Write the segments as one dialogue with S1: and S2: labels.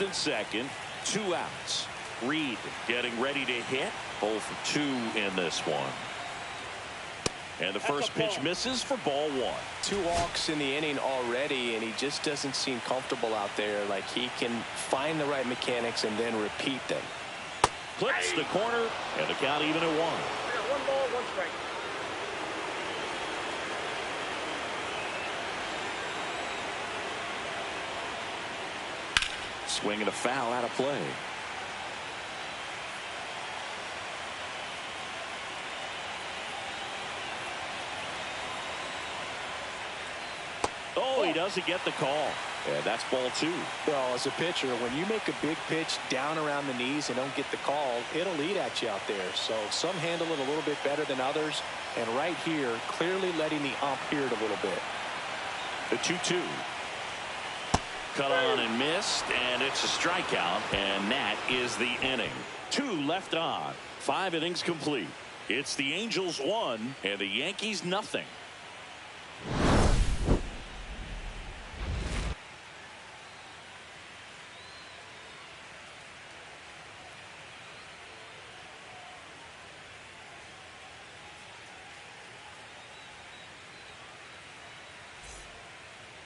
S1: And second, 2 outs. Reed getting ready to hit. 0 for 2 in this one. And the first pitch misses for ball 1.
S2: 2 walks in the inning already, and he just doesn't seem comfortable out there. Like he can find the right mechanics and then repeat them.
S1: Clips the corner, and the count even at 1.
S3: 1 ball, 1 strike.
S1: Swing and a foul out of play. Oh, he doesn't get the call. And that's ball 2.
S2: Well, as a pitcher, when you make a big pitch down around the knees and don't get the call, it'll eat at you out there. So some handle it a little bit better than others. And right here, clearly letting the ump hear it a little bit.
S1: The 2-2. Cut on and missed, and it's a strikeout, and that is the inning. 2 left on. 5 innings complete. It's the Angels 1 and the Yankees nothing.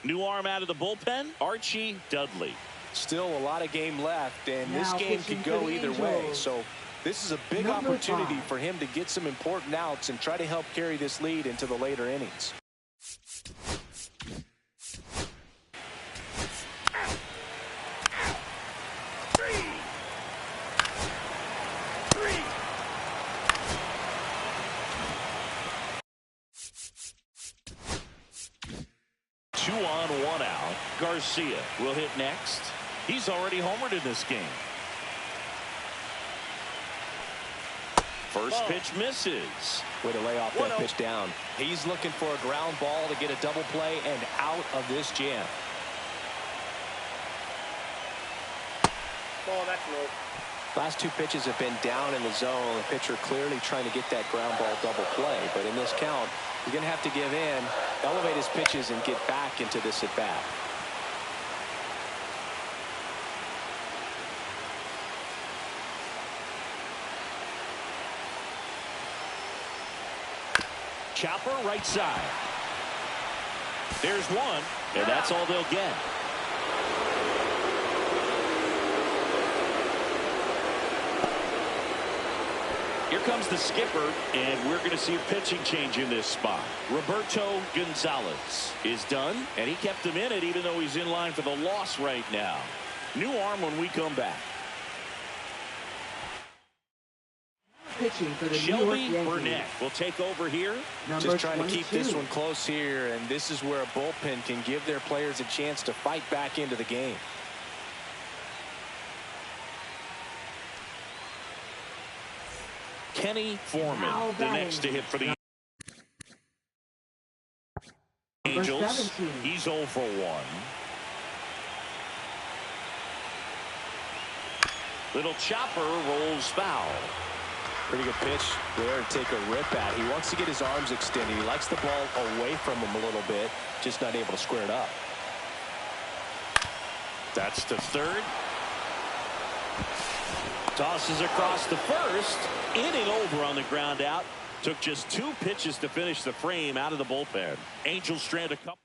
S1: New arm out of the bullpen, Archie Dudley.
S2: Still a lot of game left, and this game could go either way. So this is a big opportunity for him to get some important outs and try to help carry this lead into the later innings.
S1: Garcia will hit next. He's already homered in this game. First pitch misses.
S2: Way to lay off that pitch down. He's looking for a ground ball to get a double play and out of this jam.
S3: Ball, that's low.
S2: Last 2 pitches have been down in the zone. The pitcher clearly trying to get that ground ball double play. But in this count, he's going to have to give in, elevate his pitches, and get back into this at bat.
S1: Chopper right side. There's 1, and that's all they'll get. Here comes the skipper, and we're going to see a pitching change in this spot. Roberto Gonzalez is done, and he kept him in it even though he's in line for the loss right now. New arm when we come back.
S4: Pitching for the
S1: Shelby Burnett will take over here.
S2: Just trying to keep this one close here, and this is where a bullpen can give their players a chance to fight back into the game.
S1: Kenny Foreman, the next to hit for the Angels. He's 0 for 1. Little chopper rolls foul.
S2: Pretty good pitch there to take a rip at. He wants to get his arms extended. He likes the ball away from him a little bit, just not able to square it up.
S1: That's to third. Tosses across the first. Inning over on the ground out. Took just 2 pitches to finish the frame out of the bullpen. Angels strand a couple.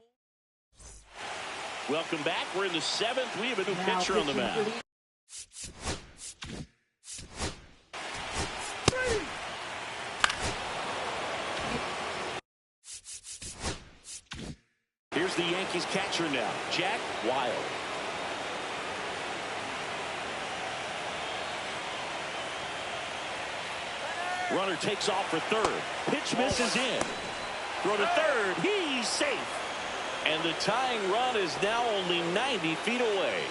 S1: Welcome back. We're in the 7th. We have a new pitcher on the mound. Here's the Yankees catcher now, Jack Wild. Runner takes off for third. Pitch misses in. Throw to third. He's safe. And the tying run is now only 90 feet away.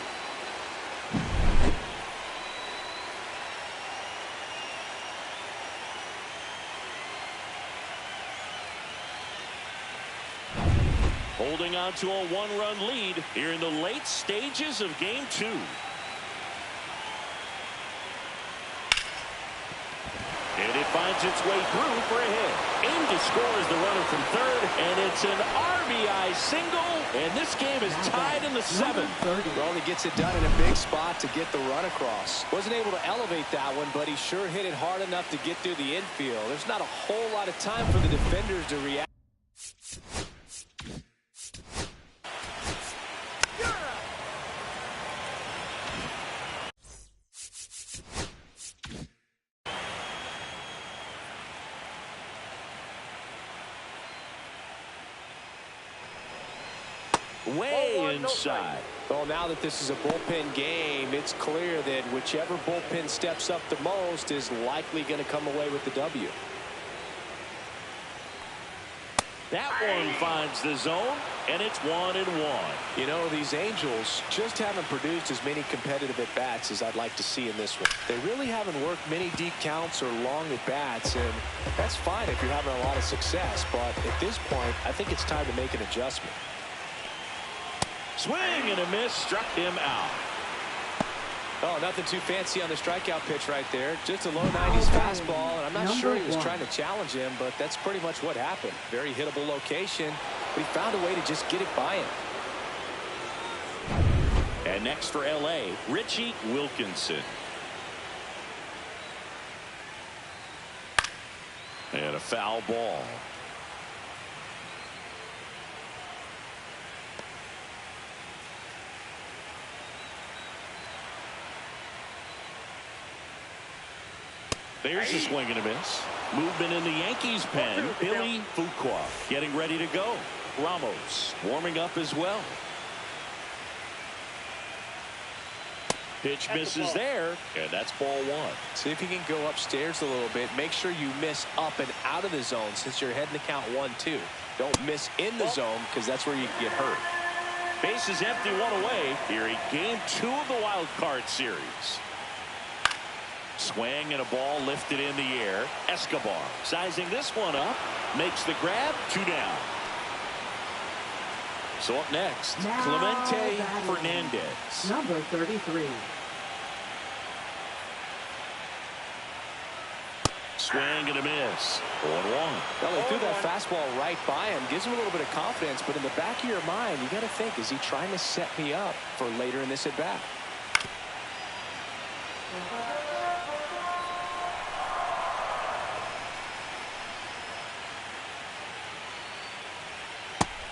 S1: Holding on to a 1-run lead here in the late stages of game 2. And it finds its way through for a hit. Aimed to score is the runner from third, and it's an RBI single, and this game is tied in the seventh.
S2: Well, he gets it done in a big spot to get the run across. Wasn't able to elevate that one, but he sure hit it hard enough to get through the infield. There's not a whole lot of time for the defenders to react.
S1: Way inside.
S2: Well, now that this is a bullpen game, it's clear that whichever bullpen steps up the most is likely going to come away with the W.
S1: That one finds the zone, and it's 1-1.
S2: You know, these Angels just haven't produced as many competitive at-bats as I'd like to see in this one. They really haven't worked many deep counts or long at-bats, and that's fine if you're having a lot of success. But at this point, I think it's time to make an adjustment.
S1: Swing and a miss, struck him out.
S2: Oh, nothing too fancy on the strikeout pitch right there. Just a low 90s fastball, and I'm not sure he was trying to challenge him, but that's pretty much what happened. Very hittable location, but he found a way to just get it by him.
S1: And next for L.A., Richie Wilkinson. And a foul ball. There's a swing and a miss. Movement in the Yankees pen. Billy Fuqua getting ready to go. Ramos warming up as well. Pitch misses there, and that's ball one.
S2: See if you can go upstairs a little bit. Make sure you miss up and out of the zone since you're heading to count 1-2. Don't miss in the zone because that's where you can get hurt.
S1: Base is empty, one away here in game 2 of the wild card series. Swing and a ball lifted in the air. Escobar sizing this one up. Makes the grab. 2 down. So up next, Clemente Fernandez.
S4: Number 33.
S1: Swing and a miss. 1-1.
S2: Well, he threw that fastball right by him. Gives him a little bit of confidence, but in the back of your mind, you got to think, is he trying to set me up for later in this at bat?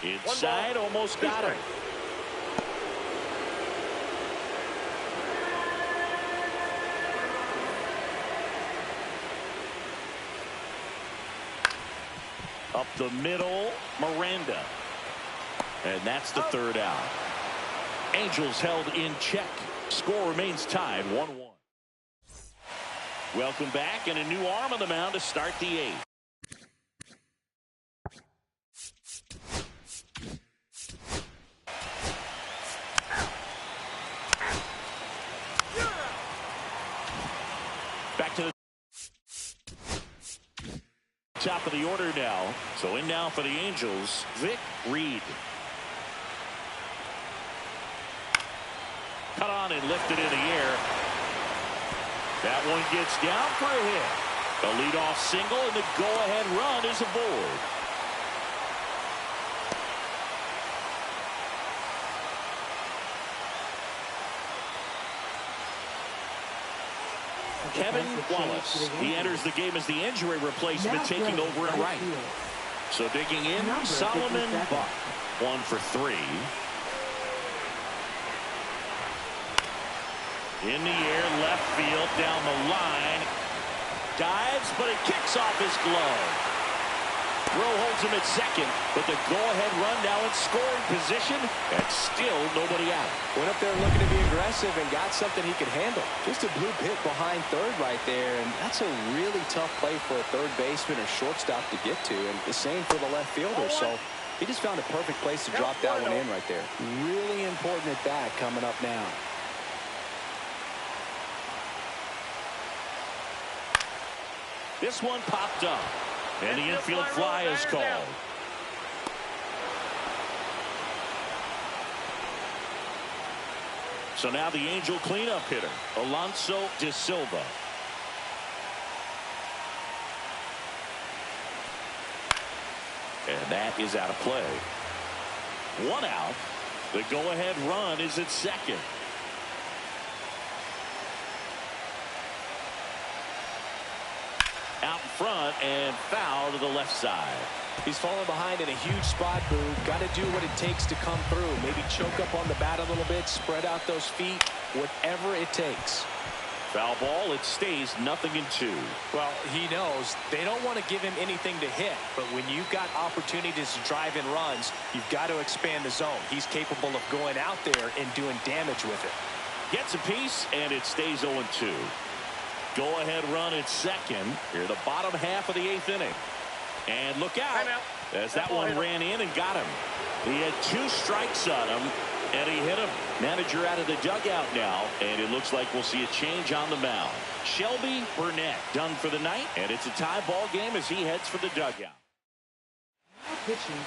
S1: Inside, almost got him. Up the middle, Miranda. And that's the third out. Angels held in check. Score remains tied 1-1. Welcome back, and a new arm on the mound to start the 8th. Back to the top of the order now. So in now for the Angels, Vic Reed. Cut on and lifted in the air. That one gets down for a hit. The leadoff single, and the go-ahead run is aboard. Kevin Wallace, he enters the game as the injury replacement, taking over at right. So digging in, Solomon Buck, 1 for 3. In the air, left field, down the line. Dives, but it kicks off his glove. Rowe holds him at second, but the go-ahead run now in scoring position, and still nobody out.
S2: Went up there looking to be aggressive and got something he could handle. Just a blue pit behind third right there, and that's a really tough play for a third baseman or shortstop to get to, and the same for the left fielder. So he just found a perfect place to drop that one in right there. Really important at bat coming up now.
S1: This one popped up, and the infield fly is called. So now the Angel cleanup hitter, Alonso De Silva. And that is out of play. One out. The go-ahead run is at second. Out in front and foul to the left side.
S2: He's falling behind in a huge spot, Boo. Got to do what it takes to come through. Maybe choke up on the bat a little bit, spread out those feet, whatever it takes.
S1: Foul ball. It stays 0-2.
S2: Well, he knows they don't want to give him anything to hit, but when you've got opportunities to drive in runs, you've got to expand the zone. He's capable of going out there and doing damage with it.
S1: Gets a piece, and it stays 0-2. Go-ahead run at second. Here, the bottom half of the 8th inning. And look out, as that one ran in and got him. He had 2 strikes on him, and he hit him. Manager out of the dugout now, and it looks like we'll see a change on the mound. Shelby Burnett done for the night, and it's a tie ball game as he heads for the dugout.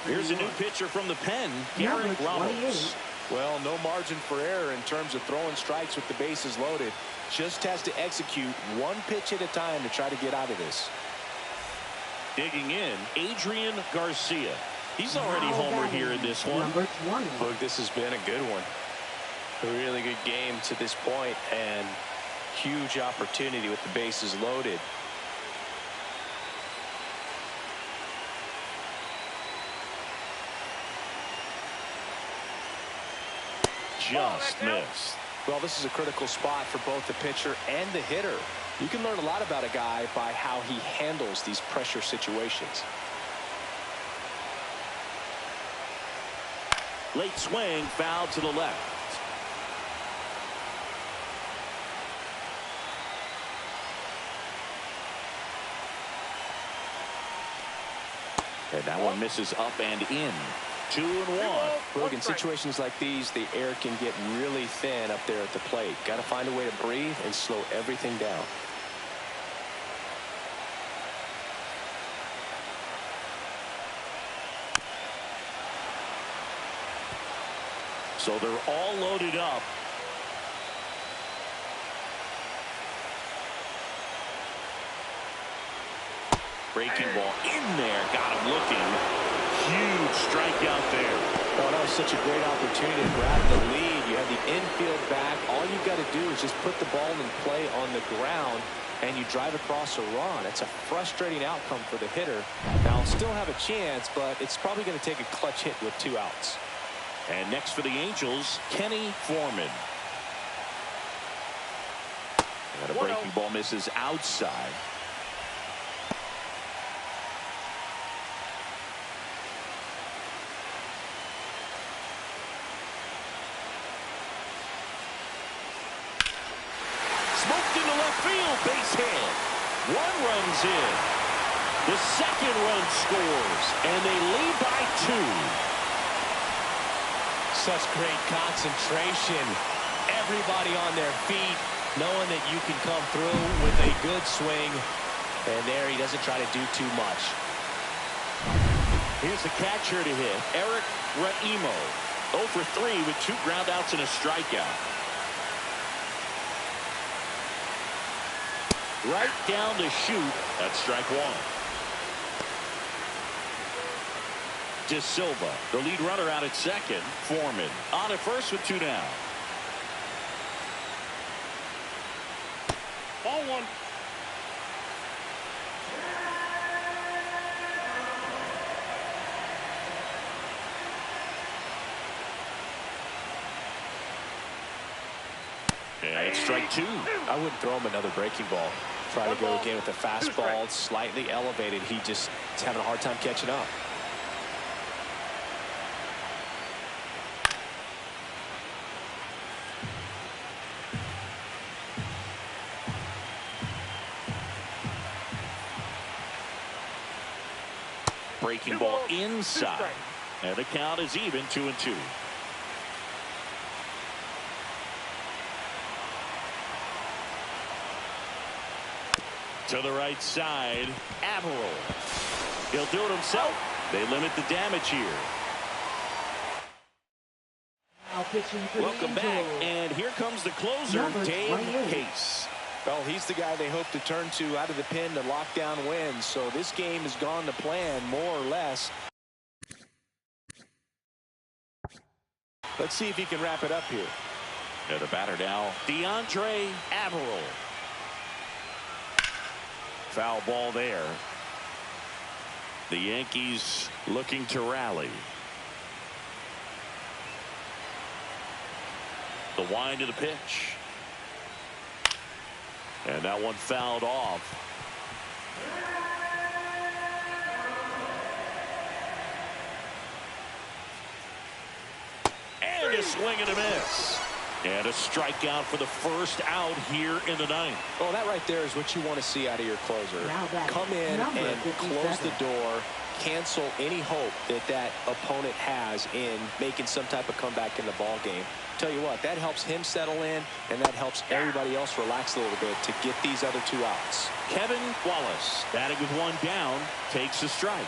S1: Here's a new pitcher from the pen, Garrett Ramos.
S2: Well, no margin for error in terms of throwing strikes with the bases loaded. Just has to execute one pitch at a time to try to get out of this.
S1: Digging in, Adrian Garcia. He's already homered here in this one.
S2: Look, this has been a good one. A really good game to this point, and huge opportunity with the bases loaded.
S1: Just missed.
S2: Well, this is a critical spot for both the pitcher and the hitter. You can learn a lot about a guy by how he handles these pressure situations.
S1: Late swing, foul to the left. And that one misses up and in. 2-1.
S2: Look, in situations like these, the air can get really thin up there at the plate. Got to find a way to breathe and slow everything down.
S1: So they're all loaded up. Breaking ball in there. Got him looking. Huge strikeout there.
S2: Oh, that was such a great opportunity to grab the lead. You have the infield back. All you got to do is just put the ball in play on the ground, and you drive across a run. It's a frustrating outcome for the hitter. Now, he'll still have a chance, but it's probably going to take a clutch hit with 2 outs.
S1: And next for the Angels, Kenny Foreman. And a breaking ball misses outside. Smoked into left field, base hit. 1 runs in. The second run scores, and they lead by 2.
S2: Such great concentration. Everybody on their feet, knowing that you can come through with a good swing. And there he doesn't try to do too much.
S1: Here's the catcher to hit, Eric Raimo. 0 for 3 with 2 groundouts and a strikeout. Right down to shoot. That's strike 1. De Silva, the lead runner out at second. Foreman on at first with 2 down.
S3: Ball 1.
S1: And it's strike 2.
S2: I wouldn't throw him another breaking ball. Try to go again with the fastball, slightly elevated. He just is having a hard time catching up.
S1: Breaking ball inside. And the count is even, 2-2. To the right side, Admiral. He'll do it himself. They limit the damage here. Welcome back, and here comes the closer, Dave Case.
S2: Well, he's the guy they hope to turn to out of the pen to lock down wins. So this game has gone to plan more or less. Let's see if he can wrap it up here.
S1: And the batter now, DeAndre Averill. Foul ball there. The Yankees looking to rally. The wind of the pitch. And that one fouled off. And a swing and a miss. And a strikeout for the first out here in the ninth.
S2: Well, that right there is what you want to see out of your closer. Come in and close the door, cancel any hope that that opponent has in making some type of comeback in the ball game. Tell you what, that helps him settle in, and that helps everybody else relax a little bit to get these other two outs.
S1: Kevin Wallace, batting with one down, takes a strike.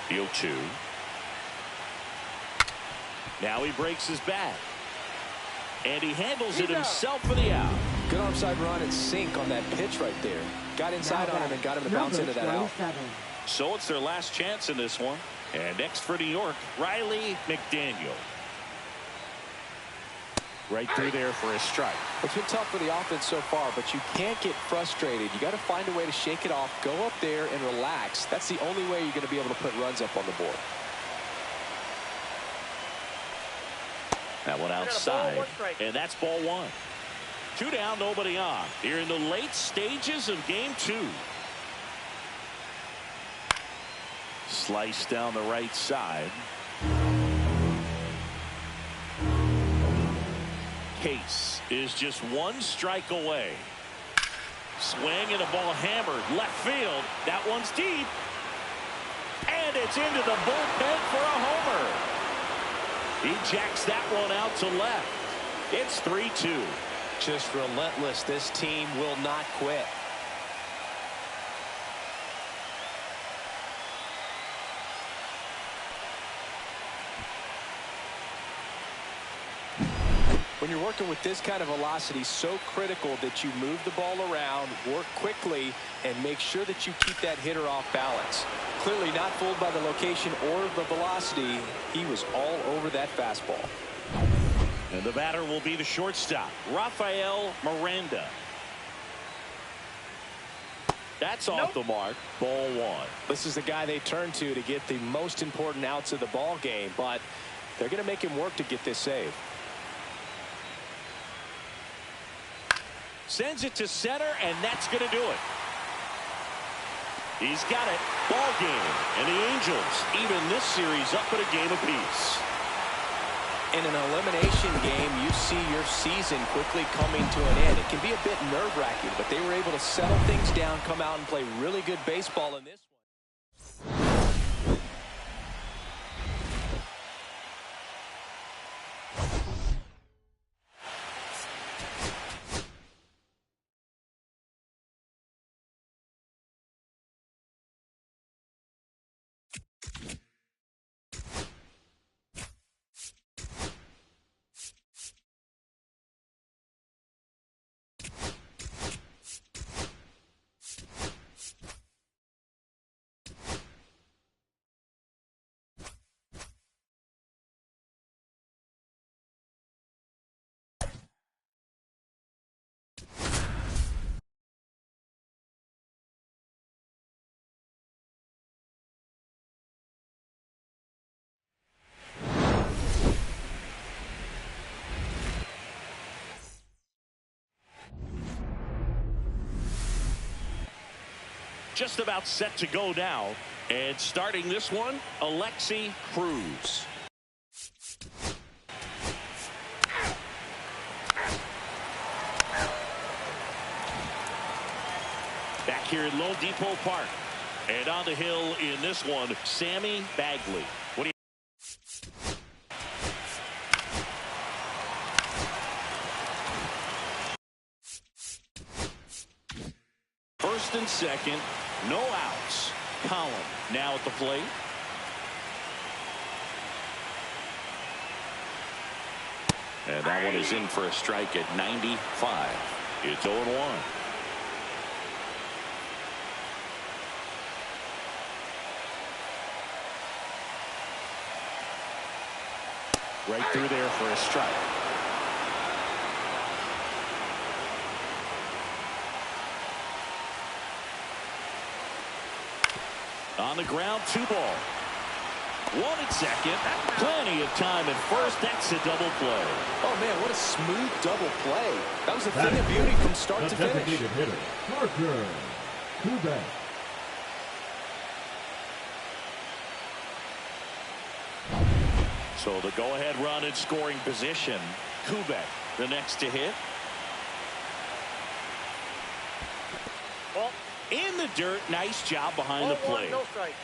S1: The 0-2. Now he breaks his bat. And he handles it himself for the out.
S2: Good onside run and sink on that pitch right there. Got inside on him and got him to bounce into that out.
S1: So it's their last chance in this one. And next for New York, Riley McDaniel. Right through there for a strike.
S2: It's been tough for the offense so far, but you can't get frustrated. You got to find a way to shake it off, go up there and relax. That's the only way you're going to be able to put runs up on the board.
S1: That one outside, and that's ball one. 2 down, nobody on. Here in the late stages of game 2. Slice down the right side. Case is just one strike away. Swing and a ball hammered left field. That one's deep. And it's into the bullpen for a homer. He jacks that one out to left. It's 3-2.
S2: Just relentless. This team will not quit. When you're working with this kind of velocity, so critical that you move the ball around, work quickly, and make sure that you keep that hitter off balance. Clearly not fooled by the location or the velocity. He was all over that fastball.
S1: And the batter will be the shortstop, Rafael Miranda. That's off the mark. Ball one.
S2: This is the guy they turn to get the most important outs of the ball game, but they're going to make him work to get this save.
S1: Sends it to center, and that's going to do it. He's got it. Ball game. And the Angels even this series up at a game apiece.
S2: In an elimination game, you see your season quickly coming to an end. It can be a bit nerve-wracking, but they were able to settle things down, come out and play really good baseball in this one.
S1: Just about set to go now. And starting this one, Alexi Cruz. Back here at Lone Depot Park. And on the hill in this one, Sammy Bagley. What do you... First and second, no outs. Colin now at the plate. And that one is in for a strike at 95. It's 0-1.
S2: Right through there for a strike.
S1: On the ground, 2 ball. 1 at second. Plenty of time at first. That's a double play.
S2: Oh, man, what a smooth double play. That was a thing of beauty from start to finish.
S5: Hitter, Parker Kubek.
S1: So the go-ahead run in scoring position. Kubek, the next to hit.
S3: Ball.
S1: In the dirt. Nice job behind the
S3: Ball 1,
S1: plate.
S3: no strike.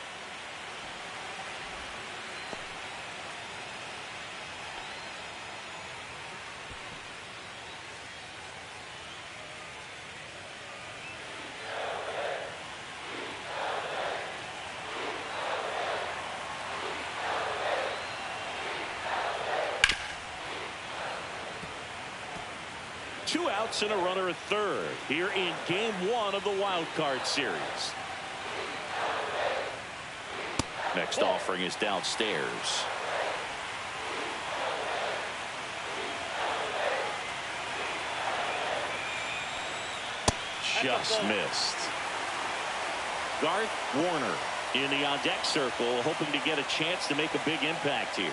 S1: Two outs and a runner at third here in game 1 of the wild card series. Next offering is downstairs. Just missed. Garth Warner in the on deck circle, hoping to get a chance to make a big impact here.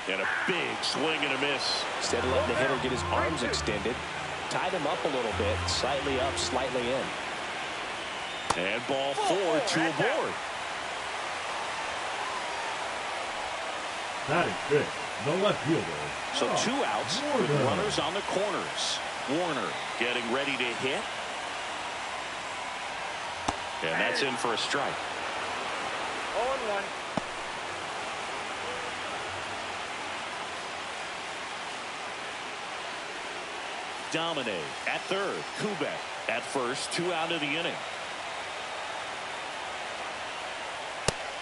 S1: And a big swing and a miss.
S2: Instead of letting the hitter get his arms extended, tied him up a little bit, slightly up, slightly in.
S1: And ball 4, 2 aboard.
S5: Batting fifth, the left fielder.
S1: So 2 outs with runners on the corners. Warner getting ready to hit. And that's in for a strike.
S3: 0-1.
S1: Domine at third. Kubek at first. 2 out of the inning.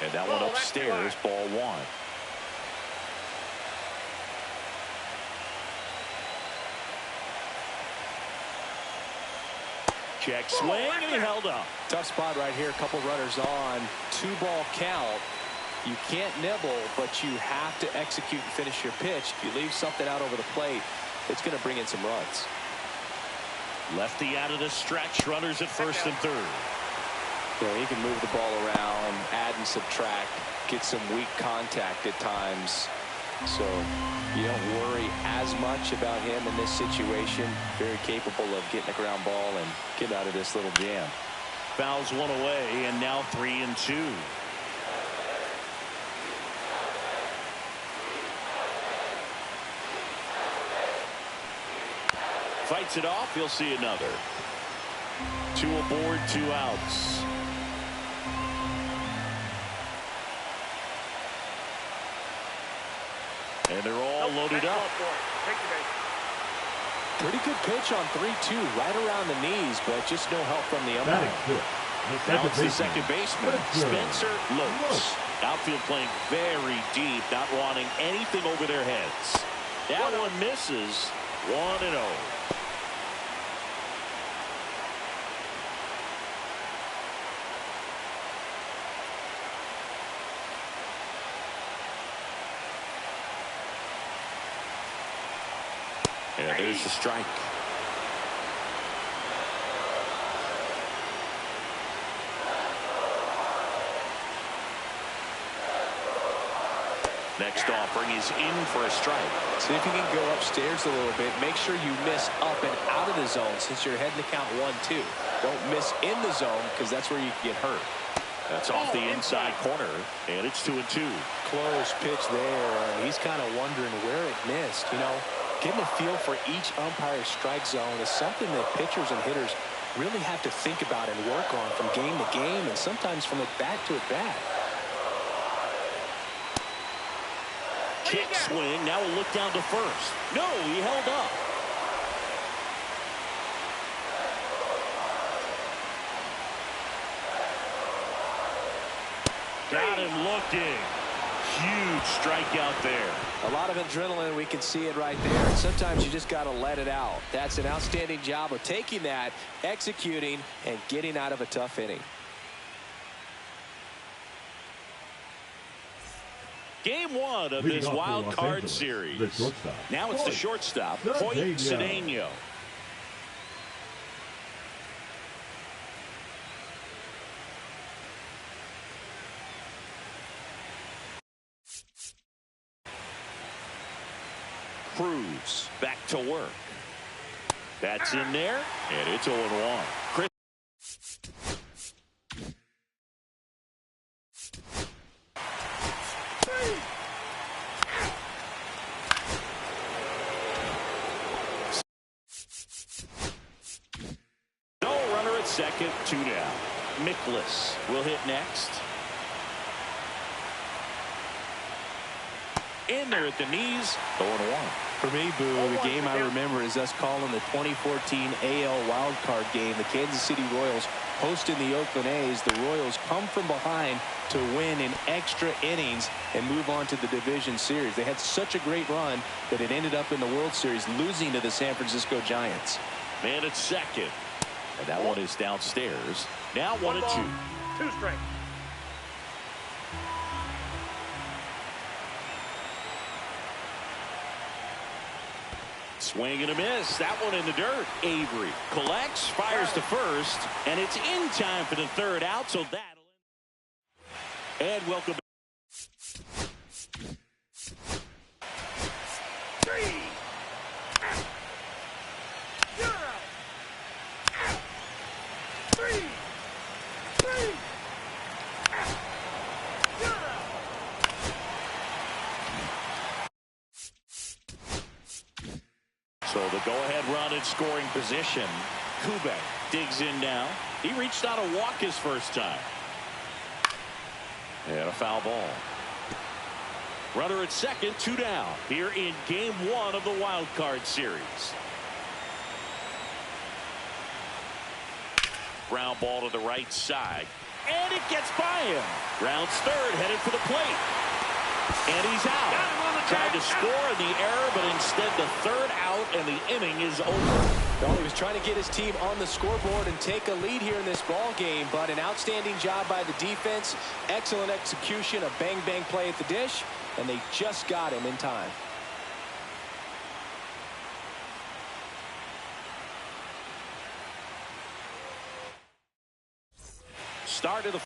S1: And that one upstairs. Ball 1. Check swing, and he held up.
S2: Tough spot right here. A couple runners on. 2-ball count. You can't nibble, but you have to execute and finish your pitch. If you leave something out over the plate, it's going to bring in some runs.
S1: Lefty out of the stretch. Runners at first and third.
S2: Yeah, he can move the ball around, add and subtract, get some weak contact at times. So you don't worry as much about him in this situation. Very capable of getting a ground ball and getting out of this little jam.
S1: Fouls 1 away, and now 3-2. Fights it off. He'll see another. 2 aboard, 2 outs. And they're all loaded up.
S2: Pretty good pitch on 3-2, right around the knees, but just no help from the umpire.
S5: Batting fifth,
S1: Now it's the second baseman, Spencer Lopes. Outfield playing very deep, not wanting anything over their heads. That one misses. 1-0. And there's the strike. Next offering is in for a strike.
S2: See if you can go upstairs a little bit. Make sure you miss up and out of the zone since you're heading to count 1-2. Don't miss in the zone because that's where you can get hurt.
S1: That's off the inside corner, and it's 2-2.
S2: Close pitch there, and he's kind of wondering where it missed. You know, getting a feel for each umpire's strike zone is something that pitchers and hitters really have to think about and work on from game to game and sometimes from at bat to at bat.
S1: Kick swing. Now we'll look down to first. No, he held up. Got him looking. Huge strikeout there.
S2: A lot of adrenaline. We can see it right there. And sometimes you just got to let it out. That's an outstanding job of taking that, executing, and getting out of a tough inning.
S1: Game one of this wild card series. Now it's the shortstop, Hoyt Cedeno. Cruz back to work. That's in there, and it's 0-1. Chris. No runner at second, 2 down. Mikolas will hit next. In there at the knees, 0-1.
S2: For me, Boo, the game I remember is us calling the 2014 AL wildcard game. The Kansas City Royals hosting the Oakland A's. The Royals come from behind to win in extra innings and move on to the division series. They had such a great run that it ended up in the World Series losing to the San Francisco Giants.
S1: Man at second. And that one is downstairs. Now 1-2.
S3: 2 straight.
S1: Swing and a miss. That one in the dirt. Avery collects, fires to first, and it's in time for the third out. So that'll and welcome.
S3: 3. You're out. 3. 3. You're out.
S1: So the go-ahead run in scoring position. Kubek digs in now. He reached out a walk his first time. And a foul ball. Runner at second, 2 down. Here in game one of the wild card series. Ground ball to the right side. And it gets by him. Rounds third, headed for the plate. And he's out. Tried to score in the error, but instead the third out, and the inning is over.
S2: Well, he was trying to get his team on the scoreboard and take a lead here in this ball game, but an outstanding job by the defense, excellent execution, a bang-bang play at the dish, and they just got him in time.
S1: Start of the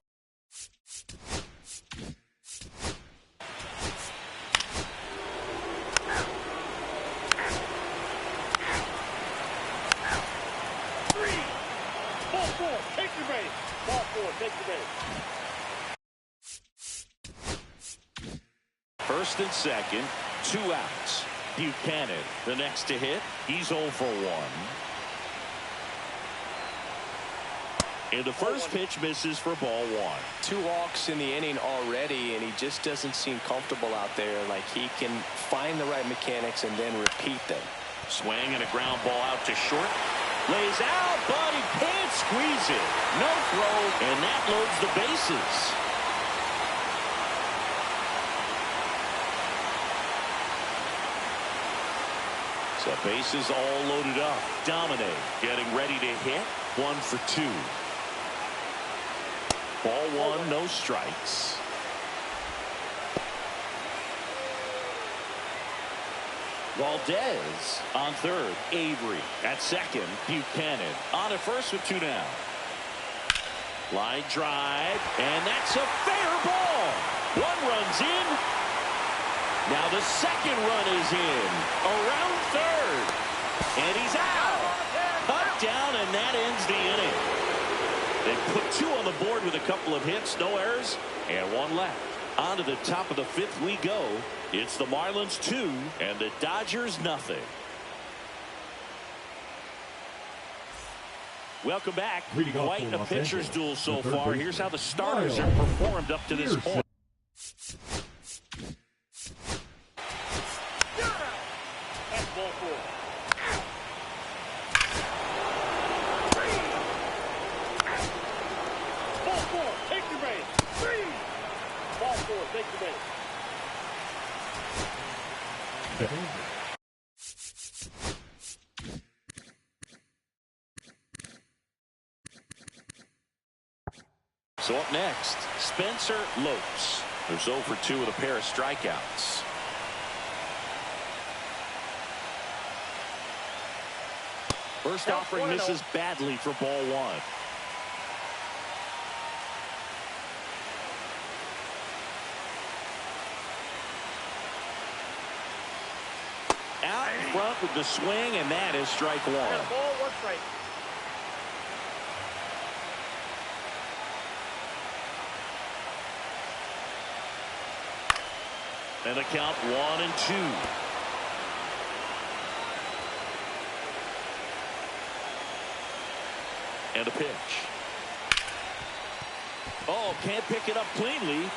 S3: Take the base. Ball 4. Take the base.
S1: first and second, 2 outs. Buchanan, the next to hit. He's 0 for 1. And the first pitch misses for ball 1.
S2: 2 walks in the inning already, and he just doesn't seem comfortable out there. Like he can find the right mechanics and then repeat them.
S1: Swing and a ground ball out to short. Lays out, but he can't squeeze it. No throw, and that loads the bases. So bases all loaded up. Dominic getting ready to hit. 1 for 2. Ball 1, no strikes. Valdez on third. Avery at second. Buchanan on at first with 2 down. Line drive, and that's a fair ball. 1 run's in. Now the second run is in. Around third. And he's out. Cut down, and that ends the inning. They put 2 on the board with a couple of hits, no errors, and 1 left. On to the top of the 5th we go. It's the Marlins 2 and the Dodgers nothing. Welcome back. Quite a pitcher's duel so far. Here's how the starters have performed up to this point.
S3: That's ball 4. Ball 4. Take the base. 3. Ball 4. Take the base.
S5: Second.
S1: So up next, Spencer Lopes. They're 0 for 2 with a pair of strikeouts. First offering misses badly for ball 1. Out in front with the swing, and that is strike 1.
S3: Ball, 1 strike.
S1: And the count 1-2. And a pitch. Oh, can't pick it up cleanly.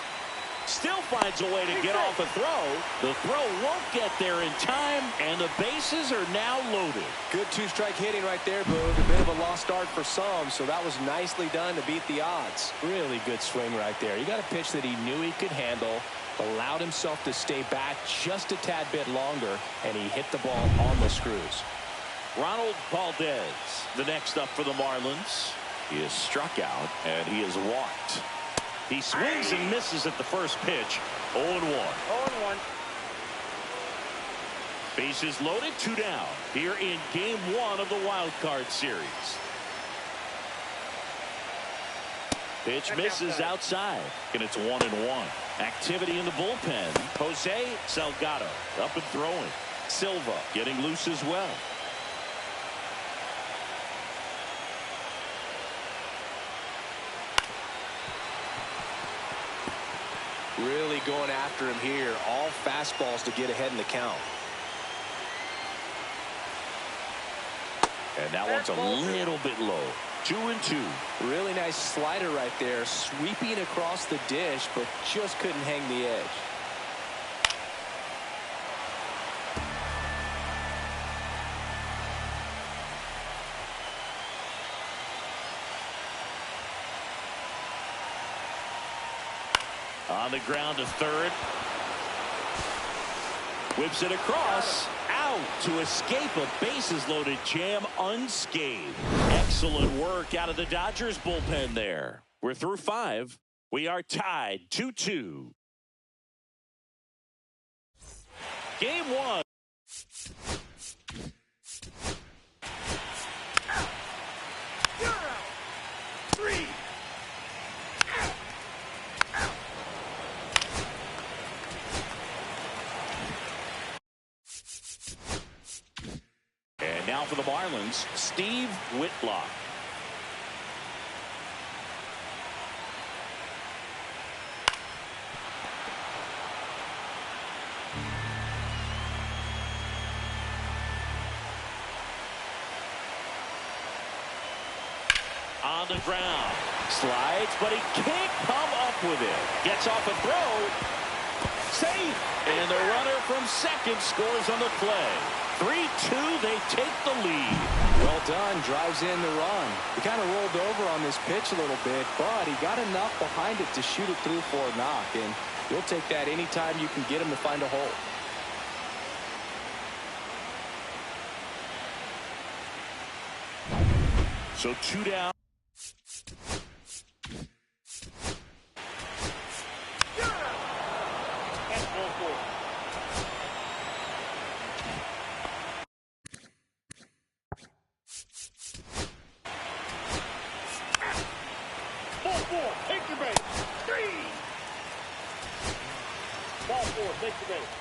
S1: Still finds a way to get off a throw. The throw won't get there in time, and the bases are now loaded.
S2: Good two-strike hitting right there, Boog. A bit of a lost start for some, so that was nicely done to beat the odds. Really good swing right there. He got a pitch that he knew he could handle, allowed himself to stay back just a tad bit longer, and he hit the ball on the screws.
S1: Ronald Valdez, the next up for the Marlins. He is struck out, and he is walked. He swings and misses at the first pitch. 0-1.
S3: 0-1.
S1: Bases loaded, 2 down. Here in game 1 of the wild card series. Pitch misses outside, and it's 1-1. Activity in the bullpen. Jose Salgado up and throwing. Silva getting loose as well.
S2: Really going after him here. All fastballs to get ahead in the count.
S1: And that one's a little bit low. 2-2.
S2: Really nice slider right there. Sweeping across the dish, but just couldn't hang the edge.
S1: On the ground to third. Whips it across. Out to escape a bases loaded jam unscathed. Excellent work out of the Dodgers bullpen there. We're through 5. We are tied 2-2. Game 1. And now for the Marlins, Steve Whitlock. On the ground. Slides, but he can't come up with it. Gets off a throw. Safe. And the runner from second scores on the play. 3-2, they take the lead.
S2: Well done, drives in the run. He kind of rolled over on this pitch a little bit, but he got enough behind it to shoot it through for a knock, and you'll take that anytime you can get him to find a hole.
S1: So 2 down.
S3: That's ball 4. Ball 4, take the base. 3. Ball 4, take the base.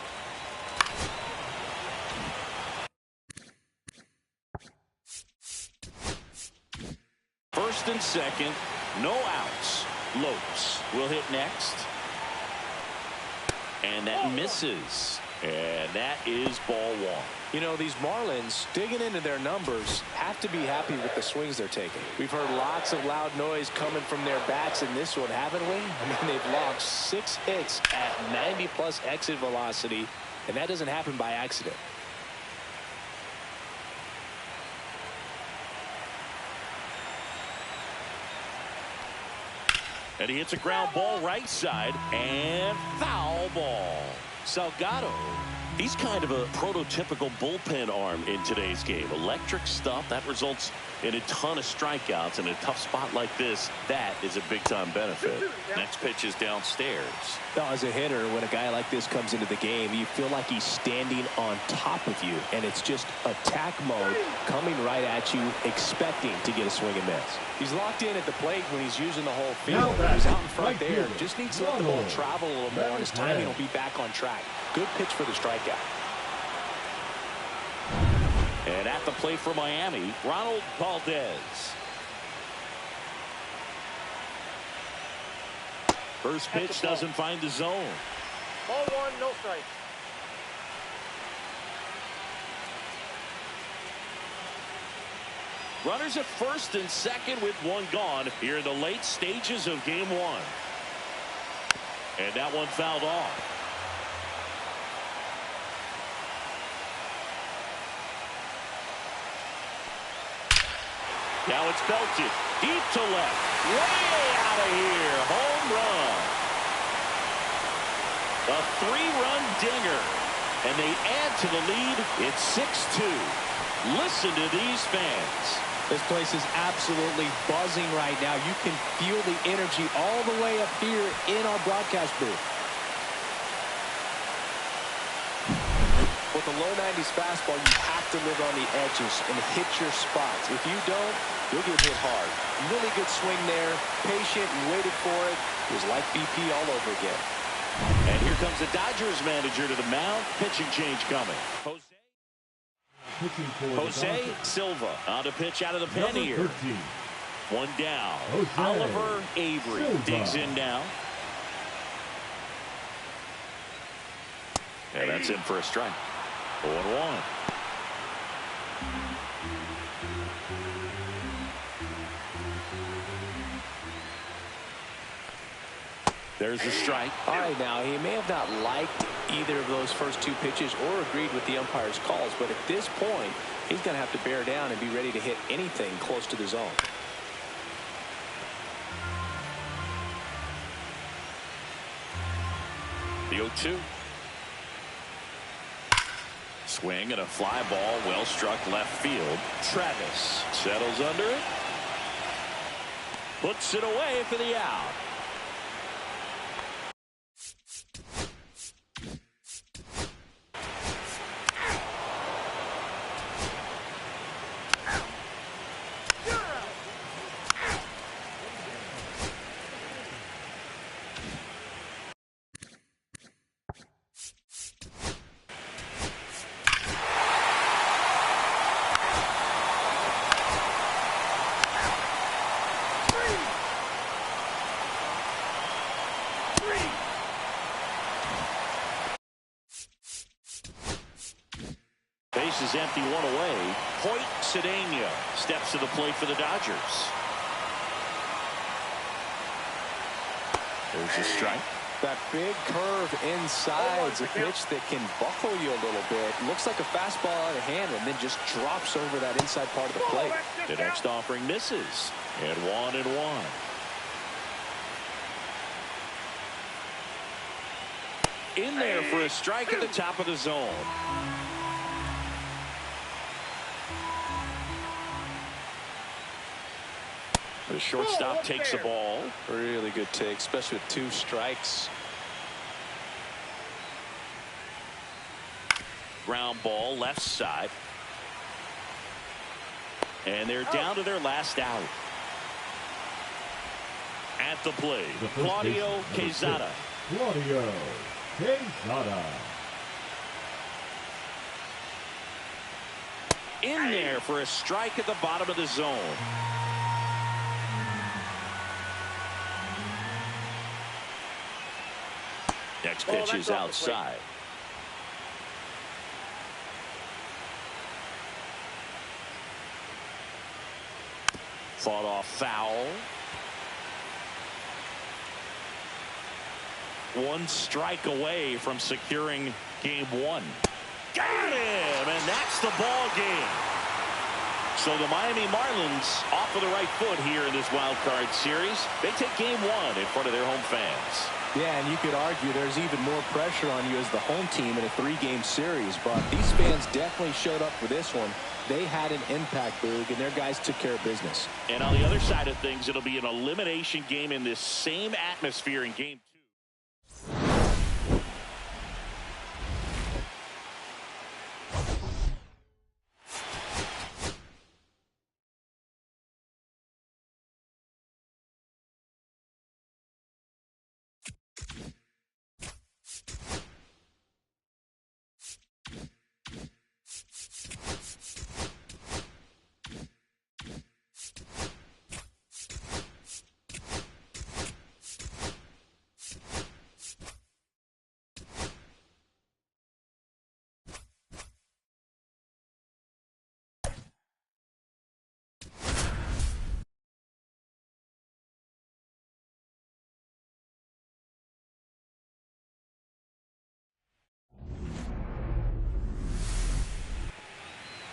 S1: First and second, no outs. Lopes will hit next. And that misses. And that is ball 1.
S2: You know, these Marlins, digging into their numbers, have to be happy with the swings they're taking. We've heard lots of loud noise coming from their bats in this one, haven't we? I mean, they've logged 6 hits at 90-plus exit velocity, and that doesn't happen by accident.
S1: And he hits a ground ball right side, and foul ball. Salgado He's kind of a prototypical bullpen arm in today's game. Electric stuff that results in a ton of strikeouts. In a tough spot like this, that is a big-time benefit. Next pitch is downstairs.
S2: Now, as a hitter, when a guy like this comes into the game, you feel like he's standing on top of you, and it's just attack mode coming right at you, expecting to get a swing and miss. He's locked in at the plate when he's using the whole field. He's out in front there. Just needs to let the ball travel a little more, and his timing will be back on track. Good pitch for the strikeout.
S1: And at the plate for Miami, Ronald Valdez. First pitch doesn't find the zone.
S3: Ball one, no strike.
S1: Runners at first and second with one gone here in the late stages of game one. And that one fouled off. Now it's belted deep to left, way out of here, home run. A 3-run dinger, and they add to the lead. It's 6-2. Listen to these fans.
S2: This place is absolutely buzzing right now. You can feel the energy all the way up here in our broadcast booth. With the low 90s fastball, you have to live on the edges and hit your spots. If you don't, you'll get hit hard. Really good swing there. Patient and waited for it. It was like BP all over again.
S1: And here comes the Dodgers manager to the mound. Pitching change coming. Jose Silva on to pitch out of the pen here.
S5: 13.
S1: One down.
S5: Jose
S1: Oliver Avery
S5: Silva.
S1: digs in now. And that's in for a strike. 0-1. There's a strike.
S2: All right, now, he may have not liked either of those first two pitches or agreed with the umpire's calls, but at this point, he's going to have to bear down and be ready to hit anything close to the zone.
S1: The 0-2. Swing and a fly ball, well struck left field. Travis settles under it. Puts it away for the out. Base is empty, one away. Hoyt Cedeno steps to the plate for the Dodgers. There's a strike.
S2: That big curve inside is a pitch that can buckle you a little bit. Looks like a fastball out of hand and then just drops over that inside part of the plate.
S1: The next offering misses. And 1-1. In there for a strike at the top of the zone. The shortstop takes the ball.
S2: Really good take, especially with two strikes.
S1: Ground ball left side. And they're down to their last out. At the plate, Claudio Quezada.
S5: Claudio Quezada.
S1: In there for a strike at the bottom of the zone. Next pitch is outside. Fought off foul. One strike away from securing game one. Got him, and that's the ball game. So the Miami Marlins off of the right foot here in this wild card series. They take game one in front of their home fans.
S2: Yeah, and you could argue there's even more pressure on you as the home team in a three-game series. But these fans definitely showed up for this one. They had an impact, Boog, and their guys took care of business.
S1: And on the other side of things, it'll be an elimination game in this same atmosphere in game two.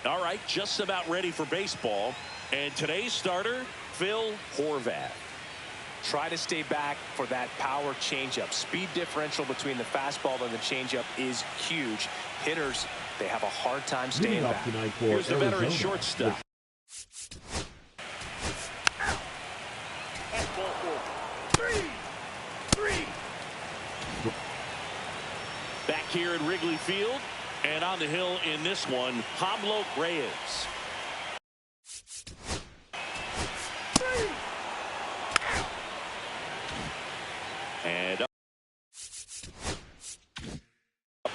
S1: All right, just about ready for baseball. And today's starter, Phil Horvath.
S2: Try to stay back for that power changeup. Speed differential between the fastball and the changeup is huge. Hitters, they have a hard time staying back.
S1: Here's the veteran shortstop. Back here at Wrigley Field. And on the hill in this one, Pablo Reyes. And up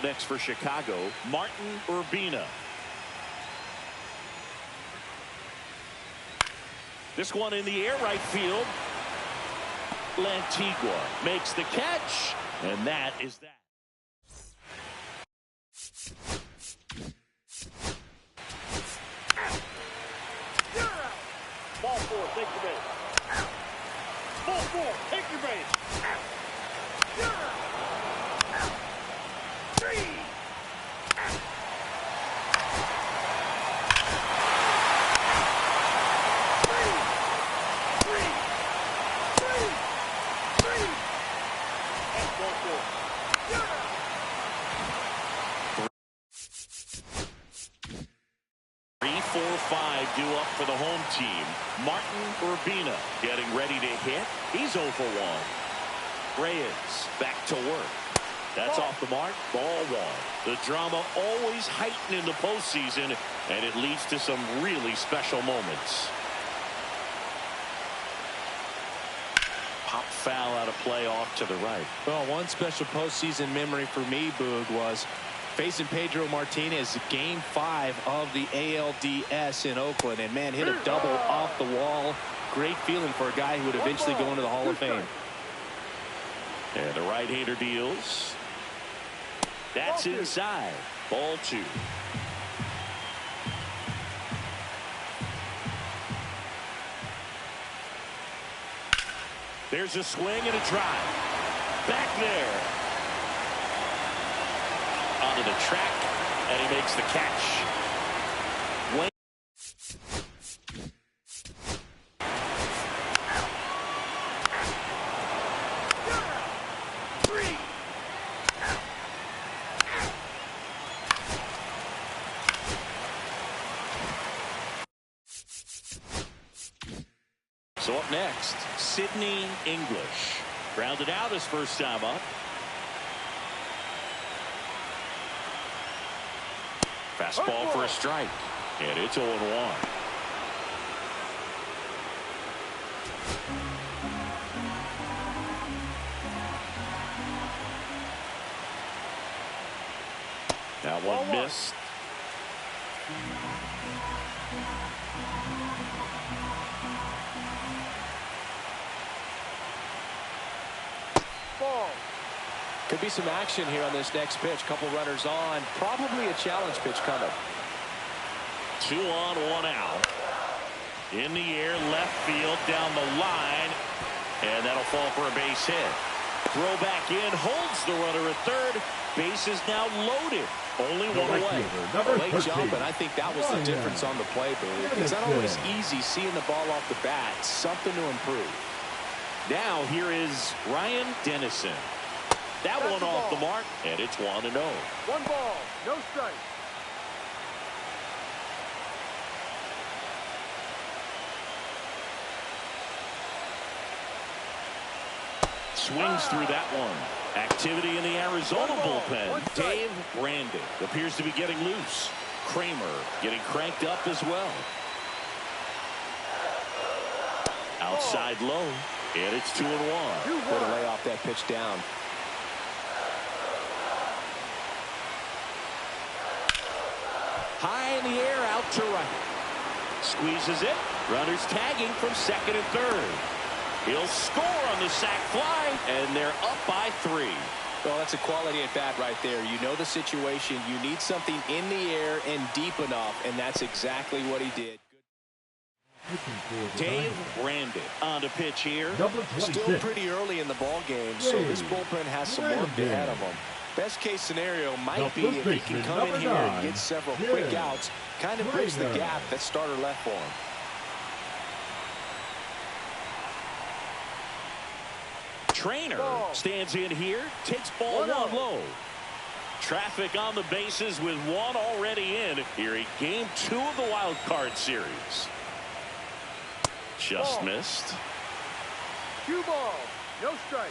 S1: next for Chicago, Martin Urbina. This one in the air right field. Lantigua makes the catch, and that is that.
S3: Ball four, take your base. Ball four, take your base. Three. That's ball four.
S1: 3-4-5 due up for the home team. Martin Urbina getting ready to hit. He's 0 for 1. Reyes back to work. That's off the mark. Ball one. The drama always heightened in the postseason, and it leads to some really special moments. Pop foul out of play off to the right.
S2: Well, one special postseason memory for me, Boog, was facing Pedro Martinez, Game 5 of the ALDS in Oakland, and man, hit a double off the wall. Great feeling for a guy who would eventually go into the Hall of Fame.
S1: And the right-hander deals. That's inside. Ball two. There's a swing and a drive. Back there. Onto the track, and he makes the catch. Wayne. So up next, Sidney English. Grounded out his first time up. Fastball for a strike, and it's 0-1. That one missed.
S3: Ball.
S2: Could be some action here on this next pitch. Couple runners on. Probably a challenge pitch coming.
S1: 2 on, 1 out. In the air, left field, down the line. And that'll fall for a base hit. Throw back in, holds the runner at third. Base is now loaded. Only one away.
S2: Late jump, and I think that was the difference on the play, Billy. It's not always easy seeing the ball off the bat. Something to improve.
S1: Now here is Ryan Dennison. That one off the mark, and it's 1-0.
S3: 1 ball, no strike.
S1: Swings through that one. Activity in the Arizona bullpen. Dave Brandon appears to be getting loose. Kramer getting cranked up as well. Outside low, and it's 2-1.
S2: Way to lay off that pitch down.
S1: High in the air, out to right. Squeezes it. Runners tagging from second and third. He'll score on the sac fly, and they're up by 3.
S2: Well, that's a quality at bat right there. You know the situation. You need something in the air and deep enough, and that's exactly what he did.
S1: Dave Brandon on to pitch here.
S2: Still pretty early in the ball game, so this bullpen has some work ahead of them. Best case scenario might be if he can come in here and get several quick outs, kind of bridge the gap that starter left for him.
S1: Trainer stands in here, takes ball 1 low. Traffic on the bases with 1 already in here in game 2 of the wild card series. Just missed.
S3: 2 balls, no strike.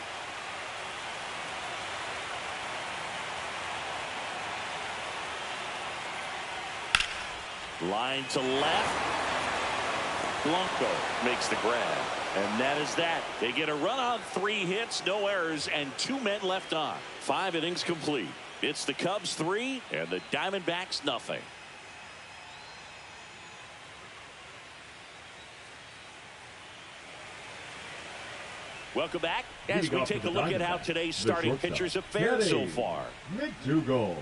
S1: Line to left. Blanco makes the grab. And that is that. They get a run on 3 hits, no errors, and 2 men left on. 5 innings complete. It's the Cubs 3 and the Diamondbacks nothing. Welcome back as we take a look at how today's starting pitchers have fared so far.
S5: Mid-2-goal.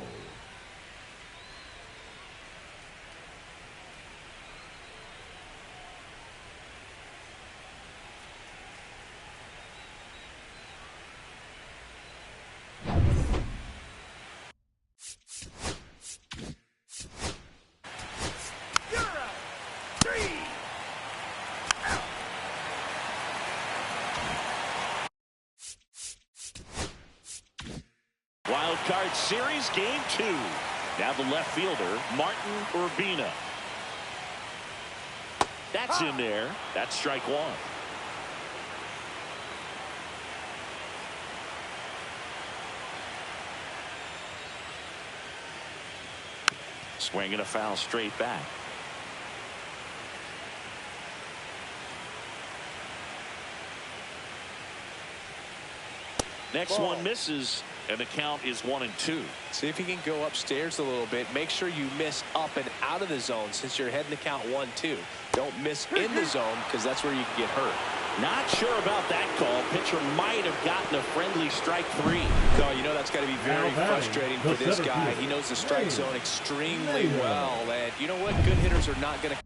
S1: Wild card series game 2. Now the left fielder, Martin Urbina. That's in there. That's strike 1. Swinging a foul straight back. Next one misses, and the count is 1-2.
S2: See if you can go upstairs a little bit. Make sure you miss up and out of the zone since you're heading to count 1-2. Don't miss in the zone because that's where you can get hurt.
S1: Not sure about that call. Pitcher might have gotten a friendly strike 3.
S2: No, you know that's got to be very frustrating for this guy. He knows the strike zone extremely well. And you know what? Good hitters are not going to.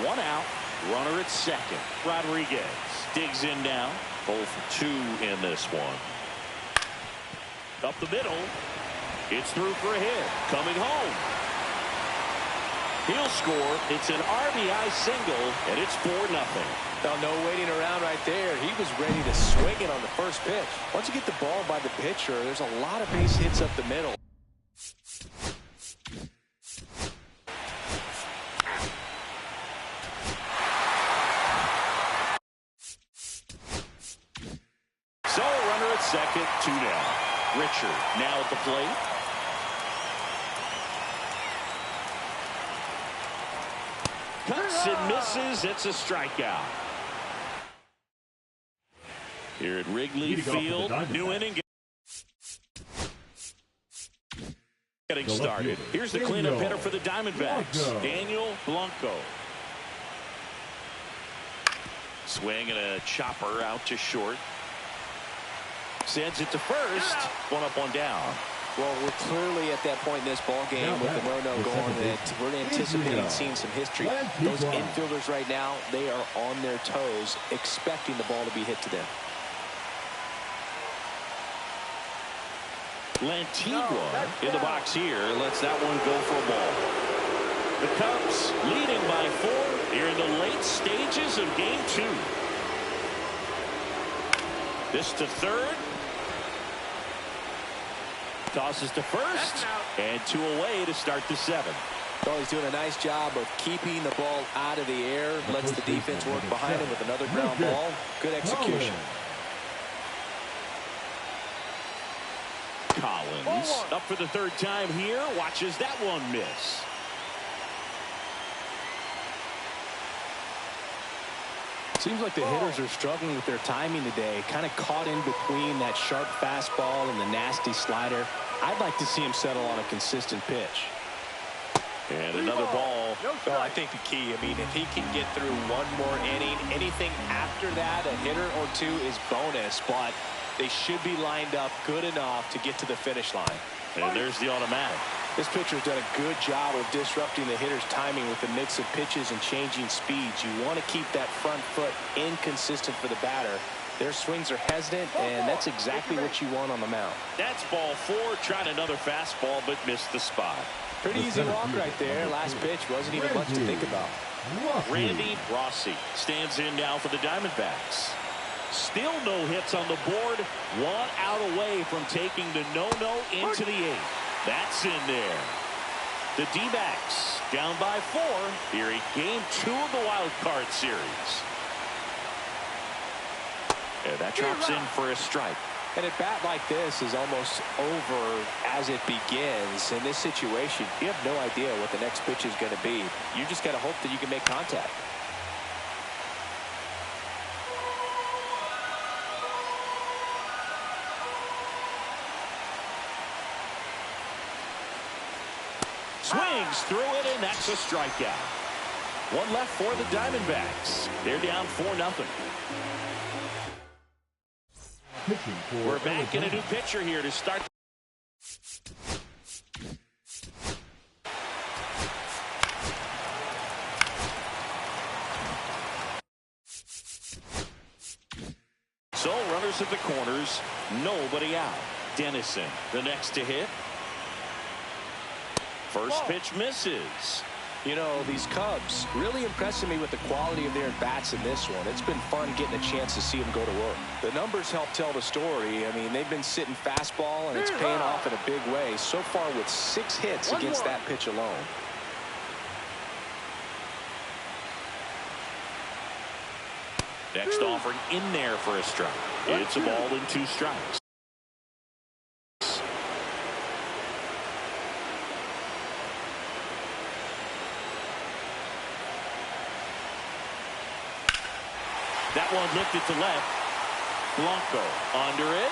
S1: One out, runner at second. Rodriguez digs in now. 0 for 2 in this one. Up the middle. It's through for a hit. Coming home. He'll score. It's an RBI single, and it's 4-0.
S2: Now, no waiting around right there. He was ready to swing it on the first pitch. Once you get the ball by the pitcher, there's a lot of base hits up the middle.
S1: So, runner at second, 2 down. Richard now at the plate. Cuts and misses. It's a strikeout. Here at Wrigley Field, new inning getting started. Here's the cleanup hitter for the Diamondbacks, Daniel Blanco. Swing and a chopper out to short. Sends it to first. 1 up, 1 down.
S2: Well, we're clearly at that point in this ball game with the no-no going that we're anticipating seeing some history. Those infielders right now, they are on their toes, expecting the ball to be hit to them.
S1: Lantigua in the box here lets that one go for a ball. The Cubs leading by 4 here in the late stages of game 2. This to third. Tosses to first, and 2 away to start the 7th.
S2: Well, he's doing a nice job of keeping the ball out of the air, lets the defense work behind him with another ground ball. Good execution.
S1: Collins up for the 3rd time here, watches that one miss.
S2: Seems like the hitters are struggling with their timing today, kind of caught in between that sharp fastball and the nasty slider. I'd like to see him settle on a consistent pitch.
S1: And another ball.
S2: Well, I think the key, I mean, if he can get through one more inning, anything after that, a hitter or 2 is bonus, but they should be lined up good enough to get to the finish line.
S1: And there's the automatic.
S2: This pitcher's done a good job of disrupting the hitter's timing with the mix of pitches and changing speeds. You want to keep that front foot inconsistent for the batter. Their swings are hesitant, and that's exactly what you want on the mound.
S1: That's ball 4. Tried another fastball, but missed the spot.
S2: Pretty easy walk right there. Last pitch wasn't even much to think about.
S1: Randy Rossi stands in now for the Diamondbacks. Still no hits on the board. 1 out away from taking the no-no into the 8th. That's in there. The D-backs down by 4 here in game 2 of the wild card series. And that drops in for a strike.
S2: And a bat like this is almost over as it begins. In this situation, you have no idea what the next pitch is going to be. You just got to hope that you can make contact.
S1: Swings through it, and that's a strikeout. 1 left for the Diamondbacks. They're down 4-0. We're back in a new pitcher here to start. So runners at the corners, nobody out. Dennison, the next to hit. First pitch misses.
S2: You know, these Cubs really impressing me with the quality of their bats in this one. It's been fun getting a chance to see them go to work. The numbers help tell the story. I mean, they've been sitting fastball, and it's paying off in a big way. So far with 6 hits against that pitch alone.
S1: Next offering in there for a strike. It's a ball and 2 strikes. That one lifted to left. Blanco under it.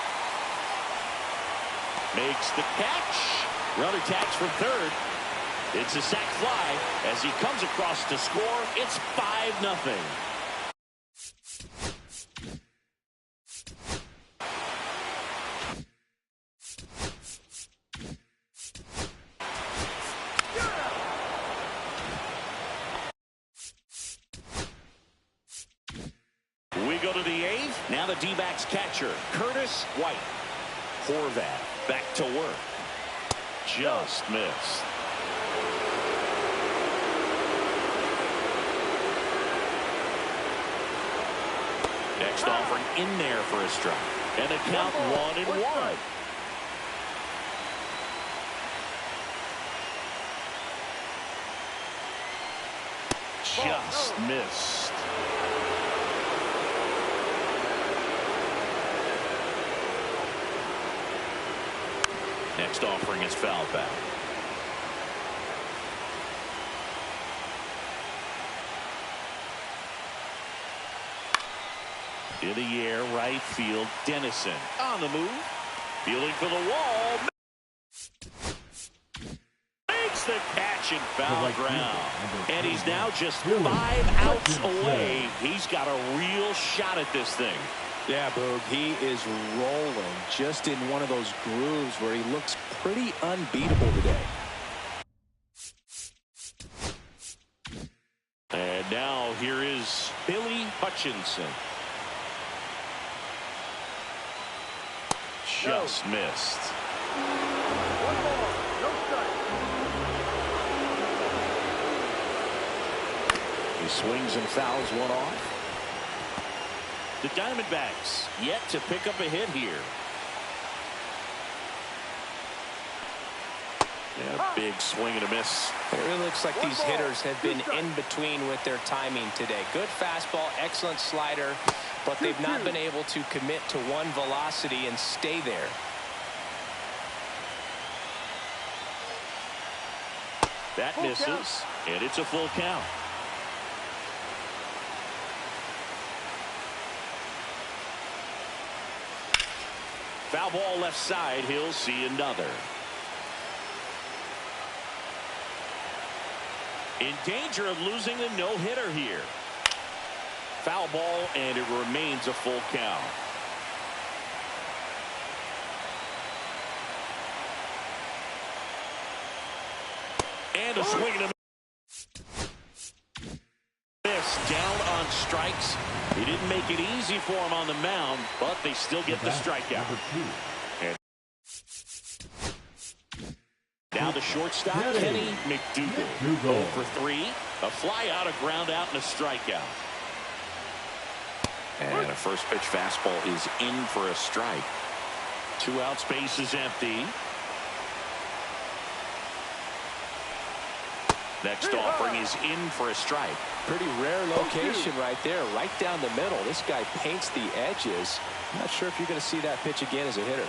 S1: Makes the catch. Runner tags from 3rd. It's a sac fly as he comes across to score. It's 5-0. We go to the 8th. Now the D-backs catcher, Curtis White. Horvat back to work. Just missed. Next offering in there for a strike. And a count 1-1. Just missed. Next offering is fouled back. In the air, right field, Dennison on the move. Fielding for the wall. Makes the catch and foul ground. And he's now just 5 outs away. He's got a real shot at this thing.
S2: Yeah, Boog, he is rolling just in one of those grooves where he looks pretty unbeatable today.
S1: And now here is Billy Hutchinson. Just missed.
S3: One ball, no strike.
S2: He swings and fouls one off.
S1: The Diamondbacks yet to pick up a hit here. Yeah, big swing and a miss.
S2: It really looks like these hitters have been in between with their timing today. Good fastball, excellent slider, but they've not been able to commit to one velocity and stay there.
S1: That misses, and it's a full count. Foul ball left side. He'll see another. In danger of losing a no-hitter here. Foul ball, and it remains a full count. And a swing and a miss. Down on strikes. He didn't make it easy for him on the mound, but they still get the strikeout. And now the shortstop, Kenny McDougal. 0 for 3. A fly out, a ground out, and a strikeout. And a first pitch fastball is in for a strike. 2 outs, base is empty. Next offering is in for a strike.
S2: Pretty rare location right there, right down the middle. This guy paints the edges. I'm not sure if you're going to see that pitch again as a hitter.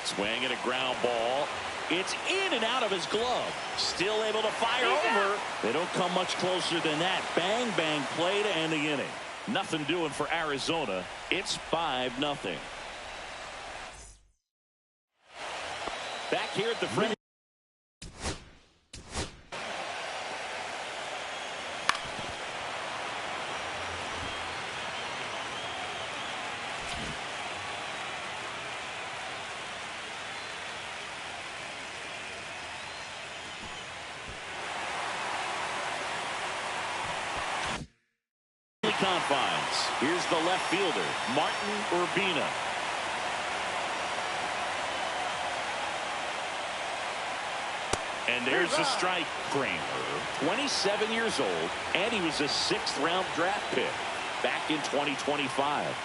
S1: Swing and a ground ball. It's in and out of his glove. Still able to fire over. They don't come much closer than that. Bang, bang play to end the inning. Nothing doing for Arizona. It's 5-0. Back here at the friendly. Confines. Here's the left fielder, Martin Urbina. And there's a strike. Kramer, 27 years old, and he was a 6th-round draft pick back in 2025.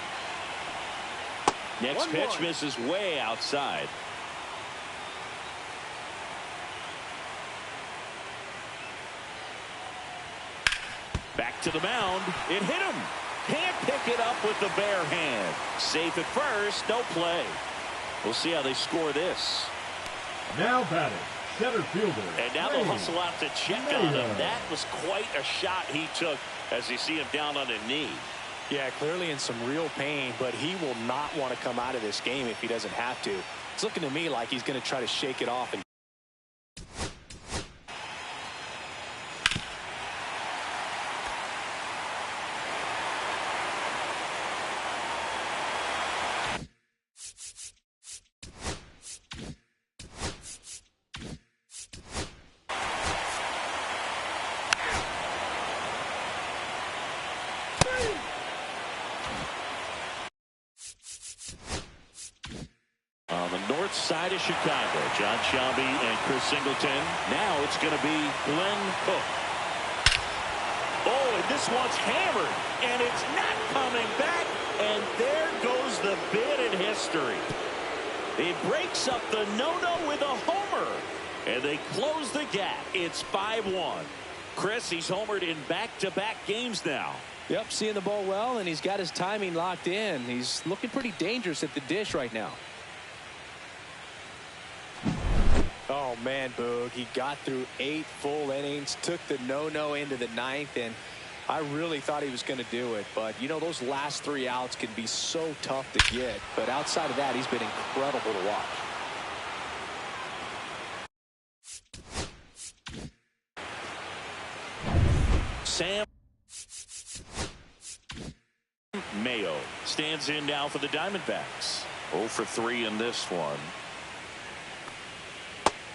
S1: Next pitch misses way outside. Back to the mound. It hit him. Can't pick it up with the bare hand. Safe at first. No play. We'll see how they score this.
S5: Now batting, center fielder.
S1: And now they'll hustle out to check on him. That was quite a shot he took as you see him down on a knee.
S2: Yeah, clearly in some real pain, but he will not want to come out of this game if he doesn't have to. It's looking to me like he's going to try to shake it off. And
S1: on the north side of Chicago, John Shelby and Chris Singleton. Now it's going to be Glenn Cook. Oh, and this one's hammered, and it's not coming back, and there goes the bid in history. He breaks up the no-no with a homer, and they close the gap. It's 5-1. Chris, he's homered in back-to-back games now.
S2: Yep, seeing the ball well, and he's got his timing locked in. He's looking pretty dangerous at the dish right now. Oh, man, Boog, he got through 8 full innings, took the no-no into the 9th, and I really thought he was going to do it. But, you know, those last 3 outs can be so tough to get. But outside of that, he's been incredible to watch.
S1: Sam Mayo stands in now for the Diamondbacks. 0 for 3 in this one.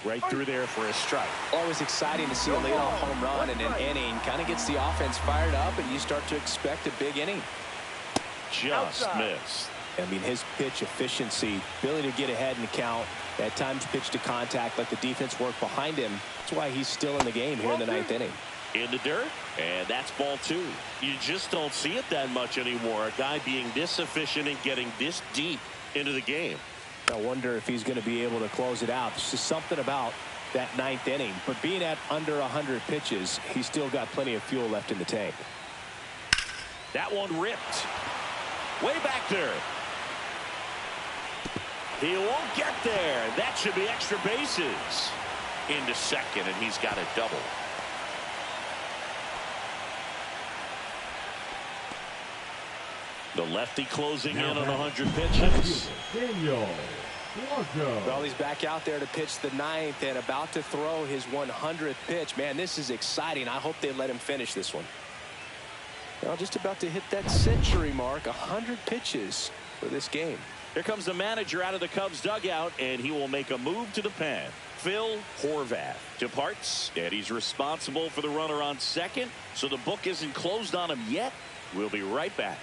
S2: Right through there for a strike. Always exciting to see a leadoff home run in an inning. Kind of gets the offense fired up, and you start to expect a big inning.
S1: Just missed.
S2: I mean, his pitch efficiency, ability to get ahead in the count, at times pitch to contact, let the defense work behind him. That's why he's still in the game here in the 9th inning.
S1: In the dirt, and that's ball 2. You just don't see it that much anymore. A guy being this efficient and getting this deep into the game.
S2: I wonder if he's going to be able to close it out. There's just something about that 9th inning. But being at under 100 pitches, he's still got plenty of fuel left in the tank.
S1: That one ripped. Way back there. He won't get there. That should be extra bases. Into second, and he's got a double. The lefty closing in on 100 pitches.
S2: Well, he's back out there to pitch the 9th and about to throw his 100th pitch. Man, this is exciting. I hope they let him finish this one. Well, just about to hit that century mark. 100 pitches for this game.
S1: Here comes the manager out of the Cubs dugout, and he will make a move to the pen. Phil Horvath departs, and he's responsible for the runner on second, so the book isn't closed on him yet. We'll be right back.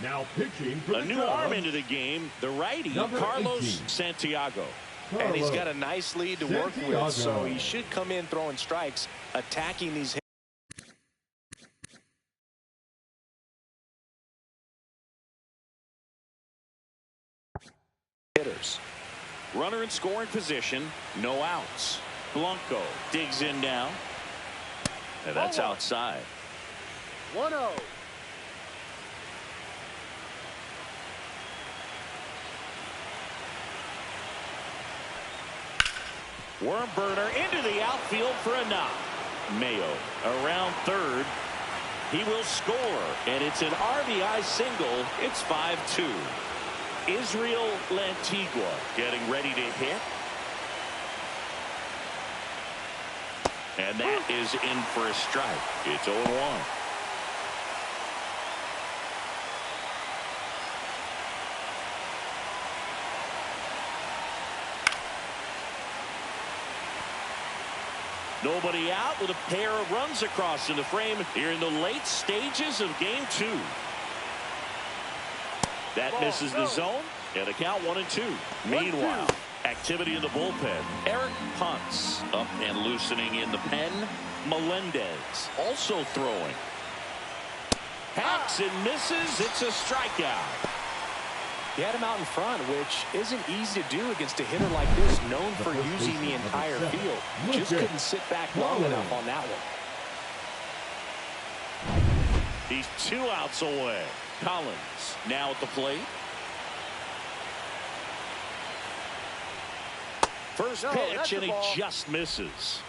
S5: Now pitching for
S1: a new arm into the game, the righty, Carlos
S5: 18.
S1: Santiago.
S2: And he's got a nice lead to work with, so he should come in throwing strikes, attacking these hitters.
S1: Runner in scoring position, no outs. Blanco digs in now, and that's outside.
S3: 1-0.
S1: Worm burner into the outfield for a knock. Mayo around third. He will score, and it's an RBI single. It's 5-2. Israel Lantigua getting ready to hit. And that is in for a strike. It's 0-1. Nobody out with a pair of runs across in the frame here in the late stages of game 2. That misses the zone, and a count 1-2. Meanwhile, activity in the bullpen. Eric Ponce up and loosening in the pen. Melendez also throwing. Hacks and misses. It's a strikeout.
S2: He had him out in front, which isn't easy to do against a hitter like this, known for using the entire field. Just couldn't sit back long enough on that one.
S1: He's 2 outs away. Collins now at the plate. First pitch, and he just misses.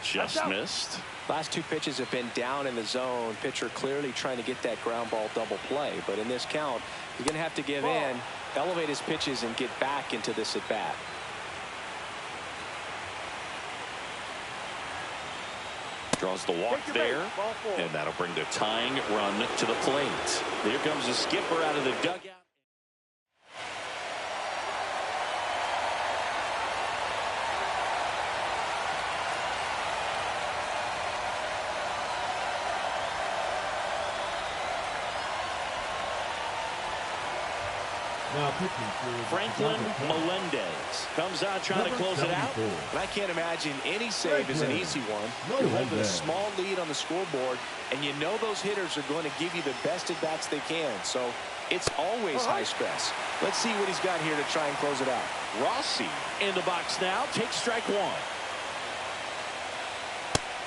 S1: Just missed.
S2: Last 2 pitches have been down in the zone. Pitcher clearly trying to get that ground ball double play. But in this count, he's going to have to give in, elevate his pitches, and get back into this at bat.
S1: Draws the walk there, and that'll bring the tying run to the plate. Here comes the skipper out of the dugout.
S5: Now pitching for
S1: Franklin Melendez comes out trying to close it out.
S2: And I can't imagine any save is an easy one. You're holding a small lead on the scoreboard, and you know those hitters are going to give you the best at bats they can. So it's always high stress. Let's see what he's got here to try and close it out.
S1: Rossi in the box now. Takes strike 1.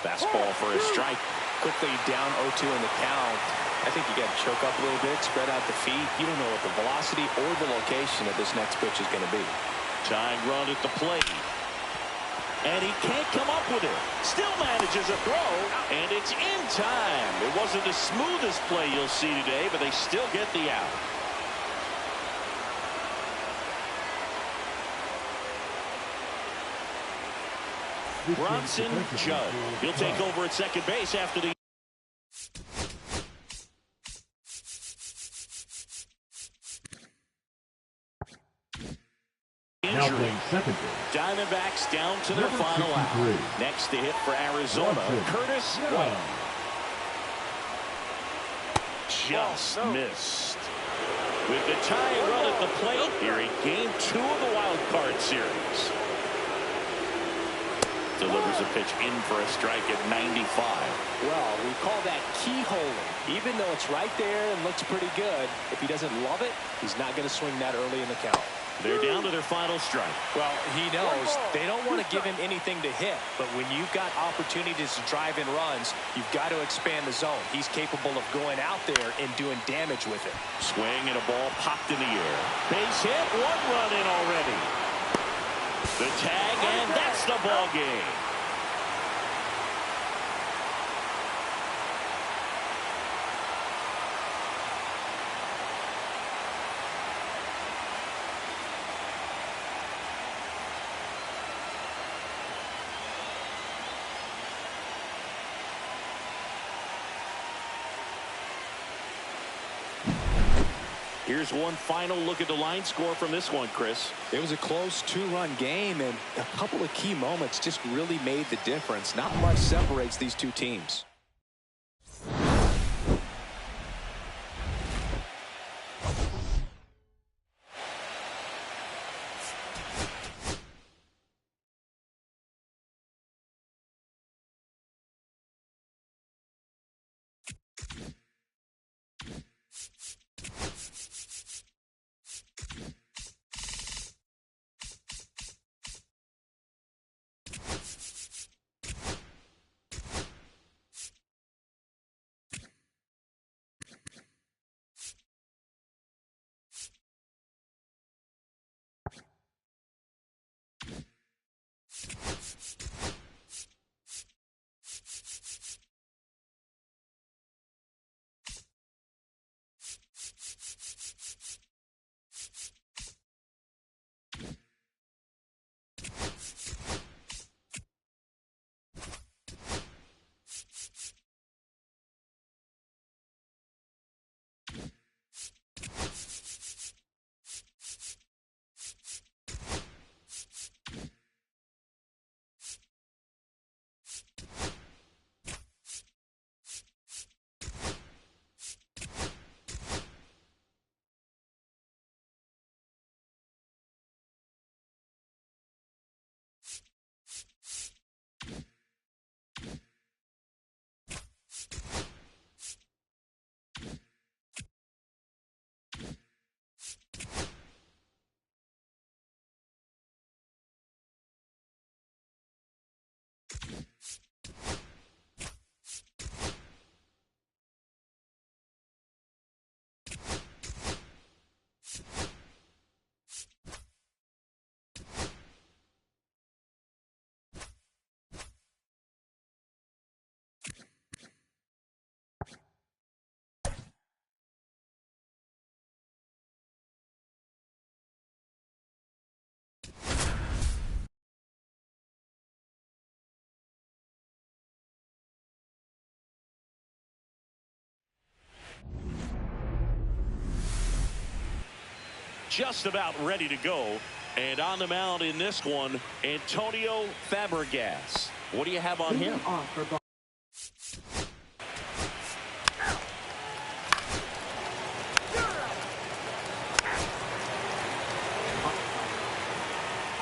S1: Fastball for a strike.
S2: Quickly down 0-2 in the count. I think you got to choke up a little bit, spread out the feet. You don't know what the velocity or the location of this next pitch is going to be.
S1: Tying run at the plate. And he can't come up with it. Still manages a throw, and it's in time. It wasn't the smoothest play you'll see today, but they still get the out. Bronson Judd. He'll take over at second base after the injury. Diamondbacks down to their final out. Next to hit for Arizona, Curtis White. Just missed. With the tying run at the plate here in Game 2 of the wild card series. Delivers a pitch in for a strike at 95.
S2: Well, we call that keyholing. Even though it's right there and looks pretty good, if he doesn't love it, he's not going to swing that early in the count.
S1: They're down to their final strike.
S2: Well, he knows they don't want to give him anything to hit, but when you've got opportunities to drive in runs, you've got to expand the zone. He's capable of going out there and doing damage with it.
S1: Swing and a ball popped in the air. Base hit, 1 run in already. The tag, and that's the ball game. Here's one final look at the line score from this one, Chris.
S2: It was a close 2-run game, and a couple of key moments just really made the difference. Not much separates these two teams.
S1: Just about ready to go. And on the mound in this one, Antonio Fabregas. What do you have on him?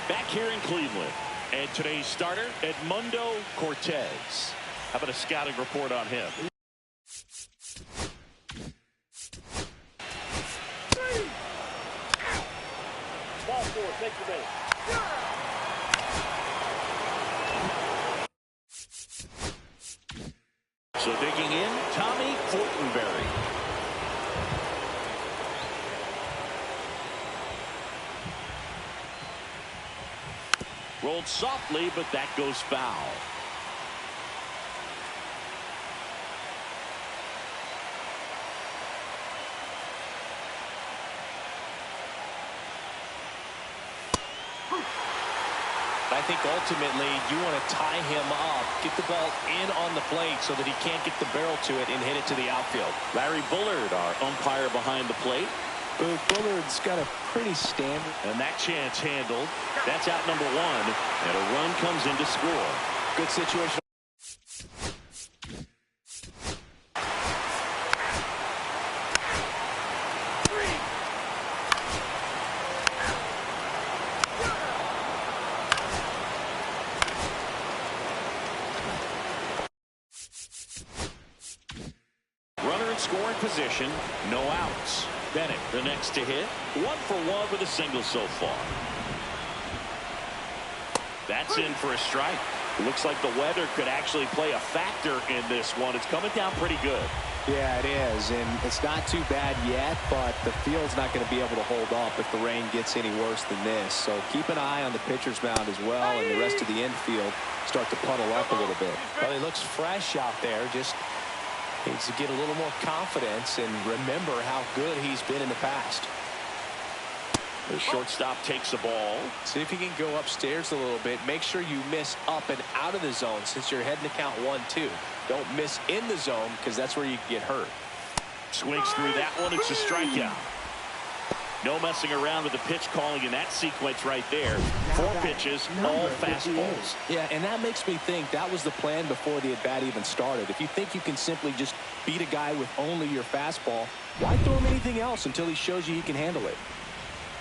S1: Back here in Cleveland. And today's starter, Edmundo Cortez. How about a scouting report on him?
S3: Take the base.
S1: So digging in, Tommy Fortenberry. Rolled softly, but that goes foul.
S2: I think ultimately you want to tie him up, get the ball in on the plate so that he can't get the barrel to it and hit it to the outfield.
S1: Larry Bullard, our umpire behind the plate.
S2: Bullard's got a pretty standard.
S1: And that chance handled. That's out number one. And a run comes in to score.
S2: Good situation.
S1: Runner in scoring position. No outs. Bennett, the next to hit. 1-for-1 with a single so far. That's in for a strike. Looks like the weather could actually play a factor in this one. It's coming down pretty good.
S2: Yeah, it is, and it's not too bad yet, but the field's not going to be able to hold up if the rain gets any worse than this. So keep an eye on the pitcher's mound as well, and the rest of the infield start to puddle up a little bit. Well, he looks fresh out there. Just needs to get a little more confidence and remember how good he's been in the past.
S1: The shortstop takes the ball.
S2: See if you can go upstairs a little bit. Make sure you miss up and out of the zone since you're heading to count 1-2. Don't miss in the zone because that's where you get hurt.
S1: Swings through that one. It's a strikeout. No messing around with the pitch calling in that sequence right there. 4 pitches, all fastballs.
S2: Yeah, and that makes me think that was the plan before the at-bat even started. If you think you can simply just beat a guy with only your fastball, why throw him anything else until he shows you he can handle it?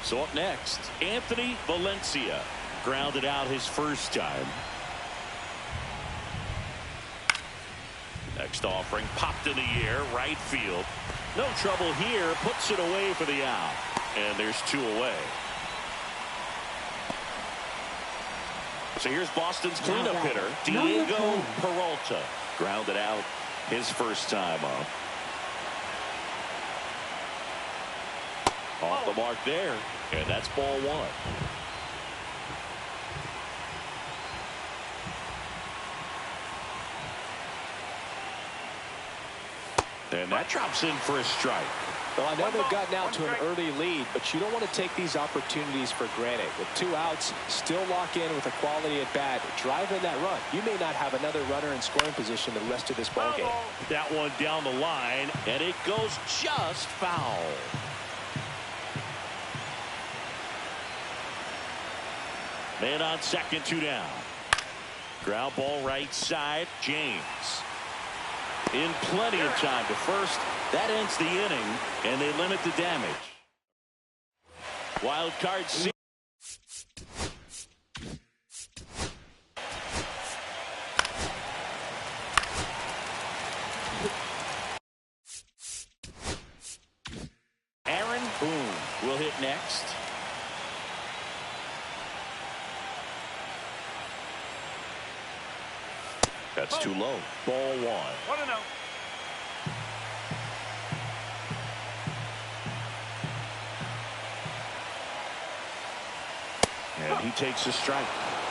S1: So up next, Anthony Valencia. Grounded out his first time. Next offering popped in the air, right field. No trouble here, puts it away for the out. And there's 2 away. So here's Boston's cleanup hitter, Diego Peralta. Grounded out his first time up. Off the mark there, and that's ball 1. And that drops in for a strike.
S2: Well, I know they've gotten out to an early lead, but you don't want to take these opportunities for granted. With 2 outs, still lock in with a quality at bat, drive in that run. You may not have another runner in scoring position the rest of this ball game.
S1: That one down the line, and it goes just foul. Man on second, 2 down. Ground ball right side, James. In plenty of time to first. That ends the inning, and they limit the damage. Wild card C. Aaron Boone will hit next. That's too low. Ball 1.
S3: 1-0.
S1: And he takes a strike.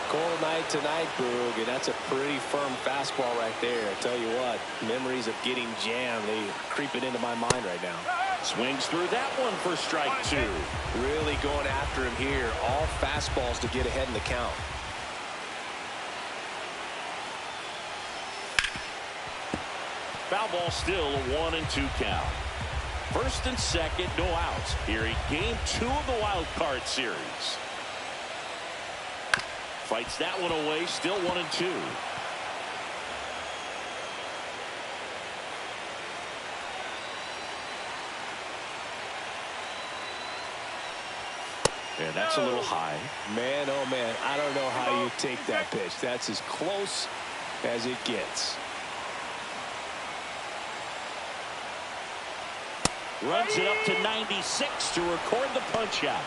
S2: Cold night tonight, Boog, and that's a pretty firm fastball right there. I tell you what, memories of getting jammed, they creeping into my mind right now.
S1: Swings through that one for strike 2.
S2: Really going after him here. All fastballs to get ahead in the count.
S1: Foul ball still a 1-2 count. First and second, no outs. Here in game 2 of the wild card series. Fights that one away, still 1-2. And that's a little high.
S2: Man, oh man, I don't know how you take that pitch. That's as close as it gets.
S1: Runs it up to 96 to record the punch out.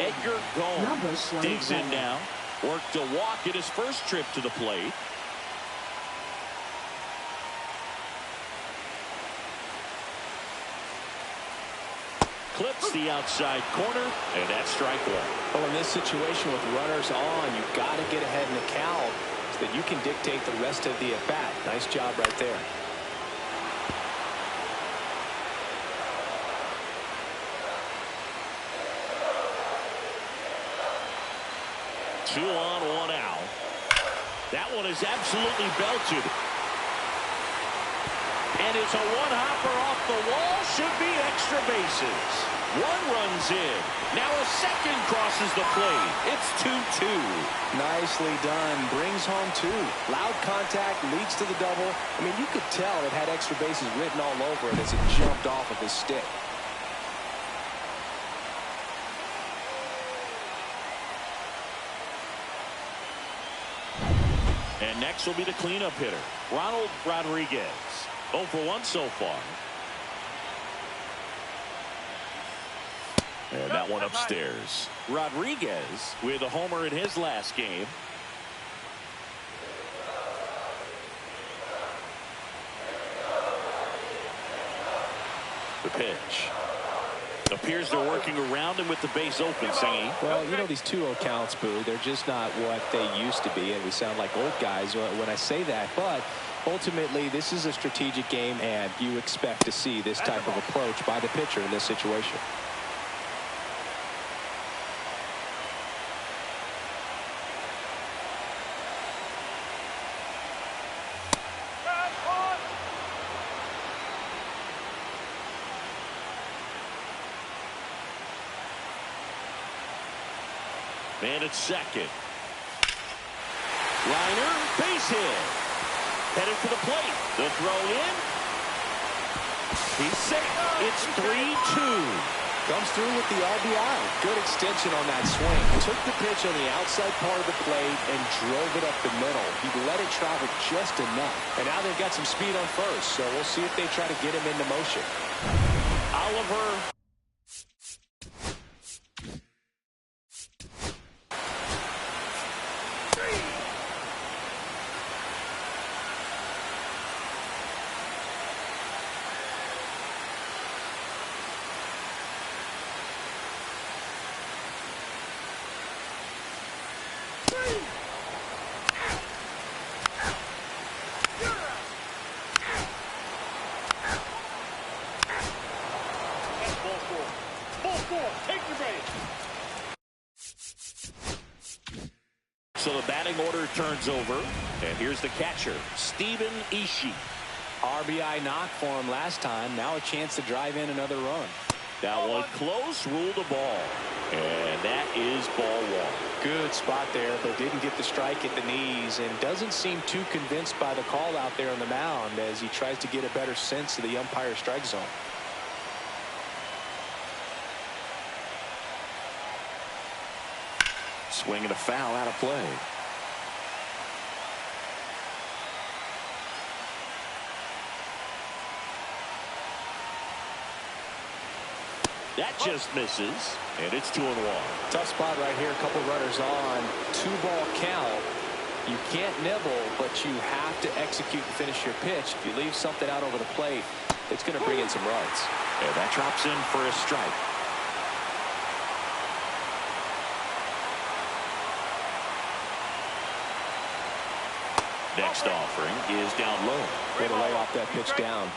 S1: Edgar Gomes digs in now. Worked a walk in his first trip to the plate. Clips the outside corner, and that's strike 1.
S2: Well, in this situation with runners on, you've got to get ahead in the count so that you can dictate the rest of the at-bat. Nice job right there.
S1: 2 on, 1 out. That one is absolutely belted. And it's a one-hopper off the wall. Should be extra bases. One runs in. Now a second crosses the plate. It's 2-2.
S2: Nicely done. Brings home 2. Loud contact, leads to the double. I mean, you could tell it had extra bases written all over it as it jumped off of his stick.
S1: And next will be the cleanup hitter, Ronald Rodriguez. 0 for 1 so far. And that one upstairs. Rodriguez with a homer in his last game. The pitch. Appears they're working around him with the base open, Singy.
S2: Well, you know, these 2-0 counts, Boo, they're just not what they used to be, and we sound like old guys when I say that. But ultimately, this is a strategic game, and you expect to see this type of approach by the pitcher in this situation.
S1: And it's second. Liner, base hit. Headed for the plate. The throw in. He's safe. It's 3-2.
S2: Comes through with the RBI. Good extension on that swing. Took the pitch on the outside part of the plate and drove it up the middle. He let it travel just enough. And now they've got some speed on first, so we'll see if they try to get him into motion.
S1: Oliver. So the batting order turns over, and here's the catcher, Stephen Ishii.
S2: RBI knock for him last time. Now a chance to drive in another run.
S1: That one close, ruled a ball, and that is ball 1.
S2: Good spot there, but didn't get the strike at the knees, and doesn't seem too convinced by the call out there on the mound as he tries to get a better sense of the umpire strike zone.
S1: Swing and a foul out of play. That just misses, and it's 2-1.
S2: Tough spot right here. A couple runners on. 2-ball count. You can't nibble, but you have to execute and finish your pitch. If you leave something out over the plate, it's going to bring in some runs.
S1: And that drops in for a strike. Next offering is down low.
S2: Way to lay off that pitch down.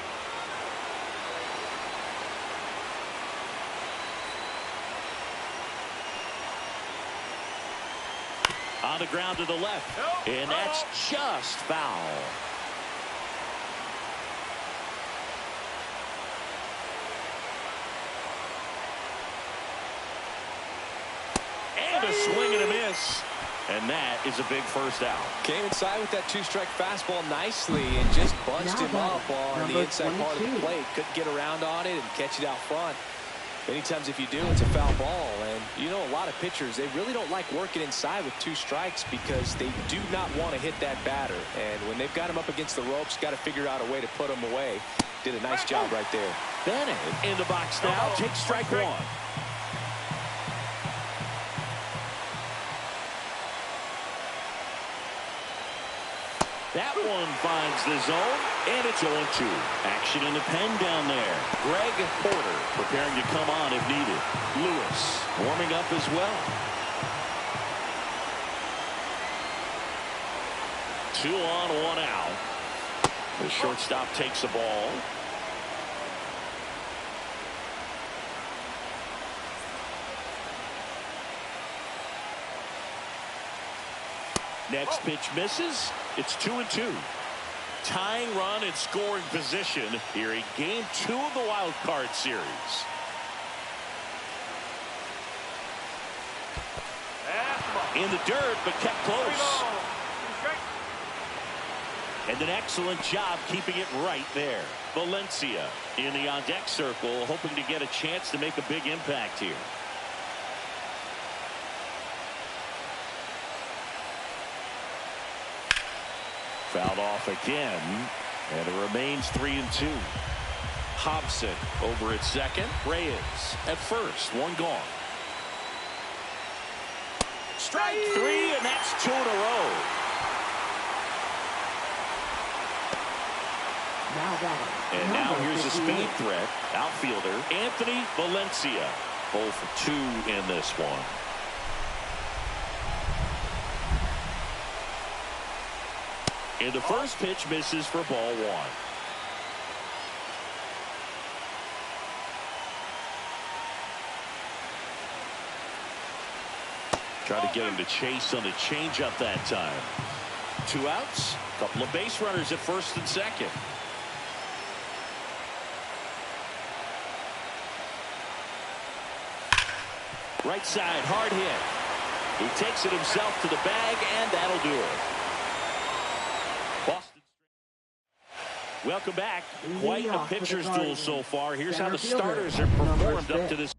S1: On the ground to the left, and that's just foul. And a swing and a miss. And that is a big first out.
S2: Came inside with that 2-strike fastball nicely and just bunched him up on the inside part of the plate. Couldn't get around on it and catch it out front. Many times if you do, it's a foul ball. And you know, a lot of pitchers, they really don't like working inside with 2 strikes because they do not want to hit that batter. And when they've got him up against the ropes, got to figure out a way to put him away. Did a nice job right there.
S1: Bennett in the box now. Takes strike 1. That one finds the zone, and it's 0-2. Action in the pen down there. Greg Porter preparing to come on if needed. Lewis warming up as well. 2 on, 1 out. The shortstop takes the ball. Next pitch misses. It's 2-2. Tying run in scoring position here in game 2 of the wild card series. In the dirt, but kept close. And an excellent job keeping it right there. Valencia in the on-deck circle, hoping to get a chance to make a big impact here. Fouled off again, and it remains 3-2. Hobson over at second. Reyes at first. One gone. Strike 3, and that's 2 in a row. And now here's a speed threat. Outfielder Anthony Valencia. 0 for 2 in this one. And the first pitch misses for ball 1. Try to get him to chase on the changeup that time. 2 outs. Couple of base runners at first and second. Right side, hard hit. He takes it himself to the bag, and that'll do it. Boston. Welcome back. Quite a pitcher's duel so far. Here's how the starters have performed up to this.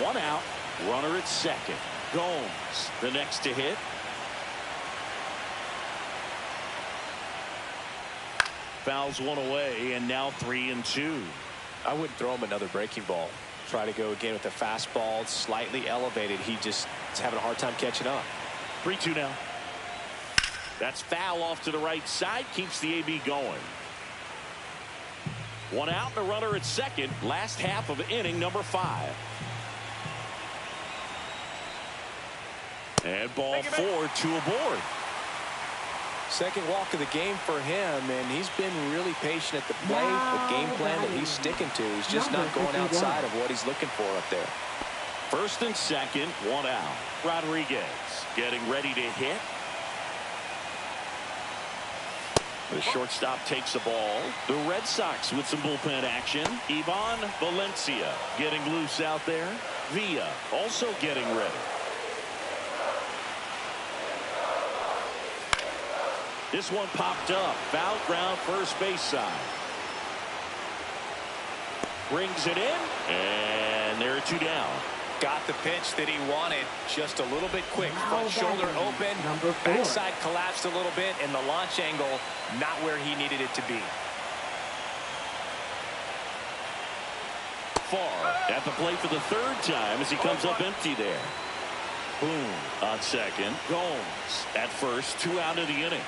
S1: One out, runner at second. Gomes, the next to hit. Fouls one away, and now 3-2.
S2: I wouldn't throw him another breaking ball. Try to go again with the fastball, slightly elevated. He just is having a hard time catching up.
S1: 3-2 now. That's foul off to the right side, keeps the AB going. One out and a runner at second. Last half of inning number 5. And ball 4, 2 aboard.
S2: Second walk of the game for him, and he's been really patient at the plate. The game plan that he's sticking to. He's just not going outside of what he's looking for up there.
S1: First and second, 1 out. Rodriguez getting ready to hit. The shortstop takes the ball. The Red Sox with some bullpen action. Ivan Valencia getting loose out there. Villa also getting ready. This one popped up. Foul ground, first base side. Brings it in, and there are 2 down.
S2: Got the pitch that he wanted, just a little bit quick. Front shoulder open, backside collapsed a little bit, and the launch angle not where he needed it to be.
S1: Far at the plate for the 3rd time as he comes up empty there. Boom on second. Gomes at first, 2 out of the inning.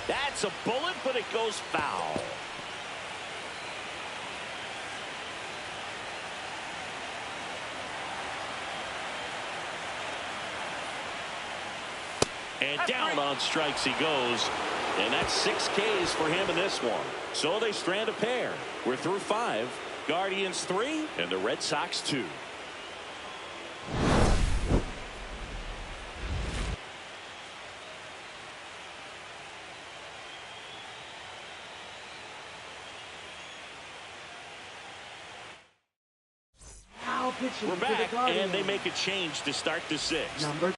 S1: That's a bullet, but it goes foul. And down on strikes he goes. And that's 6 Ks for him in this one. So they strand a pair. We're through 5. Guardians 3 and the Red Sox 2. We're back, and they make a change to start the 6th.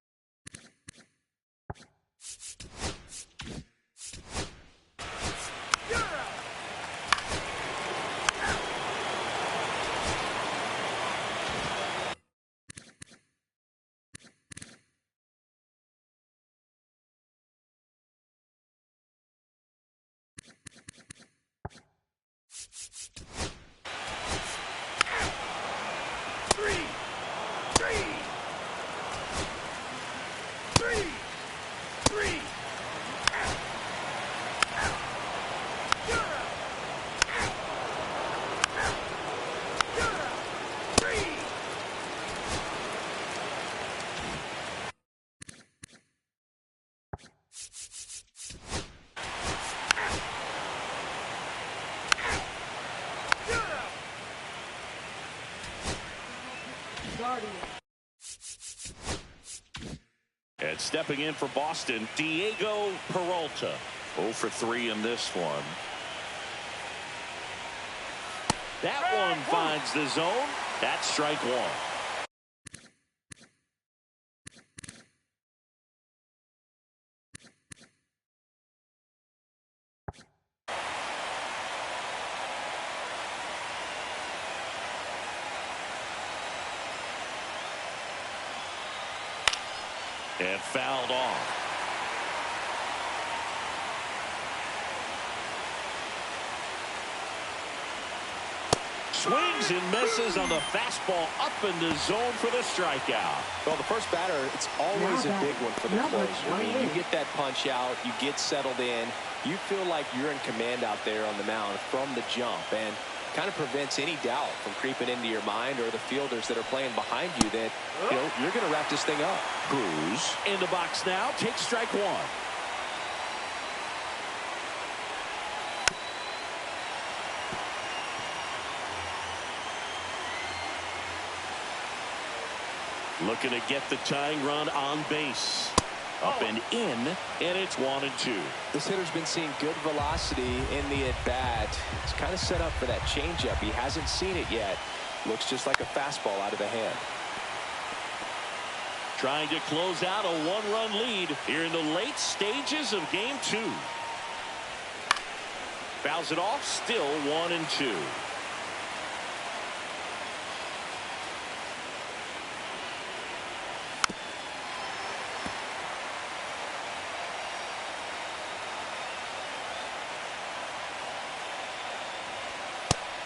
S1: And stepping in for Boston, Diego Peralta. 0 for 3 in this one. That one finds the zone. That's strike one. And fouled off. Swings and misses on the fastball up in the zone for the strikeout.
S2: Well, the first batter, it's always a big one for the closer. I mean, you get that punch out, you get settled in, you feel like you're in command out there on the mound from the jump, and kind of prevents any doubt from creeping into your mind or the fielders that are playing behind you that, you know, you're going to wrap this thing up.
S1: Cruz in the box now, takes strike one. Looking to get the tying run on base. Up and in, and it's 1-2.
S2: This hitter's been seeing good velocity in the at-bat. It's kind of set up for that changeup. He hasn't seen it yet. Looks just like a fastball out of the hand.
S1: Trying to close out a one-run lead here in the late stages of game 2. Fouls it off, still 1-2.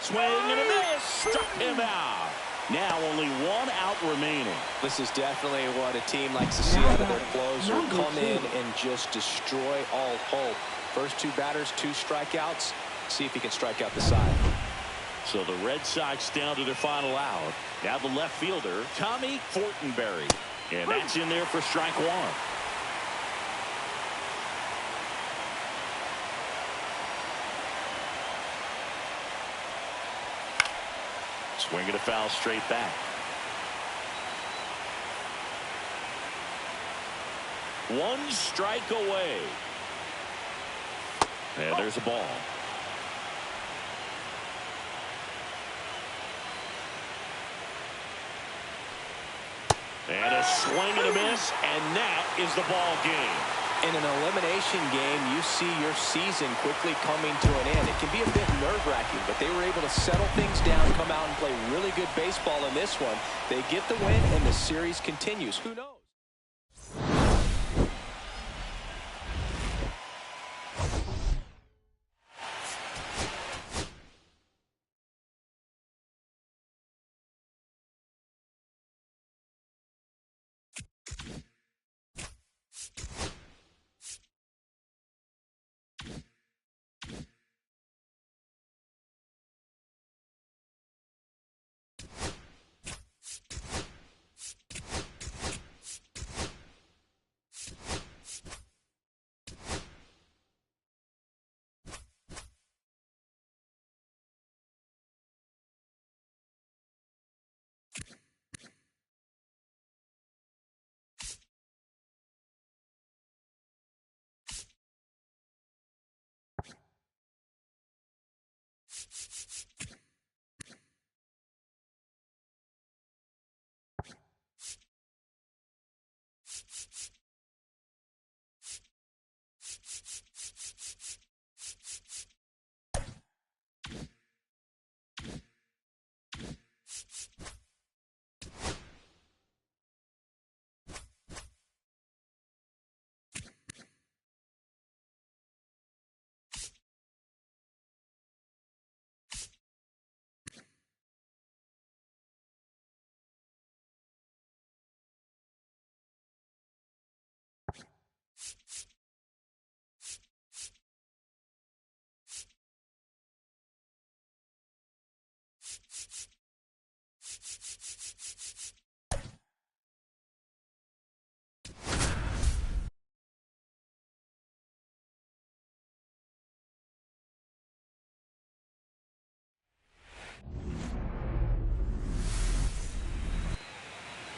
S1: Swing and a miss. Struck him out. Now only one out remaining.
S2: This is definitely what a team likes to see out of their closer. Come in and just destroy all hope. First 2 batters, 2 strikeouts. See if he can strike out the side.
S1: So the Red Sox down to their final out. Now the left fielder, Tommy Fortenberry. And that's in there for strike one. Swinging a foul straight back. One strike away. And there's a ball. And a swing and a miss, and that is the ball game.
S2: In an elimination game, you see your season quickly coming to an end. It can be a bit nerve-wracking, but they were able to settle things down, come out and play really good baseball in this one. They get the win, and the series continues. Who knows?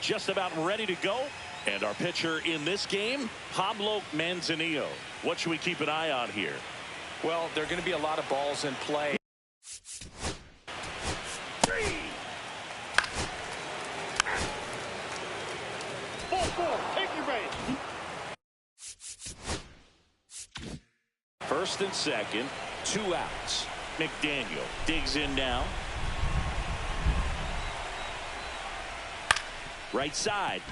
S1: Just about ready to go. And our pitcher in this game, Pablo Manzanillo. What should we keep an eye on here?
S2: Well, there are going to be a lot of balls in play.
S3: Ball four. Take your base.
S1: First and second, 2 outs. McDaniel digs in now. Right side.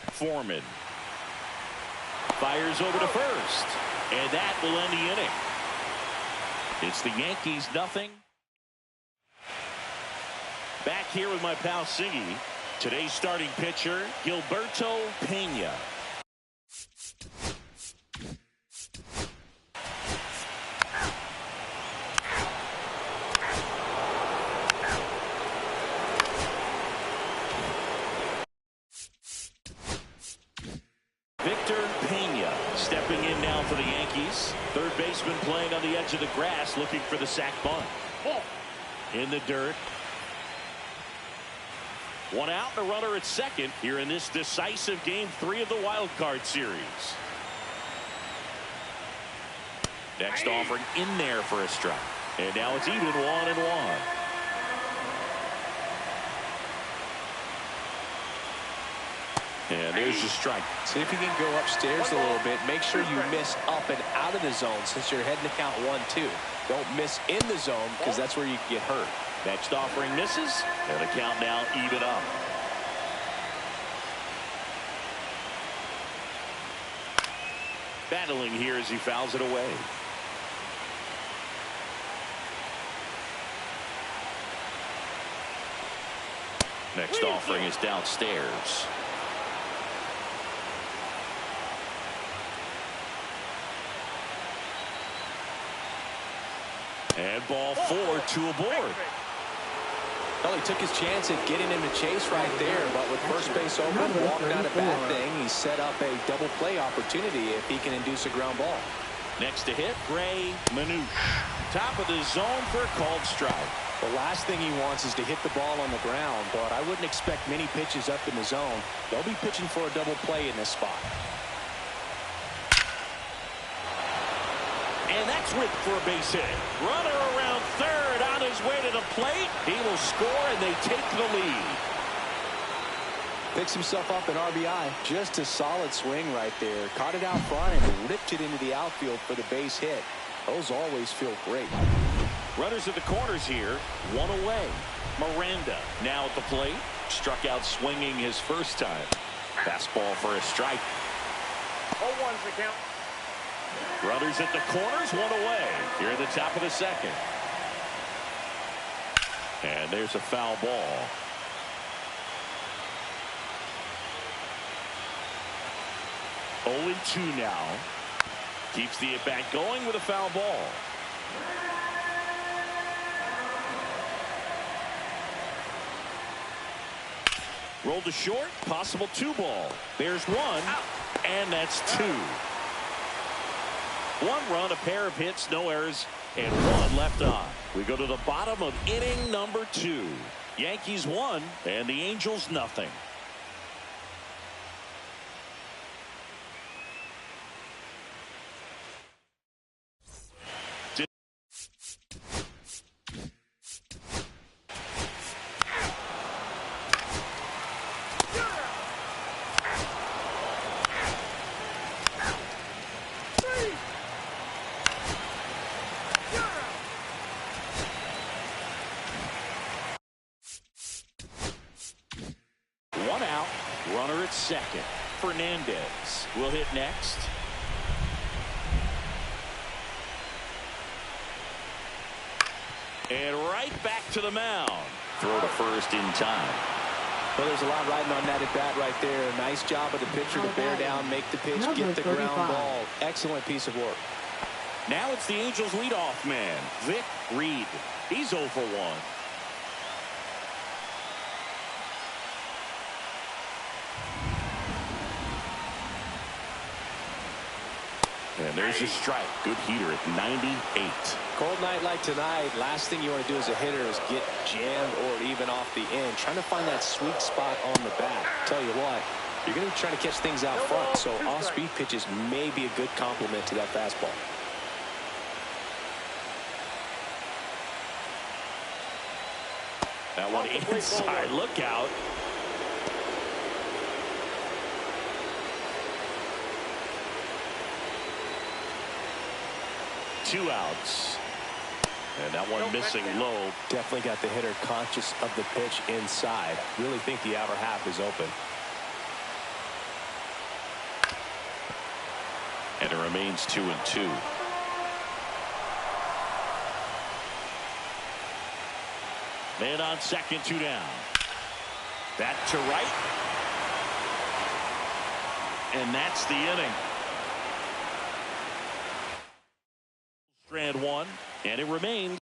S1: Foreman fires over to first, and that will end the inning. It's the Yankees 0. Back here with my pal Singy. Today's starting pitcher, Gilberto Pena. Stepping in now for the Yankees. Third baseman playing on the edge of the grass, looking for the sac bunt. In the dirt. 1 out, and a runner at second here in this decisive Game 3 of the Wild Card Series. Next offering in there for a strike. And now it's even 1-1. And there's your strike.
S2: See if you can go upstairs a little bit. Make sure you miss up and out of the zone since you're heading to count 1-2. Don't miss in the zone because that's where you get hurt.
S1: Next offering misses, and the count now even up. Battling here as he fouls it away. Next offering is downstairs. And ball 4, 2 aboard.
S2: Well, he took his chance at getting him to chase right there, but with first base open, walked out a bad thing. He set up a double play opportunity if he can induce a ground ball.
S1: Next to hit, Ray Manouche. Top of the zone for a called strike.
S2: The last thing he wants is to hit the ball on the ground, but I wouldn't expect many pitches up in the zone. They'll be pitching for a double play in this spot.
S1: And that's ripped for a base hit. Runner around third on his way to the plate. He will score, and they take the lead.
S2: Picks himself up an RBI. Just a solid swing right there. Caught it out front and ripped it into the outfield for the base hit. Those always feel great.
S1: Runners at the corners here. 1 away. Miranda now at the plate. Struck out swinging his first time. Fastball for a strike.
S3: 0-1's the count.
S1: Runners at the corners, 1 away. Here at the top of the second. And there's a foul ball. Oh, 2 now. Keeps the at-bat going with a foul ball. Rolled to short, possible 2 ball. There's 1, and that's 2. 1 run, a pair of hits, no errors, and 1 left on. We go to the bottom of inning number 2. Yankees 1 and the Angels 0. Runner at second. Fernandez will hit next. And right back to the mound. Throw to first in time.
S2: Well, there's a lot riding on that at bat right there. Nice job of the pitcher to bear down, make the pitch, get the ground ball. Excellent piece of work.
S1: Now it's the Angels leadoff man, Vic Reed. He's 0 for 1. And there's a strike. Good heater at 98.
S2: Cold night like tonight, last thing you want to do as a hitter is get jammed or even off the end. Trying to find that sweet spot on the bat. Tell you what, You're going to be trying to catch things out front, so off-speed pitches may be a good complement to that fastball.
S1: That one inside. Look out. Two outs. And that one missing low.
S2: Definitely got the hitter conscious of the pitch inside. Really think the outer half is open.
S1: And it remains 2-2. Man on second, 2 down. That to right. And that's the inning. Strand one, and it remains.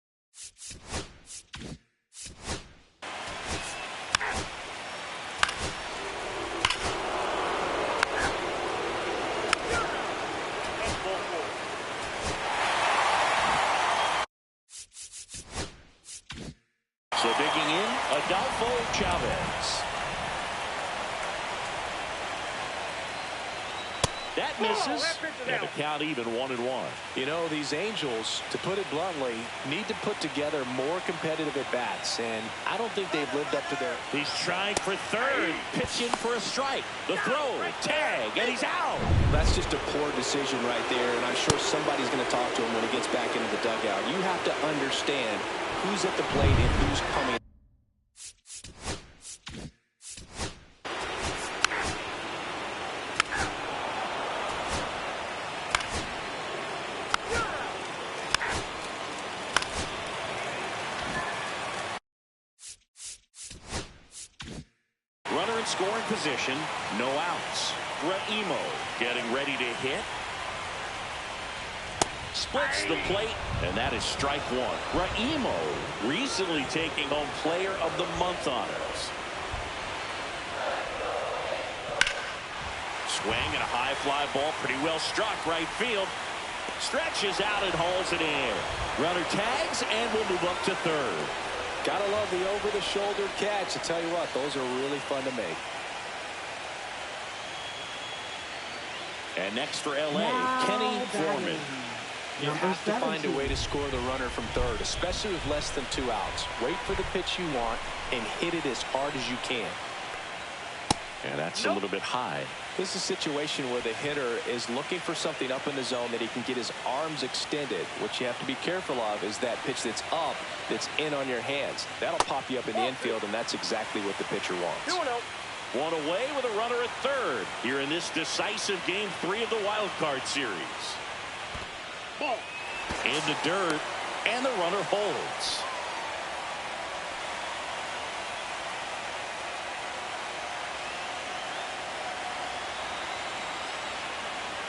S1: So digging in, Adolfo Chavez. That misses, and the count even 1-1.
S2: You know, these Angels, to put it bluntly, need to put together more competitive at-bats, and I don't think they've lived up to their...
S1: He's trying for third, pitching for a strike. The throw, tag, and he's out.
S2: That's just a poor decision right there, and I'm sure somebody's going to talk to him when he gets back into the dugout. You have to understand who's at the plate and who's coming.
S1: Runner in scoring position, no outs. Raimo getting ready to hit. Splits the plate, and that is strike one. Raimo recently taking home Player of the Month honors. Swing and a high fly ball, pretty well struck right field. Stretches out and hauls it in. Runner tags and will move up to third.
S2: Gotta love the over-the-shoulder catch. I tell you what, those are really fun to make.
S1: And next for L.A., Kenny Foreman.
S2: You have to find a way to score the runner from third, especially with less than 2 outs. Wait for the pitch you want and hit it as hard as you can.
S1: And that's a little bit high.
S2: This is a situation where the hitter is looking for something up in the zone that he can get his arms extended. What you have to be careful of is that pitch that's up, that's in on your hands. That'll pop you up in the infield, and that's exactly what the pitcher wants.
S1: One away with a runner at third here in this decisive Game 3 of the Wild Card Series. Ball. In the dirt, and the runner holds.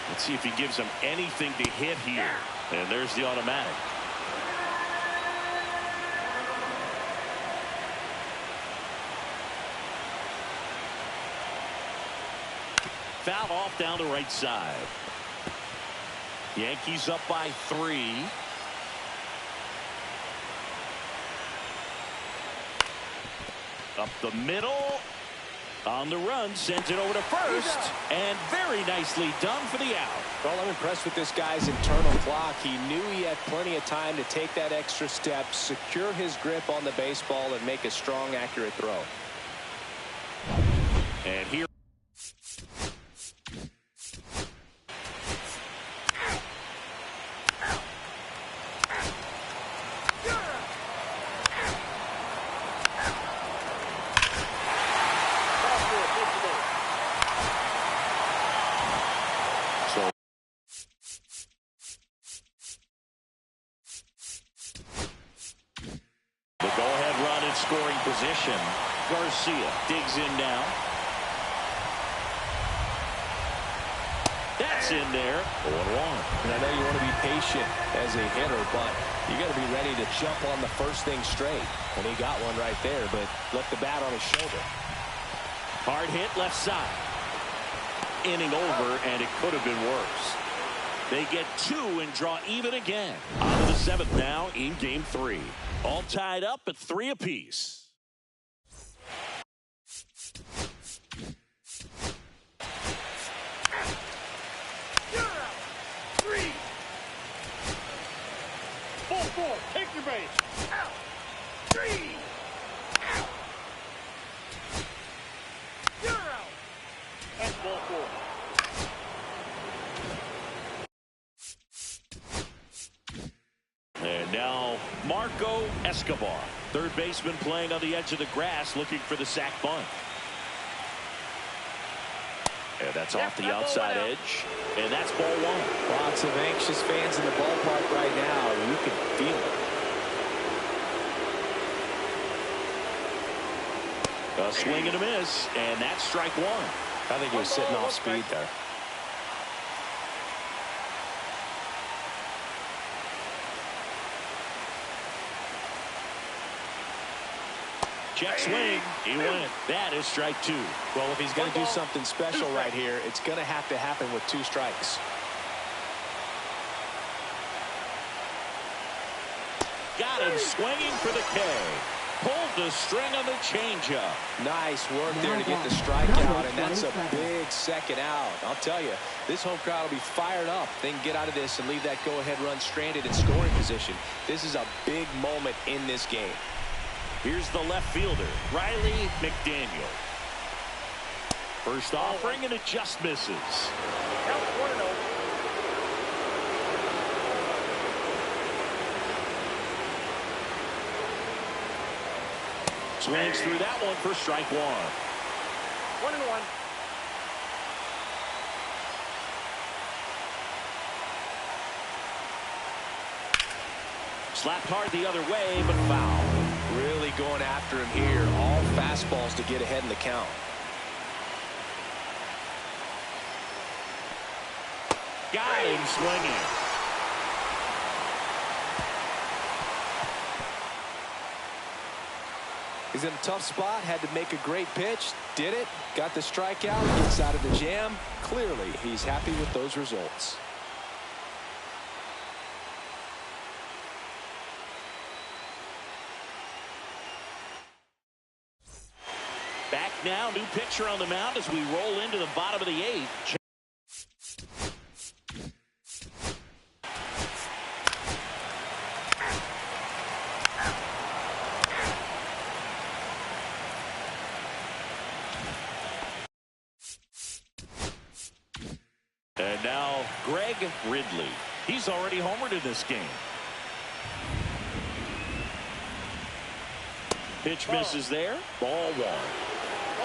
S1: Let's see if he gives him anything to hit here. And there's the automatic. Foul off down the right side. Yankees up by 3. Up the middle. On the run, sends it over to first, and very nicely done for the out.
S2: Well, I'm impressed with this guy's internal clock. He knew he had plenty of time to take that extra step, secure his grip on the baseball, and make a strong, accurate throw.
S1: And here. Scoring position. Garcia digs in now. That's in there. 0-1.
S2: And I know you want to be patient as a hitter, but you got to be ready to jump on the first thing straight. And he got one right there, but left the bat on his shoulder.
S1: Hard hit left side. Inning over, and it could have been worse. They get 2 and draw even again. On to the 7th now in Game 3. All tied up at 3 apiece.
S3: your base. Out. 3. Out. You're out. That's ball 4.
S1: And now Marco Escobar, third baseman, playing on the edge of the grass, looking for the sac bunt. And that's off the outside edge. And that's ball 1.
S2: Lots of anxious fans in the ballpark right now. You can feel it.
S1: A swing and a miss, and that's strike 1.
S2: I think he was sitting off speed there.
S1: Check swing. He went. That is strike 2.
S2: Well, if he's going to do something special right here, it's going to happen with 2 strikes.
S1: Got him swinging for the K. Pulled the string on the changeup.
S2: Nice work there to get the strikeout, and that's a big second out. I'll tell you, this home crowd will be fired up. They can get out of this and leave that go-ahead run stranded in scoring position. This is a big moment in this game.
S1: Here's the left fielder, Riley McDaniel. First offering, and it just misses.
S3: Count 1-0.
S1: Swings through that one for strike 1.
S3: 1-1.
S1: Slapped hard the other way, but foul.
S2: Really going after him here. All fastballs to get ahead in the count.
S1: Got him swinging.
S2: He's in a tough spot. Had to make a great pitch. Did it. Got the strikeout. Gets out of the jam. Clearly, he's happy with those results.
S1: Back now, new pitcher on the mound as we roll into the bottom of the 8th. And now Greg Ridley. He's already homered in this game. Pitch misses there. Ball 1.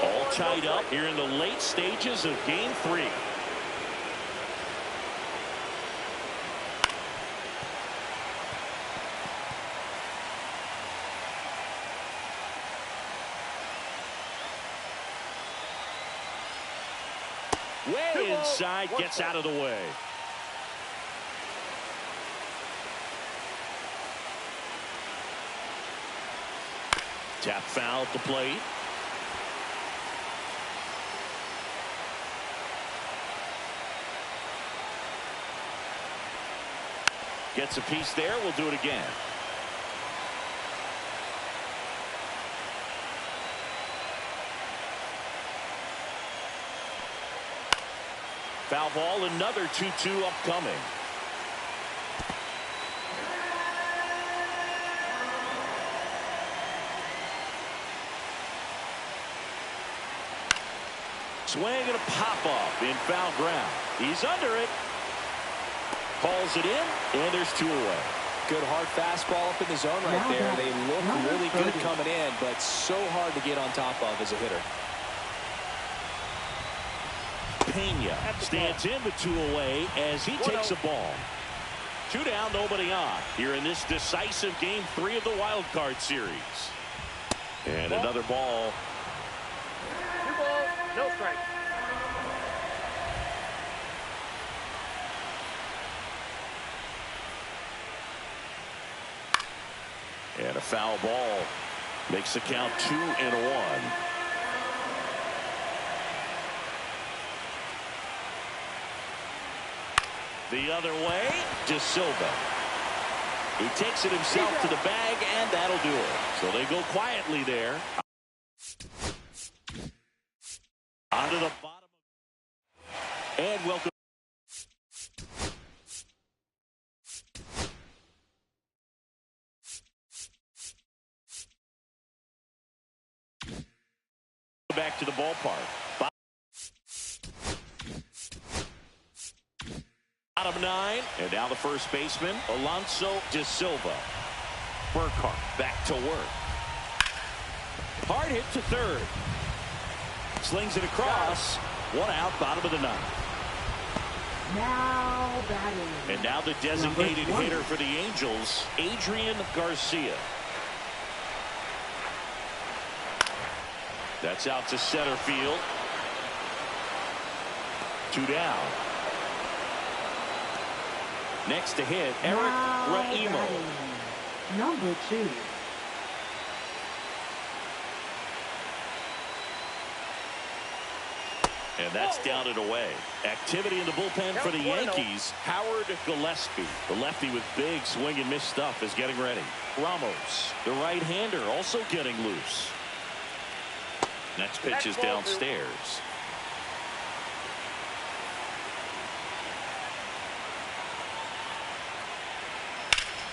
S1: All tied up here in the late stages of game 3. Way inside, gets out of the way. Tap foul at the plate. Gets a piece there. We'll do it again. Foul ball, another 2-2 upcoming. Swing and a pop-up in foul ground. He's under it. Calls it in, and there's 2 away.
S2: Good hard fastball up in the zone right there. They look really good coming in, but so hard to get on top of as a hitter.
S1: Pena stands in with 2 away as he takes a ball. 2 down, nobody on here in this decisive game 3 of the wild card series. And another ball.
S3: 2 balls, no strike.
S1: And a foul ball makes the count 2-1. The other way, De Silva. He takes it himself to the bag, and that'll do it. So they go quietly there. Onto the bottom. And welcome. back to the ballpark. Bottom 9, and now the first baseman, Alonso de Silva. Burkhart back to work. Hard hit to third. Slings it across. 1 out, bottom of the 9th.
S4: Now batting.
S1: And now the designated hitter for the Angels, Adrian Garcia. That's out to center field. 2 down. Next to hit, Eric Raimo.
S4: Number 2.
S1: And that's down and away. Activity in the bullpen for the Yankees. Howard Gillespie, the lefty with big swing and miss stuff, is getting ready. Ramos, the right-hander, also getting loose. Next pitch is downstairs.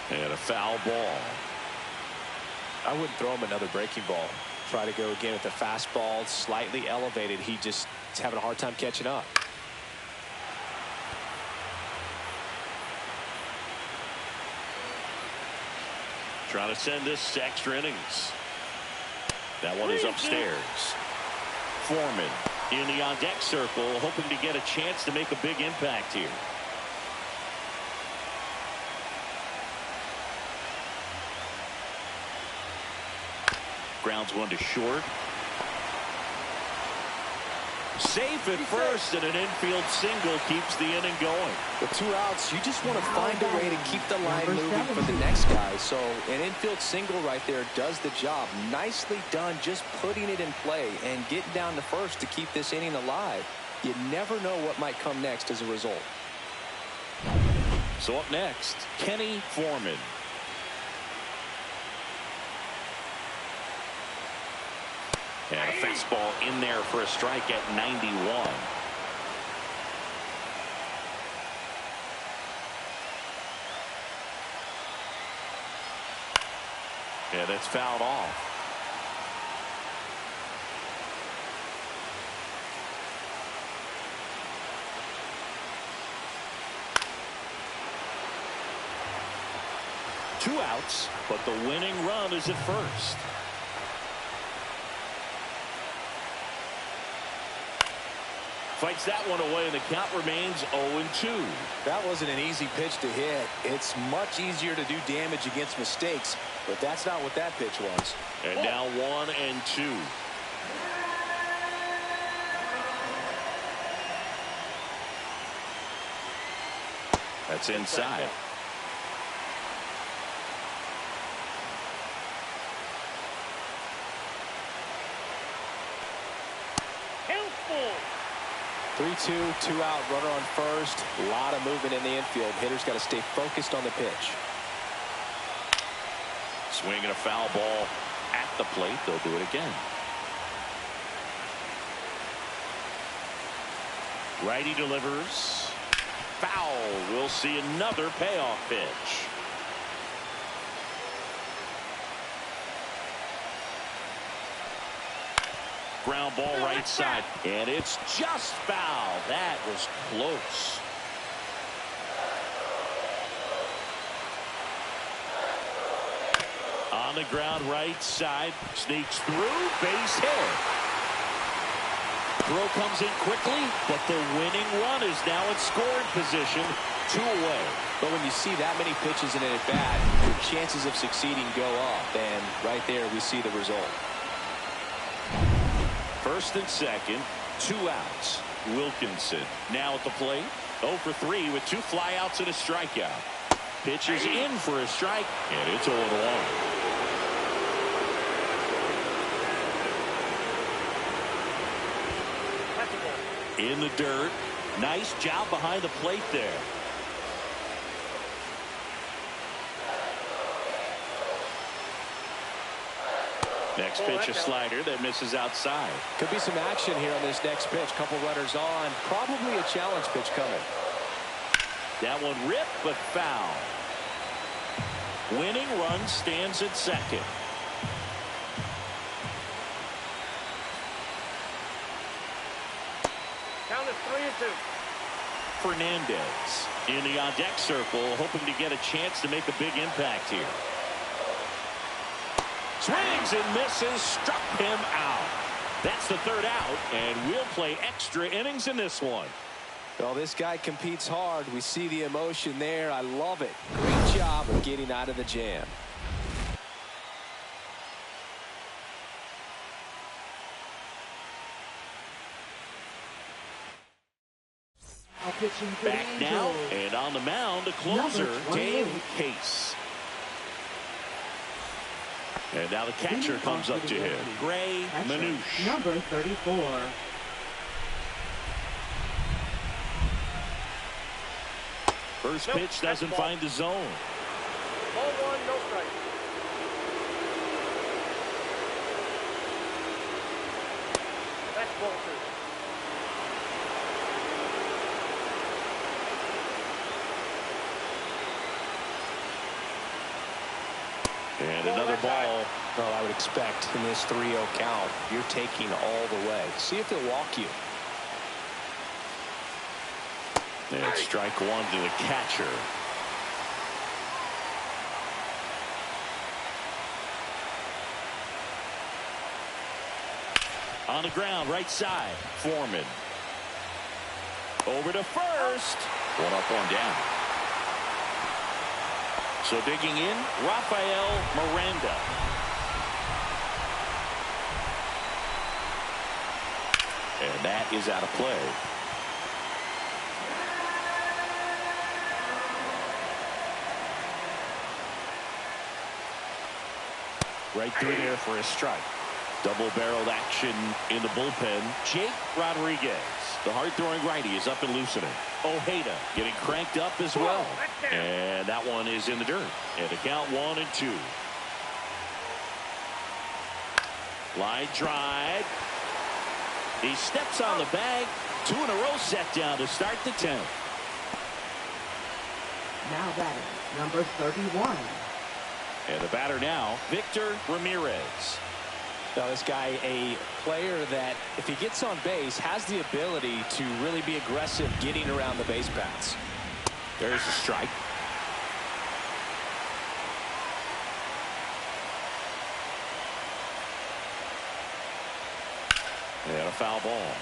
S1: And a foul ball.
S2: I wouldn't throw him another breaking ball. Try to go again with the fastball, slightly elevated. He just is having a hard time catching up.
S1: Trying to send this to extra innings. That one is upstairs. Foreman in the on-deck circle, hoping to get a chance to make a big impact here. Grounds one to short. Safe at first, and an infield single keeps the inning going.
S2: With 2 outs, you just want to find a way to keep the line moving for the next guy. So an infield single right there does the job. Nicely done, just putting it in play and getting down to first to keep this inning alive. You never know what might come next as a result.
S1: So up next, Kenny Foreman. And a fastball in there for a strike at 91. And it's fouled off. Two outs, but the winning run is at first. Fights that one away, and the count remains 0-2.
S2: That wasn't an easy pitch to hit. It's much easier to do damage against mistakes, but that's not what that pitch was.
S1: And now 1-2. That's inside.
S3: Helpful.
S2: 3-2, 2 out, runner on first. A lot of movement in the infield. Hitter's got to stay focused on the pitch.
S1: Swinging a foul ball at the plate. They'll do it again. Righty delivers. Foul. We'll see another payoff pitch. Ground ball right side, and it's just foul. That was close. On the ground right side, sneaks through, base hit. Throw comes in quickly, but the winning run is now in scoring position, 2 away.
S2: But when you see that many pitches in an at-bat, your chances of succeeding go up, and right there we see the result.
S1: First and second, 2 outs. Wilkinson now at the plate. 0 for 3 with 2 flyouts and a strikeout. Pitch is in for a strike, and it's 0-1. In the dirt. Nice job behind the plate there. Next pitch, a slider that misses outside.
S2: Could be some action here on this next pitch. Couple runners on. Probably a challenge pitch coming.
S1: That one ripped, but foul. Winning run stands at second.
S3: 2.
S1: Fernandez in the on-deck circle, hoping to get a chance to make a big impact here. Swings and misses, struck him out. That's the third out, and we'll play extra innings in this one.
S2: Well, this guy competes hard. We see the emotion there. I love it. Great job of getting out of the jam.
S1: Back now, and on the mound, the closer, Dave Case. And now the catcher comes up to him, Gray Manouche.
S4: Number 34.
S1: First pitch doesn't find the zone.
S3: Ball 1, no strike. That's ball 2.
S1: And another ball.
S2: Well, I would expect in this 3-0 count, you're taking all the way. See if they'll walk you.
S1: And strike one to the catcher. On the ground, right side, Foreman. Over to first. One up, one down. So digging in, Rafael Miranda. And that is out of play. Right through there for a strike. Double-barreled action in the bullpen. Jake Rodriguez, the hard-throwing righty, is up and loosening. Ojeda getting cranked up as well. And that one is in the dirt. And the count 1-2. Line drive. He steps on the bag. 2 in a row set down to start the 10th.
S4: Now batting, number 31.
S1: And the batter now, Victor Ramirez.
S2: Now, this guy, a player that, if he gets on base, has the ability to really be aggressive getting around the base paths.
S1: There's a strike. And a foul ball.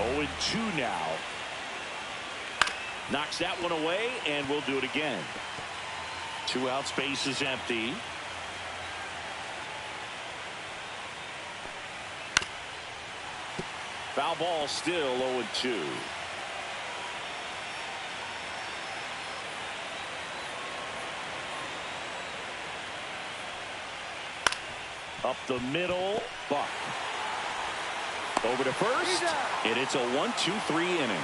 S1: Oh, and 2 now. Knocks that one away, and we'll do it again. 2 outs, base is empty. Foul ball, still 0-2. Up the middle, Buck. Over to first, and it's a 1-2-3 inning.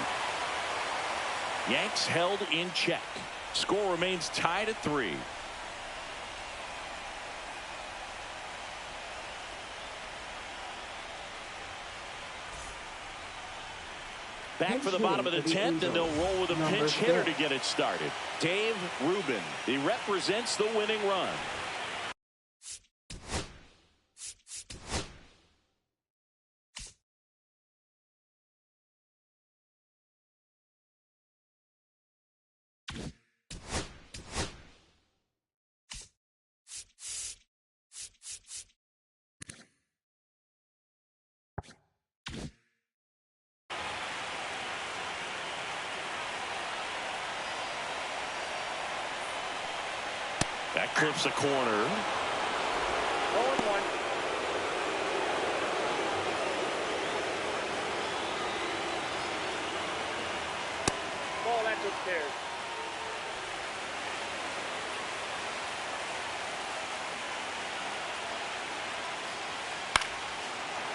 S1: Yanks held in check. Score remains tied at 3. Back for the bottom of the 10th, and they'll roll with a pinch hitter to get it started. Dave Rubin. He represents the winning run. That clips a corner.
S3: 0-1. Ball, that's upstairs.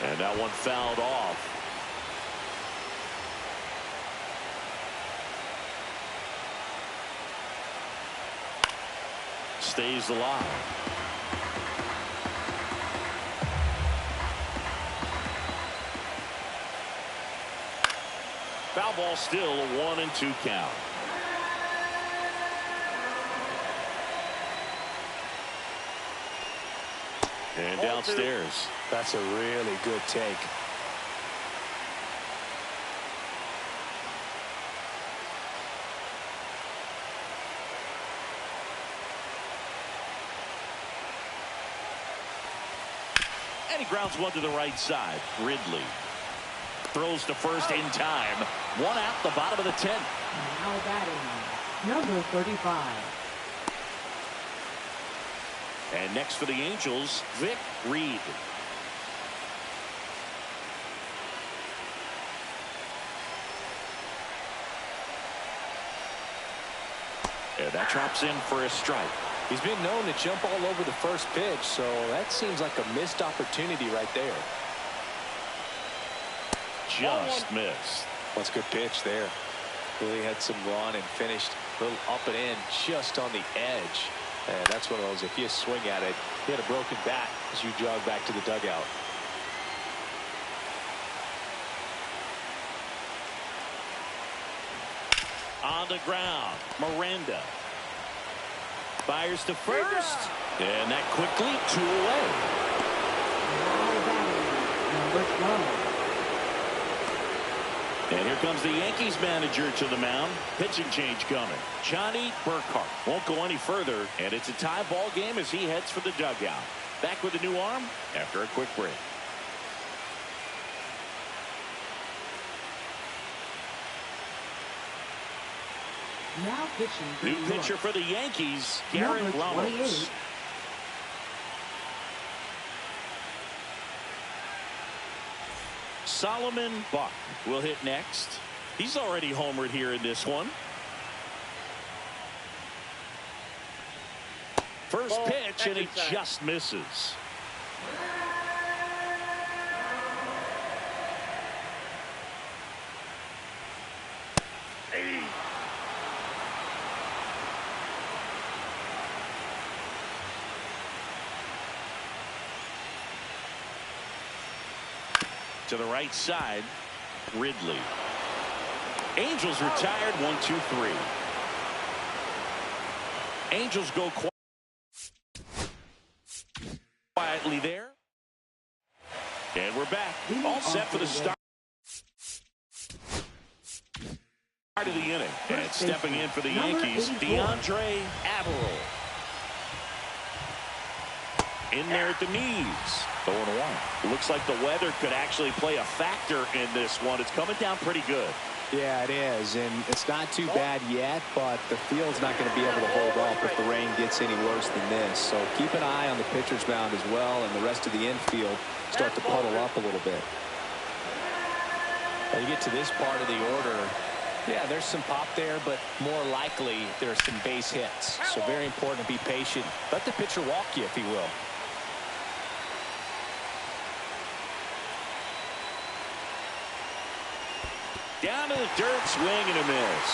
S1: And that one fouled off. Stays alive. Foul ball, still a 1-2 count. And down downstairs.
S2: That's a really good take.
S1: And he grounds one to the right side. Ridley throws to first in time. One out the bottom of the 10th.
S4: Now batting, number 35.
S1: And next for the Angels, Vic Reed. And that drops in for a strike.
S2: He's been known to jump all over the first pitch, so that seems like a missed opportunity right there.
S1: Just missed.
S2: That's a good pitch there. Really had some run and finished a little up and in just on the edge. And that's one of those, if you swing at it, you had a broken bat as you jog back to the dugout.
S1: On the ground, Miranda fires to first, and that quickly 2 away.
S4: Number 12.
S1: And here comes the Yankees manager to the mound. Pitching change coming. Johnny Burkhart won't go any further, and it's a tie ball game as he heads for the dugout. Back with a new arm after a quick break.
S4: Now pitching for
S1: New
S4: New
S1: pitcher
S4: York.
S1: for the Yankees, Garrett
S4: Number
S1: Ramos.
S4: 28.
S1: Solomon Buck will hit next. He's already homered here in this one. First pitch, and he just misses. To the right side, Ridley. Angels retired 1-2-3. Angels go quietly there. And we're back. All set for the start of the inning. And stepping in for the Yankees, DeAndre Averill. In there at the knees. 0-1. Looks like the weather could actually play a factor in this one. It's coming down pretty good.
S2: Yeah, it is, and it's not too bad yet, but the field's not going to be able to hold up if the rain gets any worse than this. So keep an eye on the pitcher's mound as well, and the rest of the infield start to puddle up a little bit. When you get to this part of the order, yeah, there's some pop there, but more likely there's some base hits. So very important to be patient. Let the pitcher walk you, if he will.
S1: Down to the dirt, swing and a miss.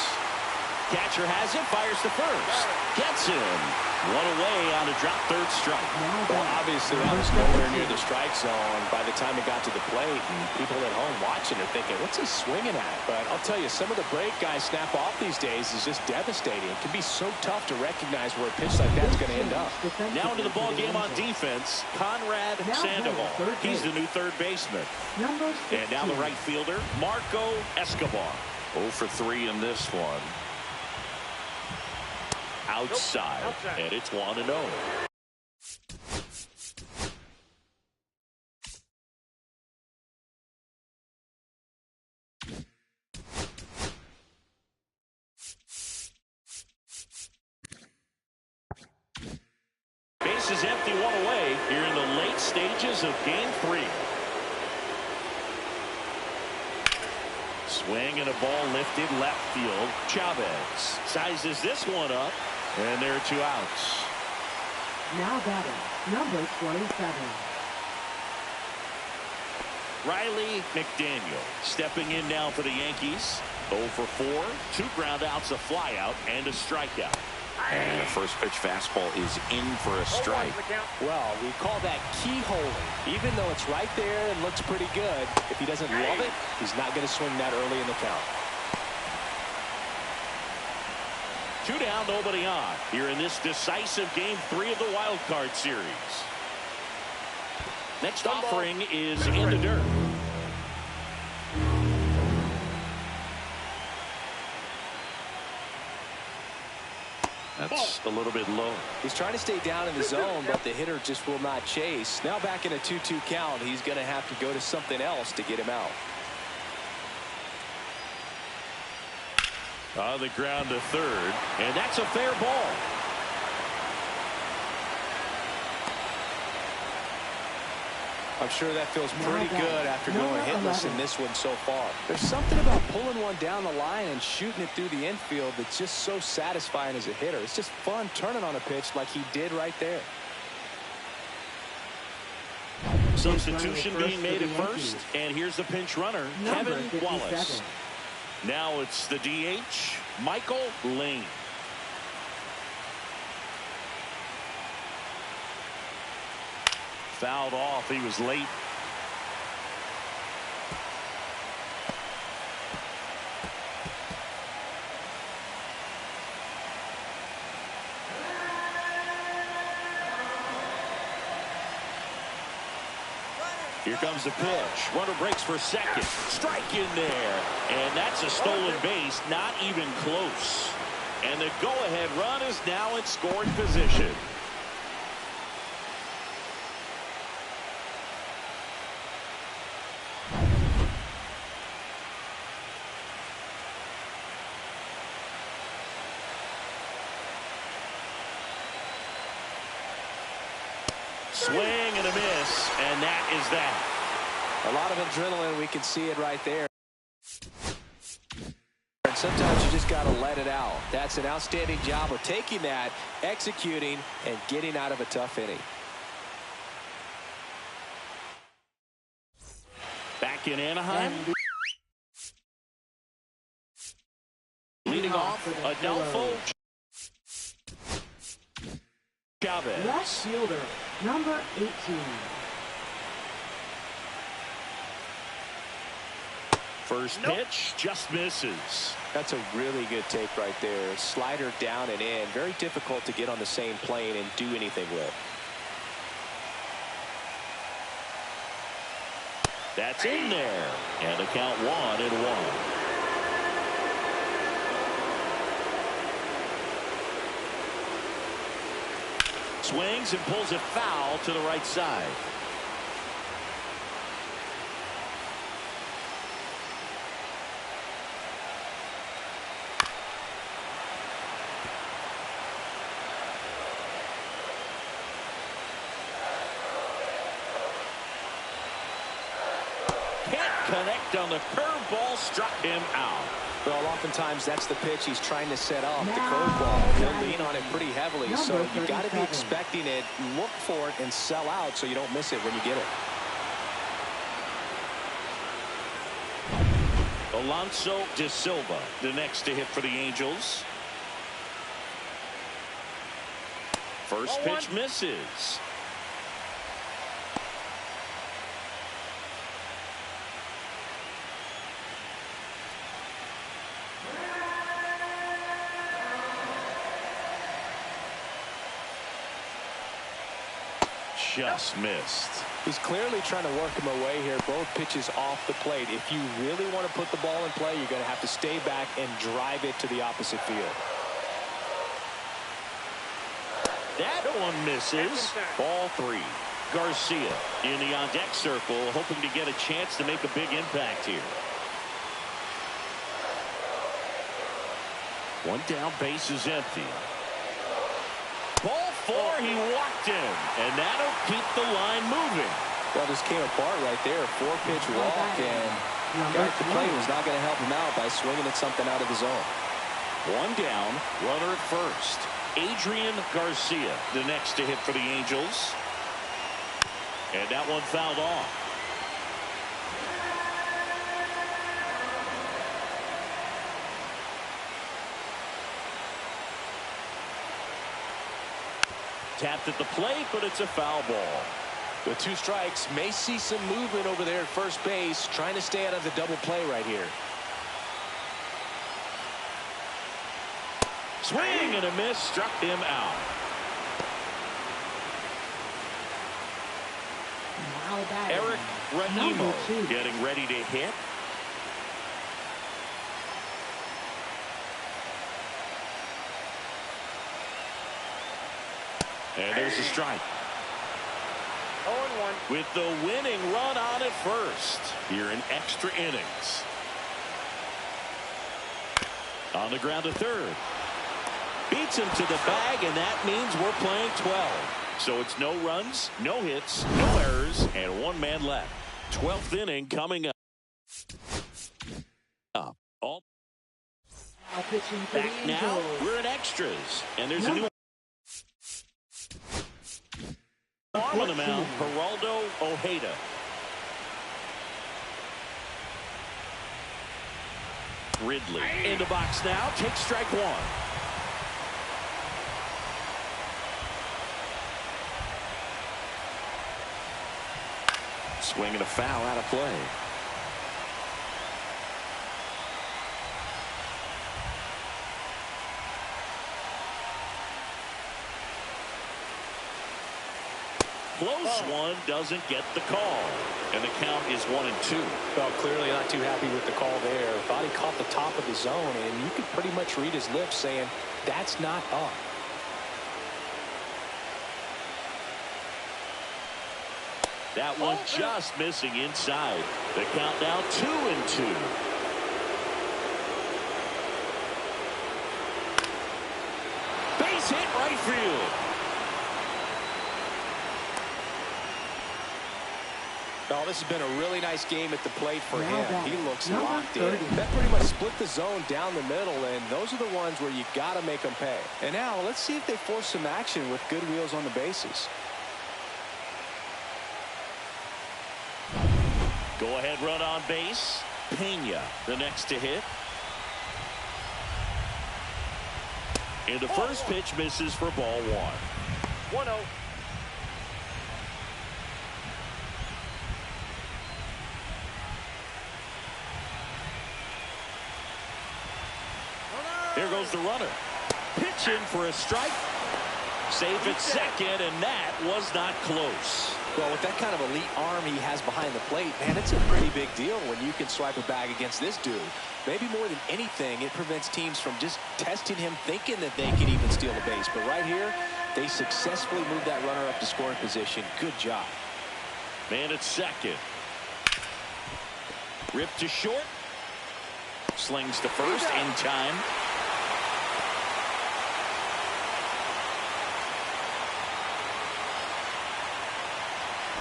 S1: Catcher has it, fires to first. Gets him. One away on a drop third strike.
S2: Well, obviously that was nowhere near the strike zone by the time it got to the plate, and people at home watching are thinking, what's he swinging at? But I'll tell you, some of the break guys snap off these days is just devastating. It can be so tough to recognize where a pitch like that's going to end up.
S1: Now into the ball game on defense, Conrad Sandoval. He's the new third baseman. And now the right fielder, Marco Escobar. 0 for 3 in this one. Outside, and it's 1-0. Base is empty, 1 away here in the late stages of game 3. Swing and a ball lifted left field. Chavez sizes this one up. And there are 2 outs.
S4: Now batting, number 27.
S1: Riley McDaniel stepping in now for the Yankees. 0 for 4, 2 ground outs, a flyout, and a strikeout. And the first pitch fastball is in for a strike.
S2: Well, we call that keyholing. Even though it's right there and looks pretty good, if he doesn't love it, he's not going to swing that early in the count.
S1: 2 down, nobody on here in this decisive game 3 of the wild card series. Next offering is in the dirt. That's a little bit low.
S2: He's trying to stay down in the zone, but the hitter just will not chase. Now back in a 2-2 count, he's going to have to go to something else to get him out.
S1: On the ground to third, and that's a fair ball.
S2: I'm sure that feels pretty good after going hitless in this one so far. There's something about pulling one down the line and shooting it through the infield that's just so satisfying as a hitter. It's just fun turning on a pitch like he did right there.
S1: Substitution being made at first, and here's the pinch runner, Kevin Wallace. Now it's the DH, Michael Lane. Fouled off. He was late. Here comes the pitch. Runner breaks for second. Strike in there. And that's a stolen base. Not even close. And the go-ahead run is now in scoring position. Swing and a miss, and that is that.
S2: A lot of adrenaline. We can see it right there. And sometimes you just got to let it out. That's an outstanding job of taking that, executing, and getting out of a tough inning.
S1: Back in Anaheim. Leading off, Adolfo Chavez.
S4: Left fielder, number 18.
S1: First pitch just misses.
S2: That's a really good take right there. Slider down and in. Very difficult to get on the same plane and do anything with.
S1: That's in there. And the count 1-1. Swings and pulls it foul to the right side. Can't connect on the curveball, struck him out.
S2: Well, oftentimes that's the pitch he's trying to set up, the curveball. He'll lean on it pretty heavily, so you got to be expecting it, look for it, and sell out so you don't miss it when you get it.
S1: Alonso De Silva, the next to hit for the Angels. First pitch misses. Just missed.
S2: He's clearly trying to work him away here. Both pitches off the plate. If you really want to put the ball in play, you're going to have to stay back and drive it to the opposite field.
S1: That one misses. Ball 3. Garcia in the on-deck circle, hoping to get a chance to make a big impact here. One down, base is empty. Ball 4, he walked him, and that'll keep the line moving.
S2: Well, this came apart right there. 4-pitch walk, and guy at the plate was not going to help him out by swinging at something out of the zone.
S1: One down, runner at first. Adrian Garcia, the next to hit for the Angels. And that one fouled off. Tapped at the plate, but it's a foul ball.
S2: With 2 strikes, may see some movement over there at first base, trying to stay out of the double play right here.
S1: Swing and a miss, struck him out.
S4: Now Now batting,
S1: Eric
S4: number
S1: Raimo
S4: 2.
S1: getting ready to hit. And there's a strike.
S3: 0-1.
S1: With the winning run on at first here in extra innings. On the ground to third. Beats him to the bag, and that means we're playing 12. So it's no runs, no hits, no errors, and one man left. 12th inning coming up. All
S4: Now pitching for
S1: back
S4: the
S1: now.
S4: Angels.
S1: We're in extras, and there's a new arm on the mound, Geraldo Ojeda. Ridley in the box now. Takes strike one. Swinging a foul out of play. Close one, doesn't get the call. And the count is 1-2.
S2: Well, clearly not too happy with the call there. Thought he caught the top of the zone, and you could pretty much read his lips saying, that's not up.
S1: That one just missing inside. The count now 2-2. Base hit right field.
S2: Oh, this has been a really nice game at the plate for
S4: Now
S2: him.
S4: batting,
S2: He looks
S4: number
S2: locked in.
S4: 30.
S2: That pretty much split the zone down the middle, and those are the ones where you got to make them pay. And now let's see if they force some action with good wheels on the bases.
S1: Go ahead run on base. Pena the next to hit. And the first pitch misses for ball one.
S3: 1-0.
S1: Here goes the runner. Pitch in for a strike. Safe at second, and that was not close.
S2: Well, with that kind of elite arm he has behind the plate, man, it's a pretty big deal when you can swipe a bag against this dude. Maybe more than anything, it prevents teams from just testing him, thinking that they can even steal a base. But right here, they successfully moved that runner up to scoring position. Good job.
S1: Man at second. Ripped to short. Slings to first in time.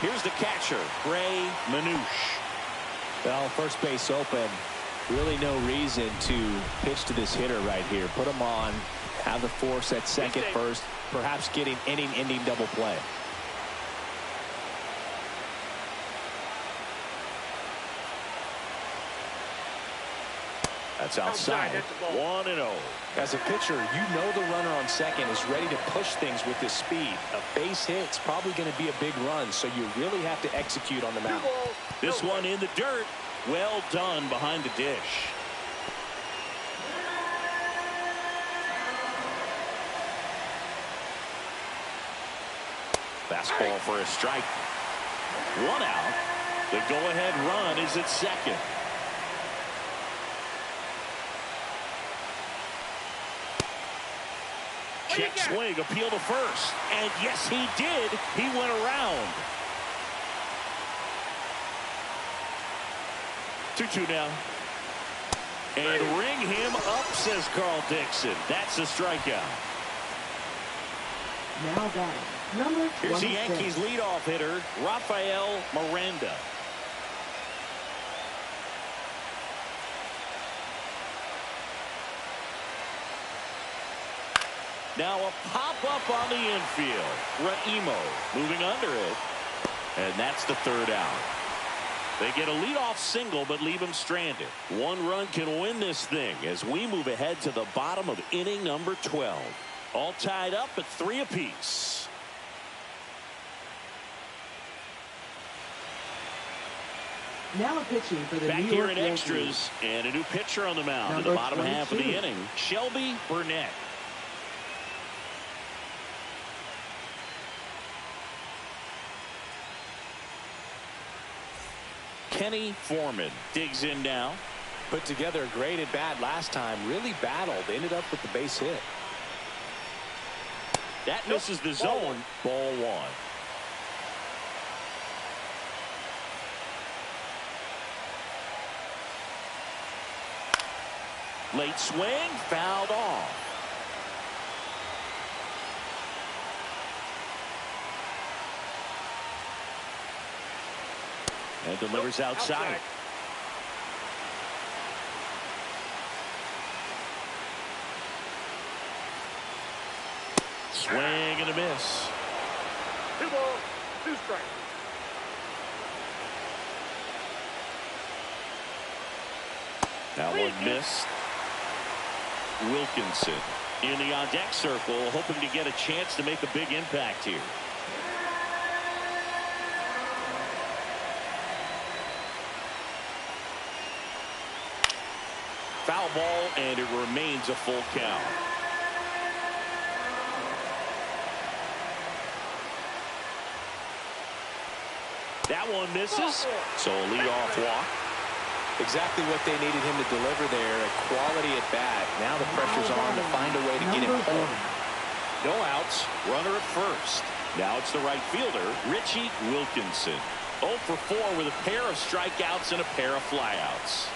S1: Here's the catcher, Ray Manouche.
S2: Well, first base open. Really no reason to pitch to this hitter right here. Put him on, have the force at second first, perhaps getting inning-ending double play.
S1: That's outside. 1-0.
S2: As a pitcher, you know the runner on second is ready to push things with his speed. A base hit's probably going to be a big run, so you really have to execute on the mound.
S1: This one in the dirt. Well done behind the dish. Fastball for a strike. One out. The go-ahead run is at second. Check swing, appeal to first. And yes, he did. He went around. 2-2 now. And ring him up, says Carl Dixon. That's a strikeout.
S4: Now batting, number 26.
S1: Here's the Yankees leadoff hitter, Rafael Miranda. Now a pop-up on the infield. Raimo moving under it. And that's the third out. They get a leadoff single, but leave him stranded. One run can win this thing as we move ahead to the bottom of inning number 12. All tied up at 3 apiece.
S4: Now pitching for the
S1: Back
S4: New
S1: here
S4: York
S1: in
S4: Yankees.
S1: extras, and a new pitcher on the mound in
S4: Number
S1: the bottom half of the
S4: 22.
S1: inning, Shelby Burnett. Kenny Foreman digs in now.
S2: Put together a great at bat last time. Really battled. Ended up with the base hit.
S1: That misses the zone. Ball one. Late swing, fouled off. And delivers outside. Swing and a miss.
S3: 2 balls, 2 strikes.
S1: That one missed. Wilkinson in the on-deck circle, hoping to get a chance to make a big impact here. Foul ball, and it remains a full count. That one misses, so a leadoff walk.
S2: Exactly what they needed him to deliver there. A quality at bat. Now the pressure's on to find a way to get him home.
S1: No outs. Runner at first. Now it's the right fielder, Richie Wilkinson. 0 for 4 with a pair of strikeouts and a pair of flyouts.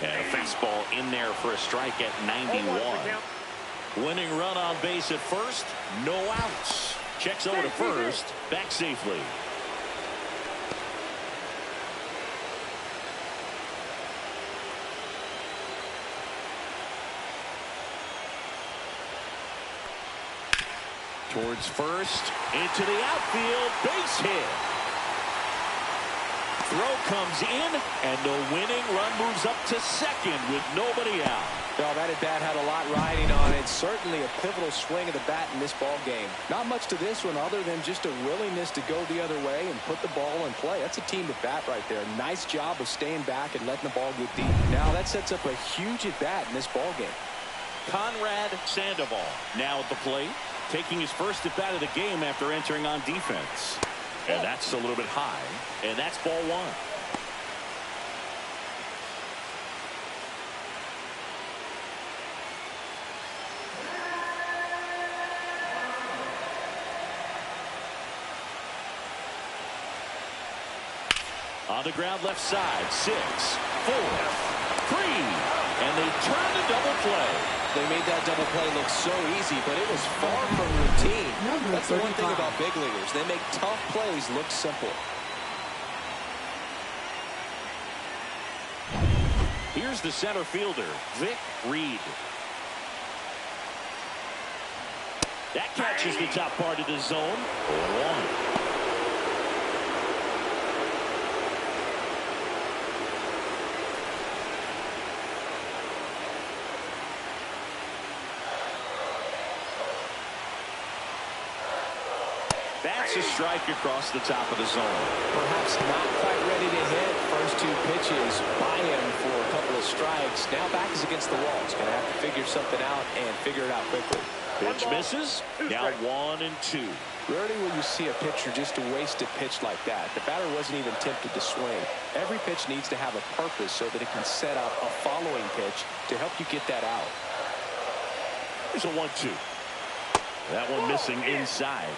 S1: And a fastball in there for a strike at 91. Winning run on base at first. No outs. Checks over to first. Back safely. Towards first, into the outfield, base hit. Throw comes in, and the winning run moves up to second with nobody out.
S2: Well, that at bat had a lot riding on it. Certainly a pivotal swing of the bat in this ball game. Not much to this one other than just a willingness to go the other way and put the ball in play. That's a team at bat right there. Nice job of staying back and letting the ball get deep. Now that sets up a huge at bat in this ball game.
S1: Conrad Sandoval now at the plate, taking his first at bat of the game after entering on defense. And that's a little bit high, and that's ball one. On the ground left side, 6, 4, 3, and they turn the double play.
S2: They made that double play look so easy, but it was far from routine. That's the one thing about big leaguers. They make tough plays look simple.
S1: Here's the center fielder, Vic Reed. That catches the top part of the zone. 0-1. That's a strike across the top of the zone.
S2: Perhaps not quite ready to hit. First 2 pitches by him for a couple of strikes. Now back is against the wall. He's going to have to figure something out and figure it out quickly.
S1: Pitch misses. Now 1 and 2.
S2: Rarely will you see a pitcher just a wasted pitch like that. The batter wasn't even tempted to swing. Every pitch needs to have a purpose so that it can set up a following pitch to help you get that out.
S1: Here's a 1-2. That one missing inside.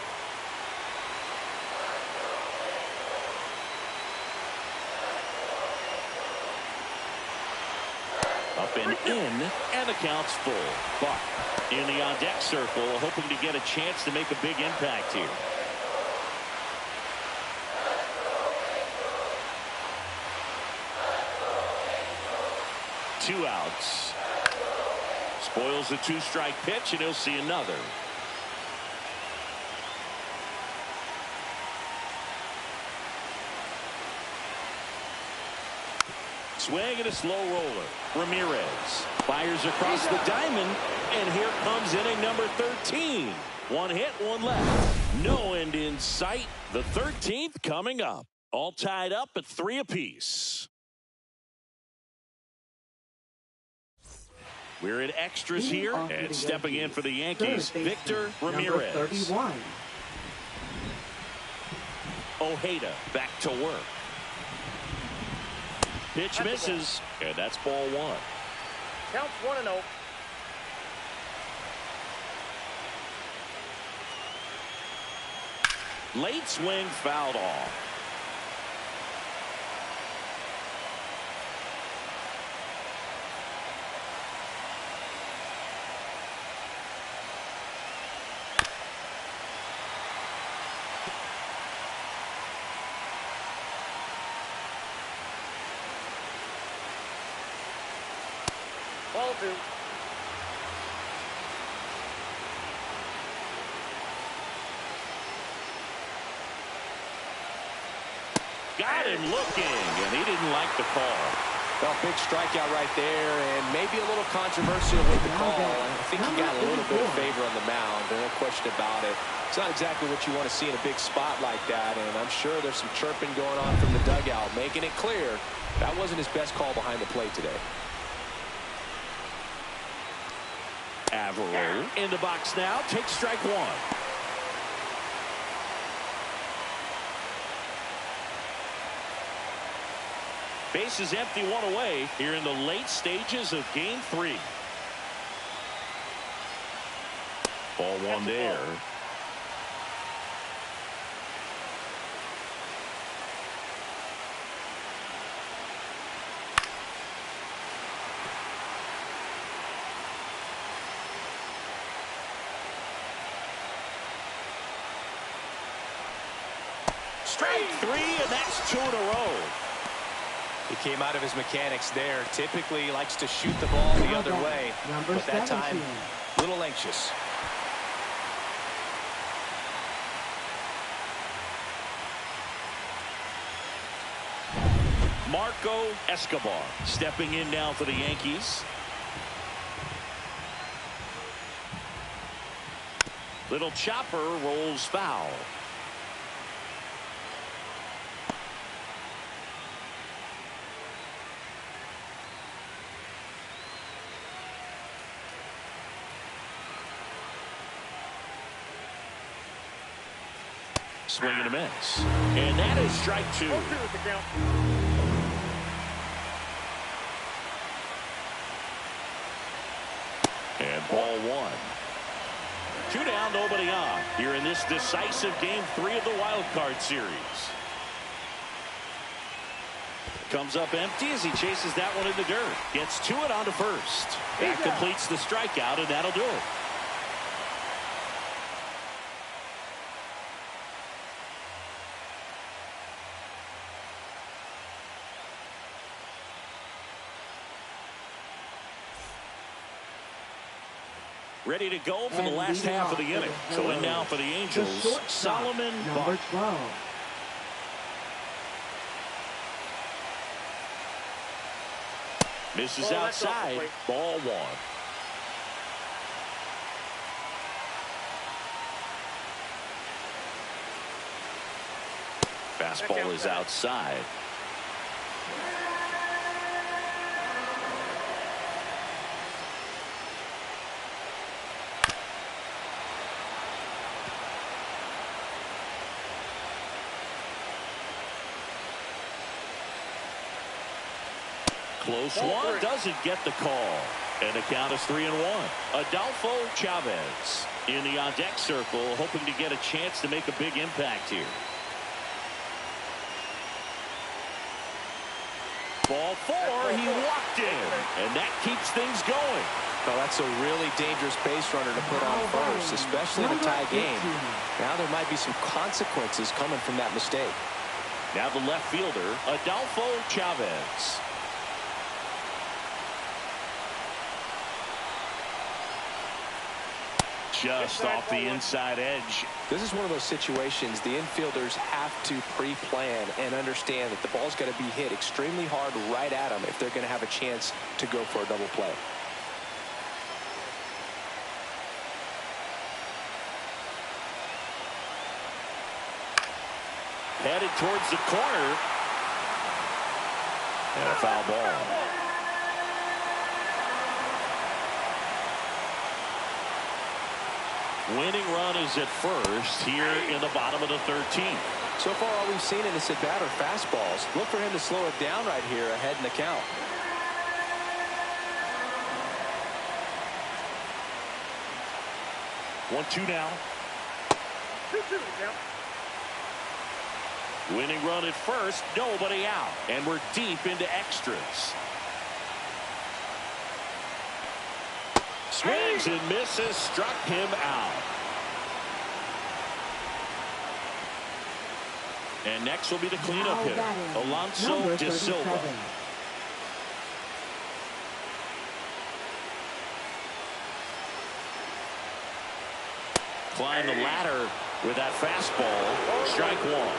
S1: Up and in, and the count's full. Buck in the on-deck circle, hoping to get a chance to make a big impact here. Two outs. Spoils the 2-strike pitch, and he'll see another. Swing and a slow roller. Ramirez fires across the diamond, and here comes inning number 13. 1 hit, 1 left. No end in sight. The 13th coming up. All tied up at 3 apiece. We're in extras here, and stepping in for the Yankees, Victor Ramirez.
S4: 31.
S1: Ojeda back to work. Pitch misses, and that's ball one.
S3: Counts 1-0.
S1: Late swing fouled off.
S3: Ball 2.
S1: Got him looking, and he didn't like the call.
S2: Well, big strikeout right there, and maybe a little controversial with the call. I think he got a little bit of favor on the mound. No question about it. It's not exactly what you want to see in a big spot like that, and I'm sure there's some chirping going on from the dugout, making it clear that wasn't his best call behind the plate today.
S1: Averill in the box now. Takes strike one. Base is empty, one away here in the late stages of game 3. Ball one there. Strike 3, and that's 2 in a row.
S2: He came out of his mechanics there. Typically he likes to shoot the ball the other way, but that time a little anxious.
S1: Marco Escobar stepping in now for the Yankees. Little chopper rolls foul. Swing and a miss. And that is strike 2.
S3: 0-2 is the count.
S1: And ball 1. 2 down, nobody on here in this decisive game 3 of the wild card series. Comes up empty as he chases that one in the dirt. Gets to it onto first. That completes the strikeout, and that'll do it. Ready to go for the last half of the inning. So in now for the Angels, Solomon
S4: number 12.
S1: Misses outside. Ball 1. Fastball is outside. Close one, doesn't get the call. And the count is 3-1. Adolfo Chavez in the on-deck circle, hoping to get a chance to make a big impact here. Ball 4, he walked in, and that keeps things going.
S2: Well, that's a really dangerous base runner to put on first, especially in a tie game. Now there might be some consequences coming from that mistake.
S1: Now the left fielder, Adolfo Chavez. Just off the inside edge.
S2: This is one of those situations the infielders have to pre-plan and understand that the ball's got to be hit extremely hard right at them if they're going to have a chance to go for a double play.
S1: Headed towards the corner. And a foul ball. Winning run is at first here in the bottom of the 13th.
S2: So far, all we've seen in this at-bat are fastballs. Look for him to slow it down right here ahead in the count.
S1: One-two now.
S3: 2-2 now.
S1: Winning run at first, nobody out, and we're deep into extras. Swings and misses, struck him out. And next will be the cleanup hitter, Alonso de Silva. Climb the ladder with that fastball. Strike one.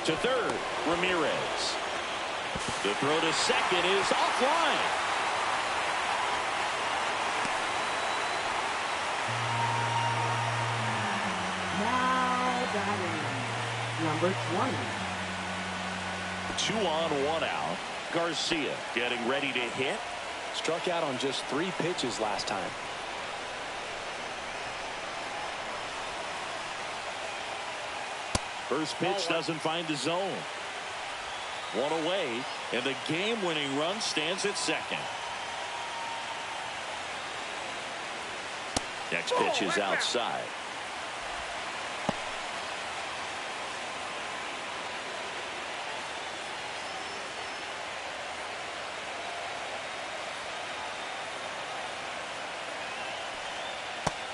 S1: To third, Ramirez. The throw to second is offline.
S4: Now batting, number 20.
S1: 2 on, 1 out. Garcia getting ready to hit.
S2: Struck out on just 3 pitches last time.
S1: First pitch doesn't find the zone. 1 away, and the game-winning run stands at second. Next pitch is outside.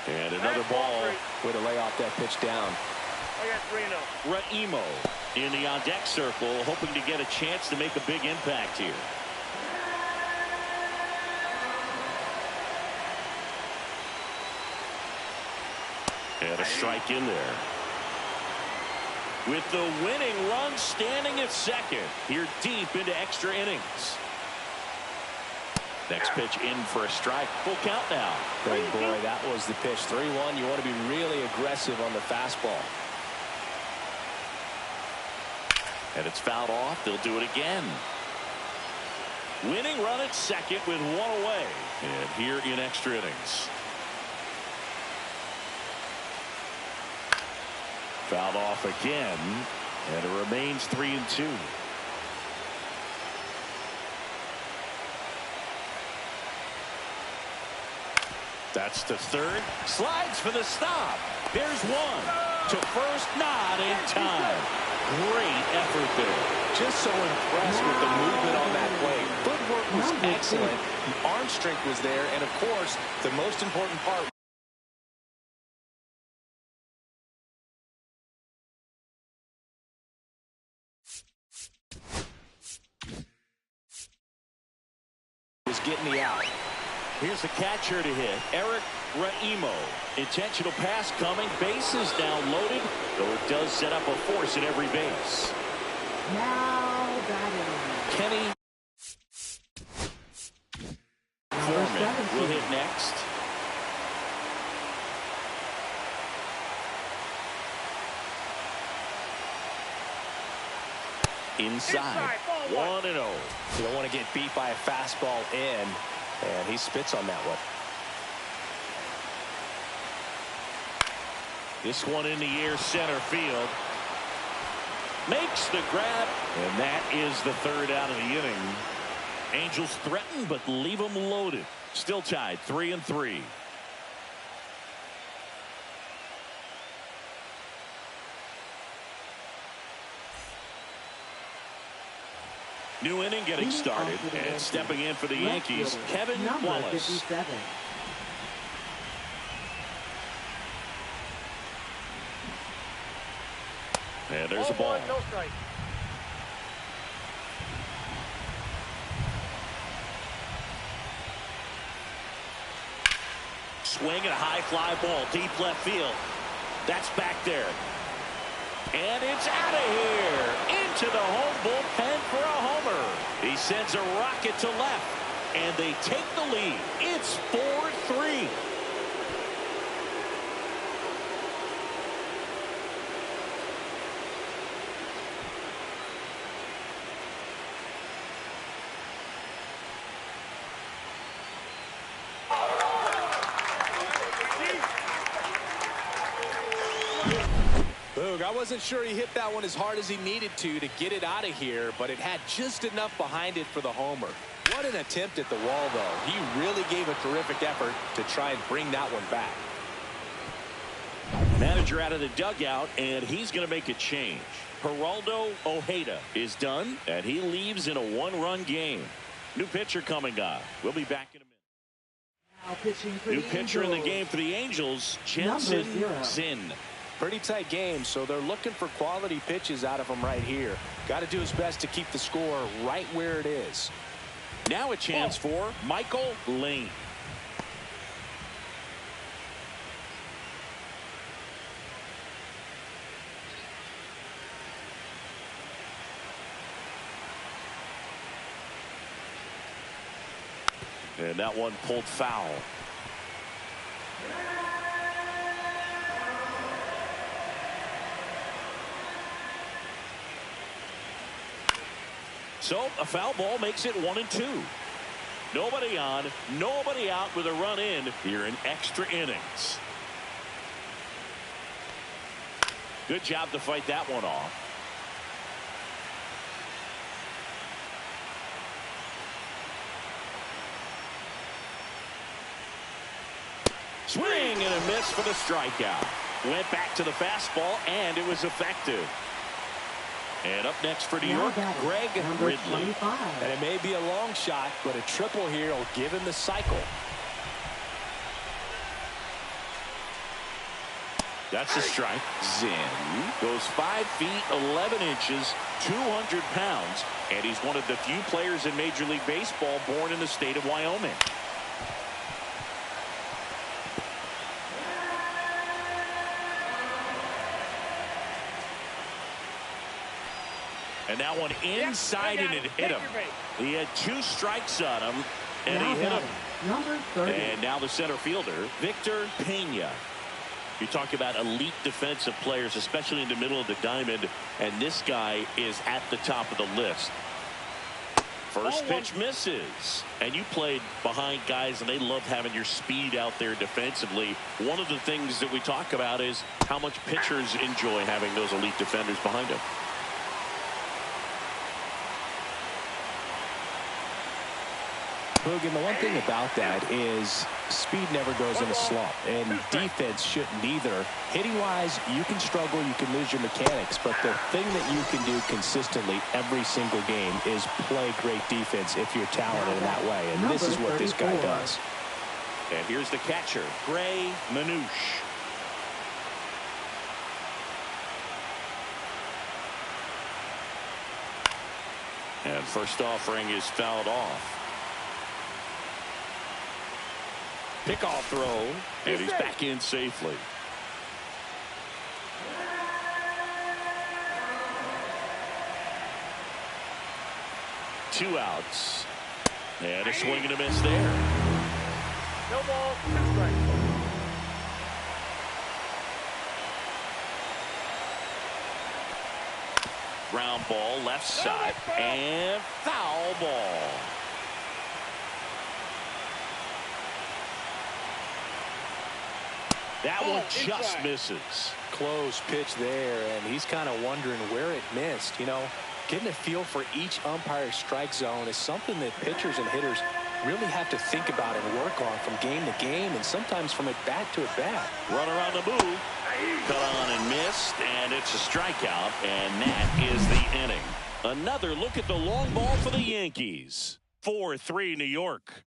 S1: And another ball.
S2: Way to lay off that pitch down.
S3: I got 3-0.
S1: Raimo in the on-deck circle, hoping to get a chance to make a big impact here. And a strike in there. With the winning run standing at second, here deep into extra innings. Next pitch in for a strike. Full count now.
S2: Big boy, that was the pitch. 3-1. You want to be really aggressive on the fastball.
S1: And it's fouled off. They'll do it again. Winning run at second with 1 away. And here in extra innings. Fouled off again. And it remains 3-2. That's to third. Slides for the stop. There's one. To first, not in time. Great effort there.
S2: Just so impressed with the movement on that play. Footwork was excellent. The arm strength was there. And, of course, the most important part was getting the out.
S1: Here's the catcher to hit, Eric Raimo. Intentional pass coming. Bases now loaded, though it does set up a force at every base.
S4: Now batting,
S1: Kenny Foreman will hit next. Inside, 1-0.
S2: You don't want to get beat by a fastball in. And he spits on that one.
S1: This one in the air, center field. Makes the grab, and that is the third out of the inning. Angels threaten, but leave them loaded. Still tied, 3-3. New inning getting started, and stepping in for the Yankees, Kevin Wallace.
S4: 57.
S1: And there's a ball.
S3: No strike.
S1: Swing and a high fly ball, deep left field. That's back there. And it's out of here. Into the home bullpen for a homer. He sends a rocket to left. And they take the lead. It's 4-3.
S2: Boog, I wasn't sure he hit that one as hard as he needed to get it out of here, but it had just enough behind it for the homer. What an attempt at the wall, though. He really gave a terrific effort to try and bring that one back.
S1: Manager out of the dugout, and he's going to make a change. Geraldo Ojeda is done, and he leaves in a one-run game. New pitcher coming up. We'll be back in a minute.
S4: Now pitching for
S1: New
S4: the
S1: pitcher in the
S4: Angels.
S1: game for the Angels, Jensen Zinn.
S2: Pretty tight game, so they're looking for quality pitches out of him right here. Got to do his best to keep the score right where it is.
S1: Now a chance for Michael Lane. And that one pulled foul. So a foul ball makes it 1-2. Nobody on, nobody out with a run in here in extra innings. Good job to fight that one off. Swing and a miss for the strikeout. Went back to the fastball, and it was effective. And up next for New York, Greg Ridley.
S2: And it may be a long shot, but a triple here will give him the cycle.
S1: That's a strike. Zinn goes 5 feet 11 inches, 200 pounds, and he's one of the few players in Major League Baseball born in the state of Wyoming. And that one inside, and it hit him. He had 2 strikes on him, and he hit him.
S4: Number 30.
S1: And now the center fielder, Victor Pena. You talk about elite defensive players, especially in the middle of the diamond, and this guy is at the top of the list. First pitch misses, and you played behind guys, and they love having your speed out there defensively. One of the things that we talk about is how much pitchers enjoy having those elite defenders behind them.
S2: Boog, and the one thing about that is speed never goes in a slump, and defense shouldn't either. Hitting-wise, you can struggle, you can lose your mechanics, but the thing that you can do consistently every single game is play great defense if you're talented in that way, and this is what this guy does.
S1: And here's the catcher, Gray Manouche. And first offering is fouled off. Pickoff throw, and he's back in safely. Two outs. And a swing and a miss there.
S3: No ball, 2 strikes.
S1: Ground ball left side, and foul ball. That one just misses.
S2: Close pitch there, and he's kind of wondering where it missed. You know, getting a feel for each umpire's strike zone is something that pitchers and hitters really have to think about and work on from game to game, and sometimes from at bat to at bat.
S1: Runner on the move. Cut on and missed, and it's a strikeout, and that is the inning. Another look at the long ball for the Yankees. 4-3 New York.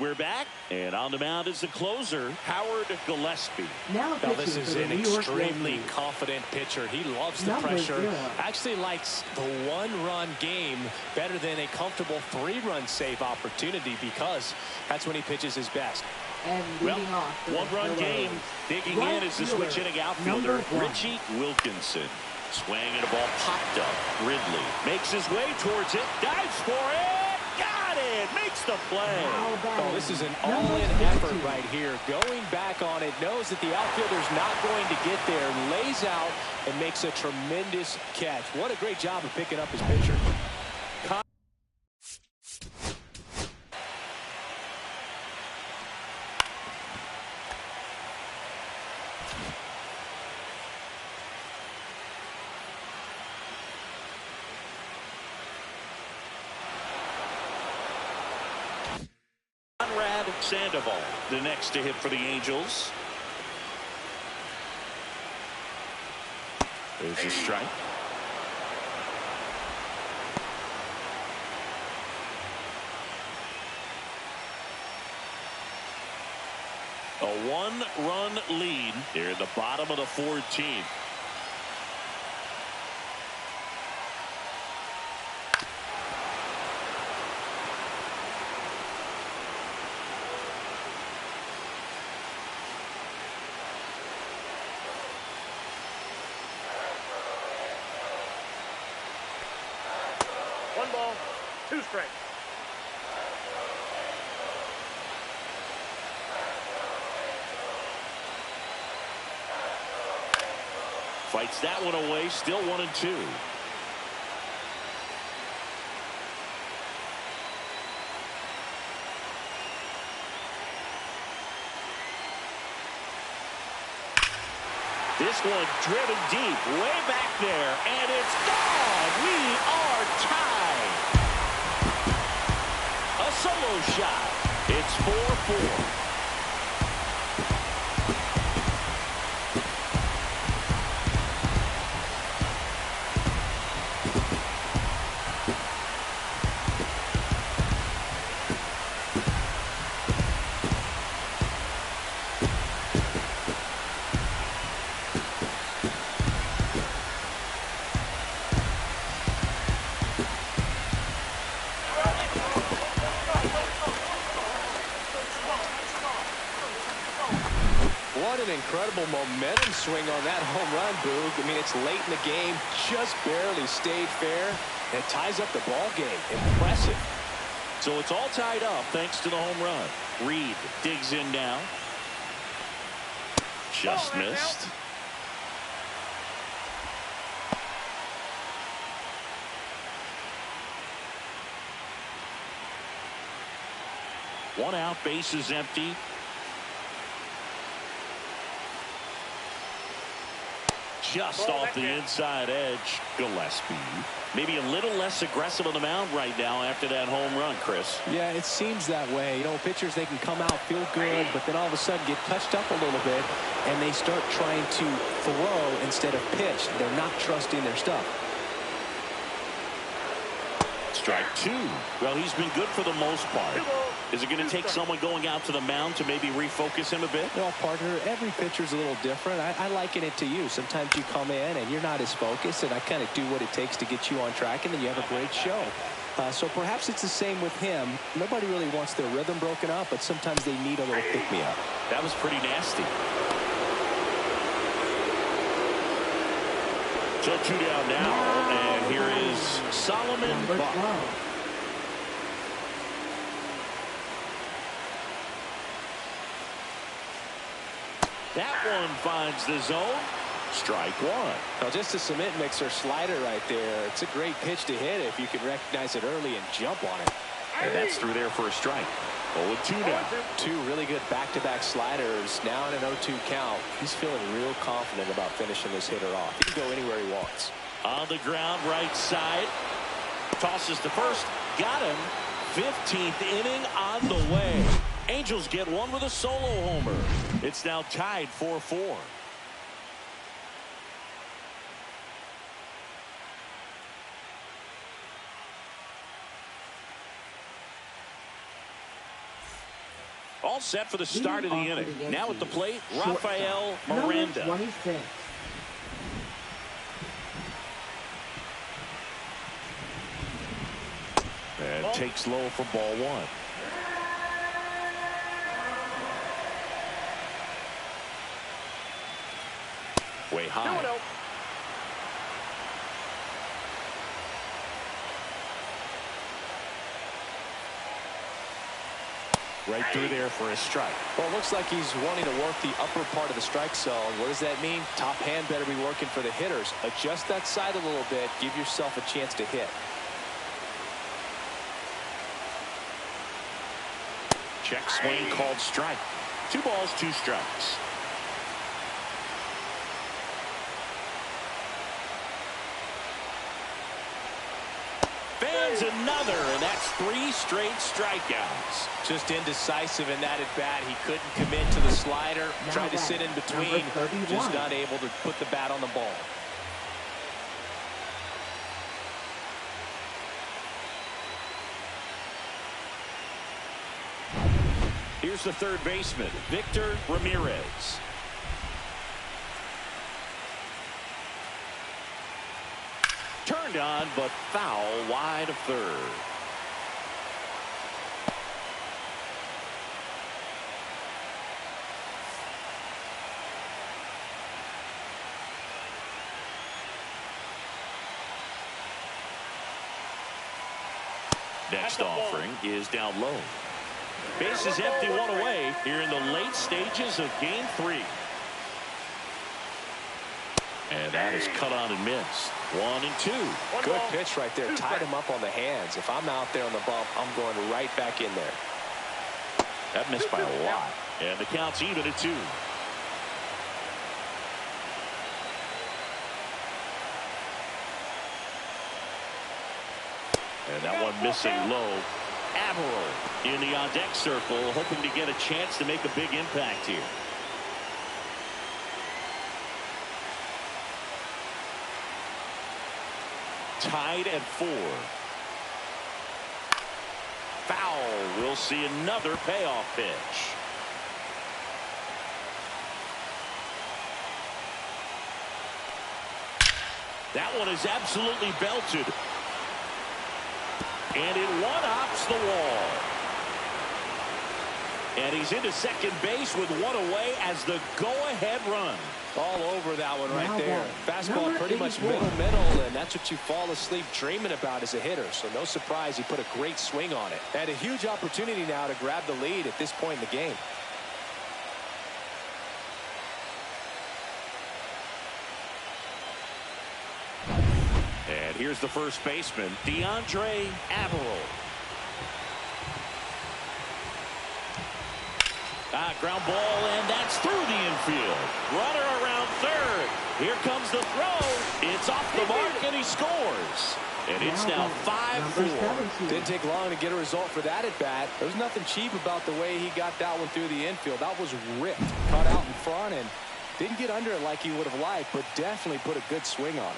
S1: We're back, and on the mound is the closer, Howard Gillespie.
S4: Now
S2: This is an extremely confident pitcher. He loves the pressure.
S4: 0.
S2: Actually likes the one-run game better than a comfortable 3-run save opportunity, because that's when he pitches his best.
S4: And leading off
S1: one-run game. Digging in is the switch hitting outfielder, Richie Wilkinson. Swing and a ball popped up. Ridley makes his way towards it, dives for it. Got it! Makes the play.
S2: Oh, this is an all-in effort right here. Going back on it, knows that the outfielder's not going to get there, lays out and makes a tremendous catch. What a great job of picking up his pitcher.
S1: Sandoval, the next to hit for the Angels. There's a strike. A one-run lead here at the bottom of the 14th.
S3: One ball, two strikes.
S1: Fights that one away, still 1-2. This one driven deep, way back there, and it's gone. We are tied. A solo shot. It's 4-4.
S2: What an incredible momentum swing on that home run, Boog. I mean, it's late in the game, just barely stayed fair, and ties up the ball game. Impressive.
S1: So it's all tied up thanks to the home run. Reed digs in now. Just missed. One out, base is empty. Just off the inside edge, Gillespie. Maybe a little less aggressive on the mound right now after that home run, Chris.
S2: Yeah, it seems that way. You know, pitchers, they can come out, feel good, but then all of a sudden get touched up a little bit, and they start trying to throw instead of pitch. They're not trusting their stuff.
S1: Strike two. Well, he's been good for the most part. Is it going to take someone going out to the mound to maybe refocus him a bit?
S2: Well, partner, every pitcher's a little different. I liken it to you. Sometimes you come in and you're not as focused, and I kind of do what it takes to get you on track, and then you have a great show. So perhaps it's the same with him. Nobody really wants their rhythm broken up, but sometimes they need a little pick-me-up.
S1: That was pretty nasty. So two down now, and here is Solomon
S4: Number
S1: Buck.
S4: 12.
S1: That one finds the zone. Strike one.
S2: Now, just a cement mixer slider right there. It's a great pitch to hit if you can recognize it early and jump on it.
S1: And that's through there for a strike. 0-2 now.
S2: Two really good back-to-back sliders. Now in an 0-2 count. He's feeling real confident about finishing this hitter off. He can go anywhere he wants.
S1: On the ground, right side. Tosses to first. Got him. 15th inning on the way. Angels get one with a solo homer. It's now tied 4-4. All set for the start of the inning. Now at the plate, Rafael Miranda.
S4: Number 26.
S1: And takes low for ball one. Way high. Right through there for a strike.
S2: Well, it looks like he's wanting to work the upper part of the strike zone. What does that mean? Top hand better be working for the hitters. Adjust that side a little bit. Give yourself a chance to hit.
S1: Check swing called strike. 2 balls, 2 strikes. fans another, and that's 3 straight strikeouts.
S2: Just indecisive in that at bat. He couldn't commit to the slider. Tried to sit in between. Just not able to put the bat on the ball.
S1: Here's the third baseman, Victor Ramirez. Turned on, but foul wide of third. Next offering is down low. Base is empty, 1 away here in the late stages of game 3. And that is cut on and missed. 1 and 2.
S2: Good pitch right there. Tied him up on the hands. If I'm out there on the bump, I'm going right back in there.
S1: That missed by a lot. And the count's even at 2. And that one missing low. Averill in the on-deck circle, hoping to get a chance to make a big impact here. Tied at 4. Foul. We'll see another payoff pitch. That one is absolutely belted. And it one-hops the wall. And he's into second base with 1 away as the go-ahead run.
S2: All over that one right there. Fastball pretty much middle, and that's what you fall asleep dreaming about as a hitter. So no surprise he put a great swing on it. And a huge opportunity now to grab the lead at this point in the game.
S1: And here's the first baseman, DeAndre Averill. Ground ball, and that's through the infield. Runner around third. Here comes the throw. It's off the mark, and he scores. And it's now 5-4.
S2: Didn't take long to get a result for that at bat. There was nothing cheap about the way he got that one through the infield. That was ripped, cut out in front, and didn't get under it like he would have liked, but definitely put a good swing on it.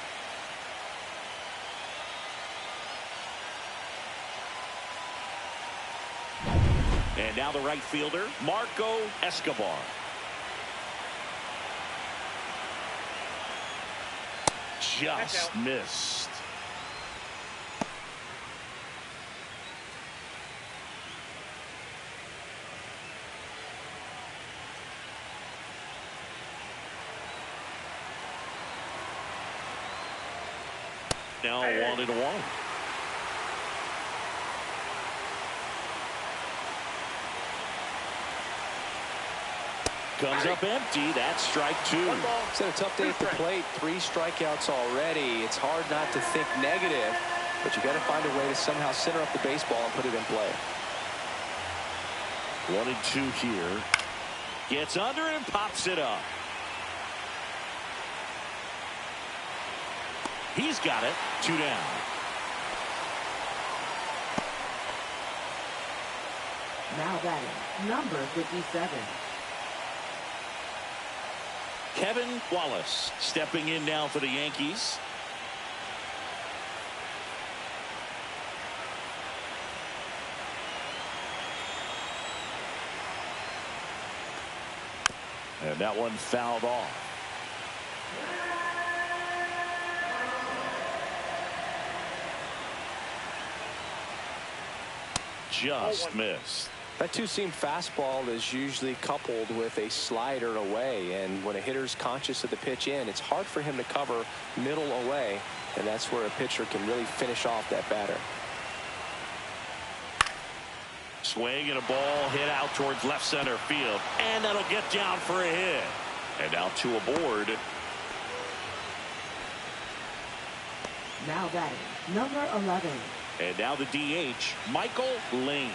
S1: And now the right fielder, Marco Escobar. Just missed. Now 1-1. Comes up empty. That's strike 2.
S2: It's had a tough day at the plate. 3 strikeouts already. It's hard not to think negative, but you got to find a way to somehow center up the baseball and put it in play.
S1: 1-2 here. Gets under it and pops it up. He's got it. 2 down.
S4: Now batting, number 57.
S1: Kevin Wallace stepping in now for the Yankees. And that one fouled off. Just missed.
S2: That two-seam fastball is usually coupled with a slider away, and when a hitter's conscious of the pitch in, it's hard for him to cover middle away, and that's where a pitcher can really finish off that batter.
S1: Swing and a ball hit out towards left center field, and that'll get down for a hit. And now 2 aboard.
S4: Now batting, number 11.
S1: And now the DH, Michael Lane.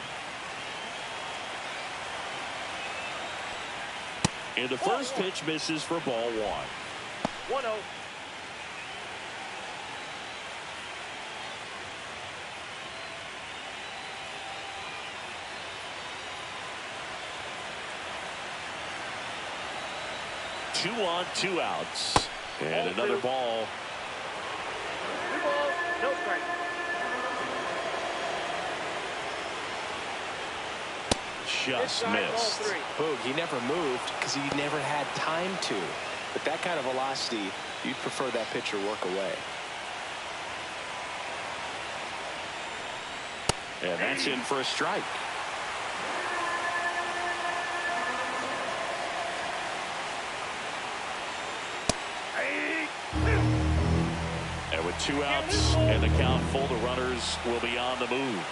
S1: And the first pitch misses for ball 1.
S3: 1-0.
S1: 2 on, 2 outs. And another ball.
S3: 2 balls, no strike.
S1: Just missed.
S2: Boog, he never moved because he never had time to. But that kind of velocity, you'd prefer that pitcher work away.
S1: And that's in for a strike. And with 2 outs and the count full, the runners will be on the move.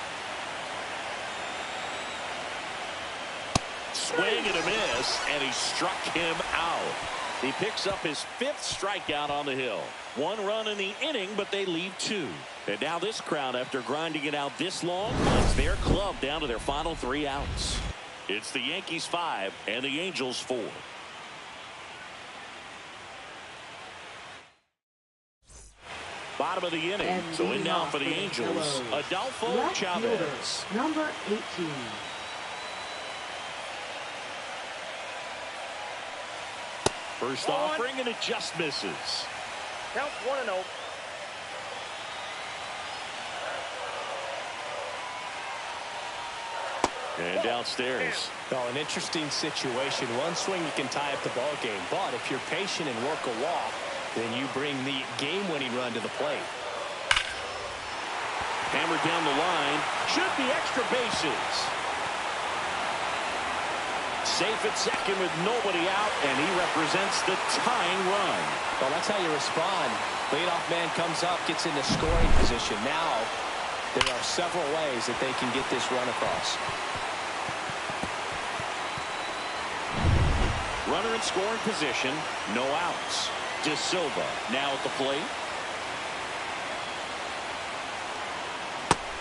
S1: Swing and a miss, and he struck him out. He picks up his 5th strikeout on the hill. 1 run in the inning, but they leave 2. And now this crowd, after grinding it out this long, wants their club down to their final 3 outs. It's the Yankees 5 and the Angels 4. Bottom of the inning.
S4: And
S1: So in now for the Angels, Adolfo
S4: left
S1: Chavez.
S4: fielder, number 18.
S1: First offering, and it just misses.
S3: Count 1-0.
S1: And downstairs.
S2: Well, an interesting situation. One swing you can tie up the ball game, but if you're patient and work a walk, then you bring the game-winning run to the plate.
S1: Hammered down the line. Should be extra bases. Safe at second with nobody out, and he represents the tying run.
S2: Well, that's how you respond. Leadoff man comes up, gets into scoring position. Now, there are several ways that they can get this run across.
S1: Runner in scoring position, no outs. De Silva now at the plate.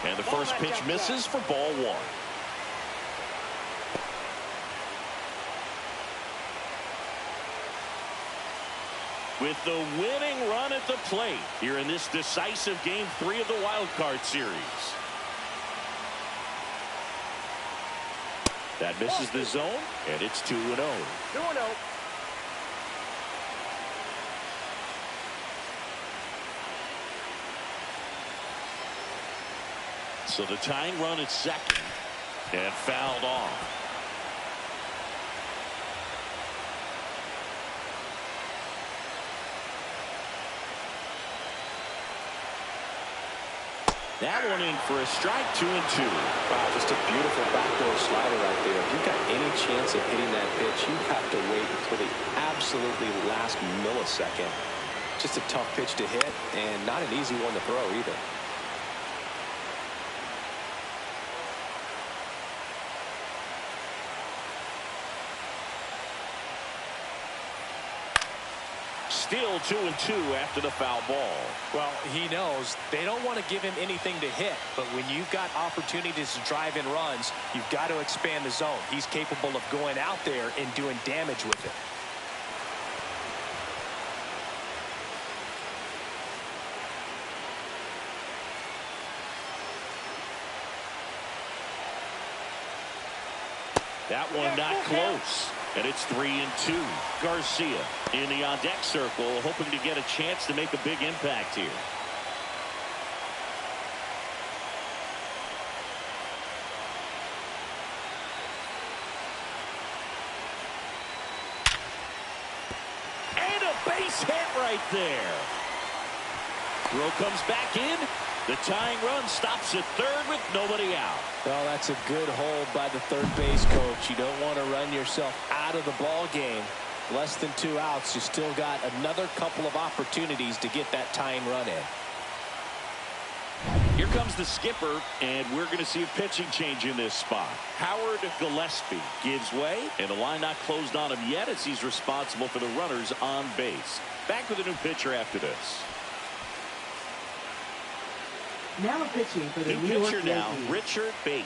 S1: And the first pitch misses for ball 1. With the winning run at the plate here in this decisive Game 3 of the Wild Card Series. That misses the zone, and it's 2-0.
S3: 2-0.
S1: So the tying run at second, and fouled off. That one in for a strike, 2-2.
S2: Wow, just a beautiful backdoor slider right there. If you've got any chance of hitting that pitch, you have to wait until the absolutely last millisecond. Just a tough pitch to hit, and not an easy one to throw either.
S1: Still 2-2 after the foul ball.
S2: Well, he knows they don't want to give him anything to hit, but when you've got opportunities to drive in runs, you've got to expand the zone. He's capable of going out there and doing damage with it.
S1: That one not close. And it's 3-2. Garcia in the on-deck circle, hoping to get a chance to make a big impact here. And a base hit right there. Throw comes back in. The tying run stops at third with nobody out.
S2: Well, that's a good hold by the third base coach. You don't want to run yourself out of the ball game. Less than 2 outs. You still got another couple of opportunities to get that tying run in.
S1: Here comes the skipper, and we're going to see a pitching change in this spot. Howard Gillespie gives way, and the line not closed on him yet as he's responsible for the runners on base. Back with a new pitcher after this.
S4: Now pitching for the
S1: New
S4: New York
S1: pitcher now,
S4: Yankees.
S1: Richard Bate.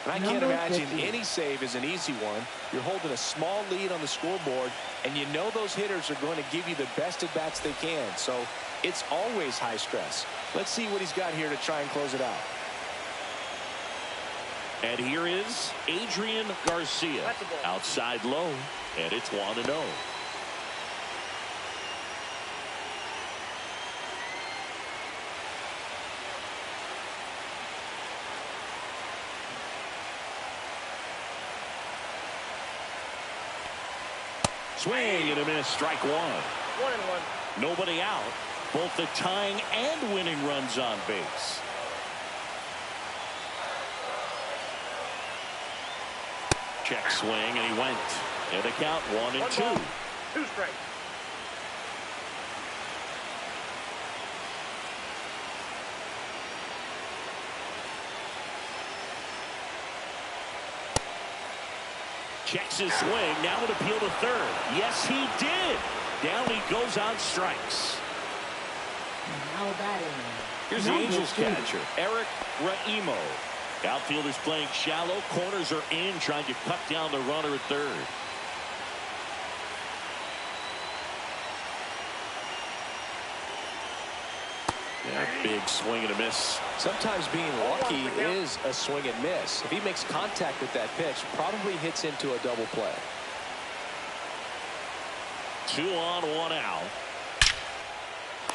S2: And I can't
S4: Number
S2: imagine
S4: 50.
S2: any save is an easy one. You're holding a small lead on the scoreboard, and you know those hitters are going to give you the best at-bats they can. So it's always high stress. Let's see what he's got here to try and close it out.
S1: And here is Adrian Garcia.
S3: That's a ball.
S1: Outside low, and it's 1-0. Swing and a miss. Strike one.
S3: 1-1.
S1: Nobody out. Both the tying and winning runs on base. Check swing, and he went. And the count 1-2.
S3: 2 strikes.
S1: Checks his swing. Now an appeal to third. Yes, he did. Down he goes on strikes.
S4: Now batting.
S1: Here's the
S4: Number
S1: Angels
S4: 2.
S1: catcher, Eric Raimo. Outfielders playing shallow. Corners are in, trying to cut down the runner at third. Yeah, big swing and a miss.
S2: Sometimes being lucky is a swing and miss. If he makes contact with that pitch, probably hits into a double play.
S1: 2 on, 1 out.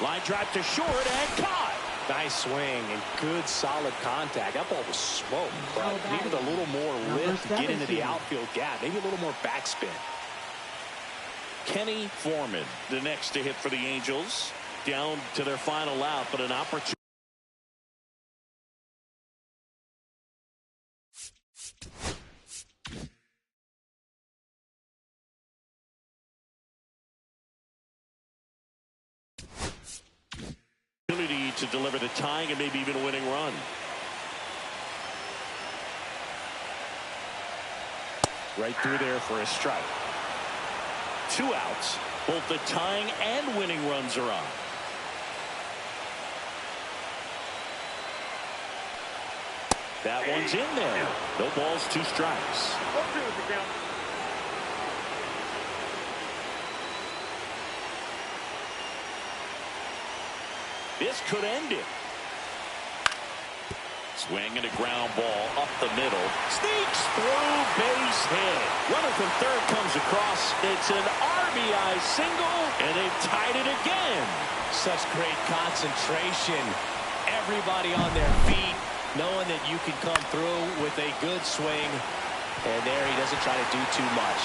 S1: Line drive to short and caught.
S2: Nice swing and good solid contact. That ball was smoked, but needed a little more lift to get into the outfield gap. Maybe a little more backspin.
S1: Kenny Foreman, the next to hit for the Angels. Down to their final out, but an opportunity. To deliver the tying and maybe even a winning run. Right through there for a strike. 2 outs. Both the tying and winning runs are on. That one's in there. No balls, 2 strikes.
S3: 1-2 is the count.
S1: This could end it. Swing and a ground ball up the middle. Sneaks through, base hit. Runner from third comes across. It's an RBI single, and they've tied it again.
S2: Such great concentration. Everybody on their feet, knowing that you can come through with a good swing. And there he doesn't try to do too much.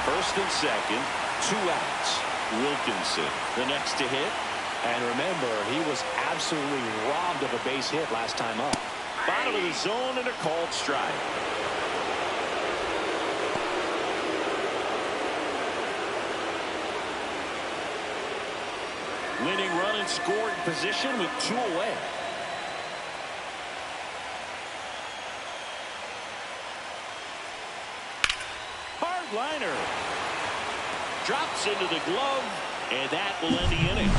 S1: First and second, 2 outs. Wilkinson, the next to hit.
S2: And remember, he was absolutely robbed of a base hit last time up.
S1: Bottom of the zone and a called strike. Winning run and scoring position with 2 away. Hard liner. Drops into the glove, and that will end the inning.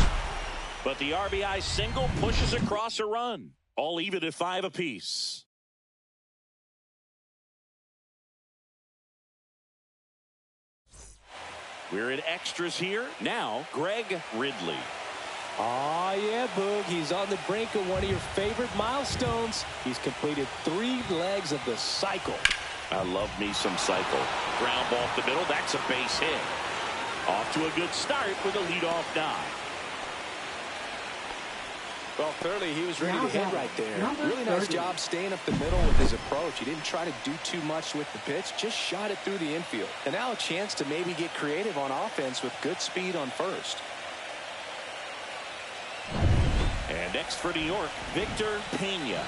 S1: But the RBI single pushes across a run. All even at 5 apiece. We're at extras here. Now, Greg Ridley.
S2: Oh, yeah, Boog. He's on the brink of one of your favorite milestones. He's completed 3 legs of the cycle.
S1: I love me some cycle. Ground ball up the middle. That's a base hit. Off to a good start with a leadoff dive.
S2: Well, clearly he was ready to hit right there.
S4: Number
S2: Really nice
S4: 30.
S2: job staying up the middle with his approach. He didn't try to do too much with the pitch, just shot it through the infield. And now a chance to maybe get creative on offense with good speed on first.
S1: And next for New York, Victor Pena.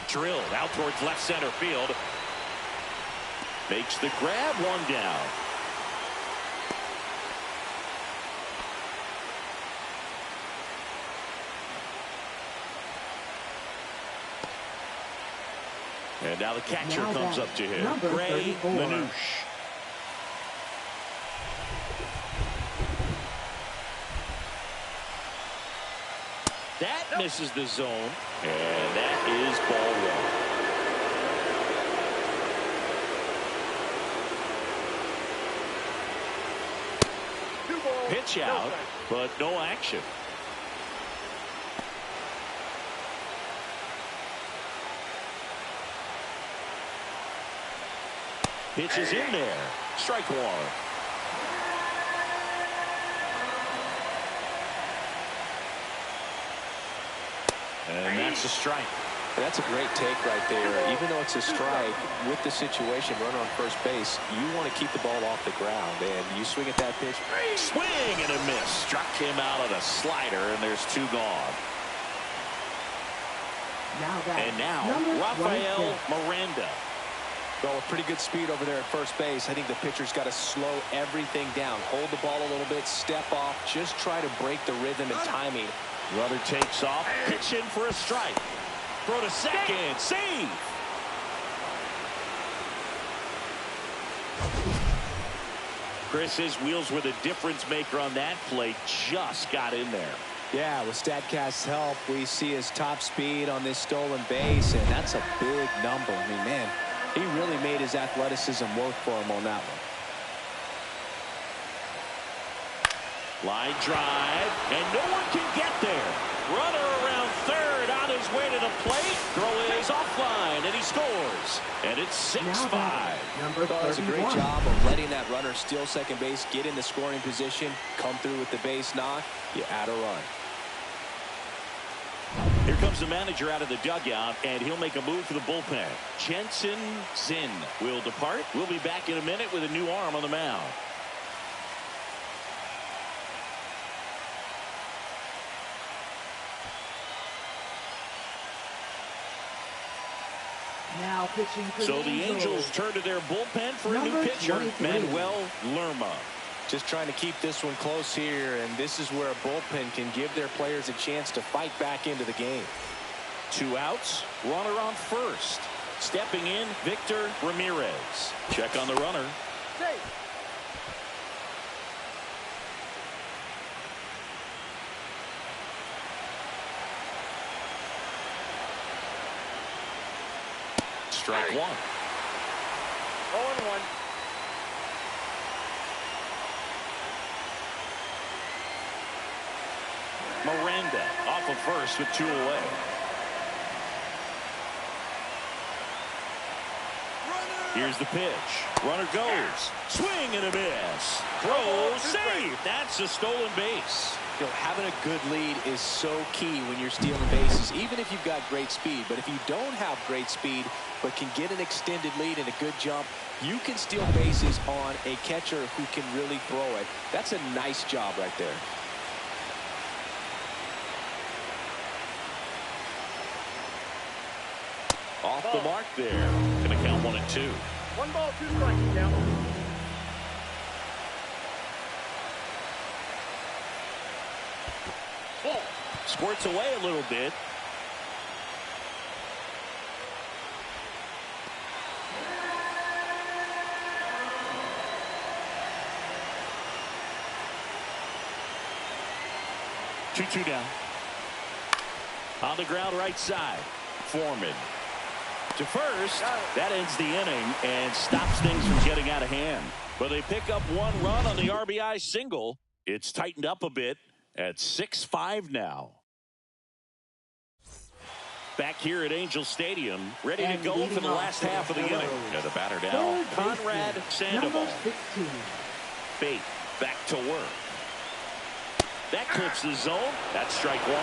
S1: Drilled out towards left center field. Makes the grab, 1 down. And now the catcher
S4: Now
S1: comes
S4: batting,
S1: up to him.
S4: number
S1: Ray
S4: 34.
S1: Manouche. That misses the zone, and that is ball 1.
S3: 2 balls.
S1: Pitch
S3: no
S1: out,
S3: strikes.
S1: but no action. Pitch is in there. Strike 1. And that's a strike.
S2: That's a great take right there. Even though it's a strike, with the situation, runner on first base, you want to keep the ball off the ground. And you swing at that pitch.
S1: Swing and a miss. Struck him out on a slider, and there's 2 gone. And now, Rafael Miranda.
S2: Well, with pretty good speed over there at first base, I think the pitcher's got to slow everything down. Hold the ball a little bit, step off, just try to break the rhythm and timing.
S1: Runner takes off, pitch in for a strike. Throw to second, save. Chris, his wheels were the difference maker on that play, just got in there.
S2: Yeah, with StatCast's help, we see his top speed on this stolen base, and that's a big number. I mean, man, he really made his athleticism work for him on that one.
S1: Line drive, and no one can get there. Runner around third on his way to the plate. Throw is offline, and he scores. And it's 6-5.
S2: That was a great job of letting that runner steal second base, get in the scoring position, come through with the base knock. You add a run.
S1: Here comes the manager out of the dugout, and he'll make a move for the bullpen. Jensen Zinn will depart. We'll be back in a minute with a new arm on the mound.
S4: Now pitching for
S1: So the Angels turn to their bullpen for a new pitcher,
S4: 23.
S1: Manuel Lerma.
S2: Just trying to keep this one close here, and this is where a bullpen can give their players a chance to fight back into the game.
S1: 2 outs, runner on first. Stepping in, Victor Ramirez. Check on the runner. Strike 1.
S3: 0-1.
S1: Miranda off of first with 2 away. Here's the pitch. Runner goes. Swing and a miss. Throw, save. That's a stolen base.
S2: You know, having a good lead is so key when you're stealing bases, even if you've got great speed. But if you don't have great speed but can get an extended lead and a good jump, you can steal bases on a catcher who can really throw it. That's a nice job right there.
S1: Off the mark there. Gonna count 1-2.
S3: 1 ball, 2 strikes now. Ball.
S1: Squirts away a little bit. Two down. On the ground right side. Foreman. To first. That ends the inning and stops things from getting out of hand. But they pick up 1 run on the RBI single. It's tightened up a bit at 6-5 now. Back here at Angel Stadium, ready to go for the last half of the inning. And the batter down, Conrad Sandoval. Bate back to work. That clips the zone. That's strike 1.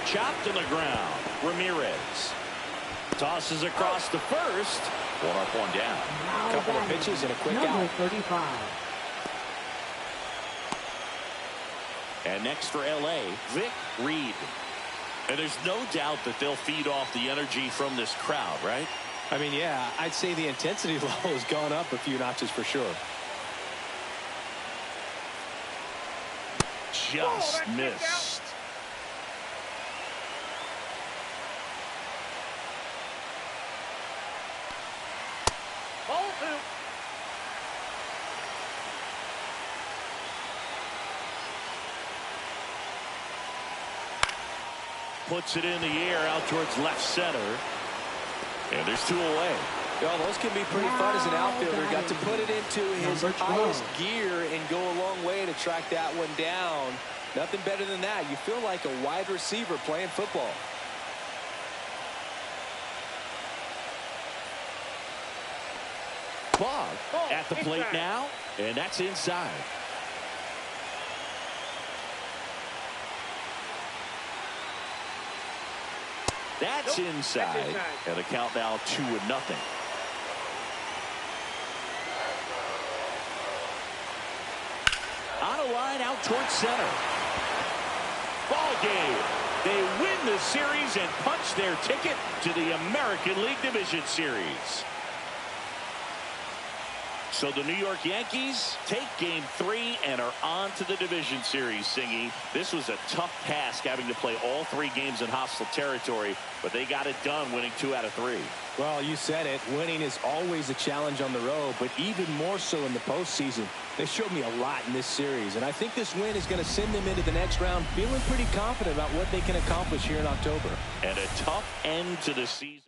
S1: Chopped on the ground. Ramirez tosses across to first. 1 up, 1 down.
S2: A couple of pitches and a quick out.
S4: 35.
S1: And next for LA, Vic Reed. And there's no doubt that they'll feed off the energy from this crowd, right?
S2: I mean, yeah, I'd say the intensity level has gone up a few notches for sure.
S1: Just missed.
S3: Ball 2.
S1: Puts it in the air out towards left center. And there's 2 away.
S2: Well, those can be pretty fun as an outfielder. Got to put it into his highest gear and go a long way to track that one down. Nothing better than that. You feel like a wide receiver playing football.
S1: Bog at the plate now, and that's inside. That's inside. And the count now 2-0. On a line out towards center. Ball game. They win the series and punch their ticket to the American League Division Series. So the New York Yankees take game 3 and are on to the division series, Singy. This was a tough task having to play all 3 games in hostile territory, but they got it done winning 2 out of 3.
S2: Well, you said it. Winning is always a challenge on the road, but even more so in the postseason. They showed me a lot in this series, and I think this win is going to send them into the next round feeling pretty confident about what they can accomplish here in October.
S1: And a tough end to the season.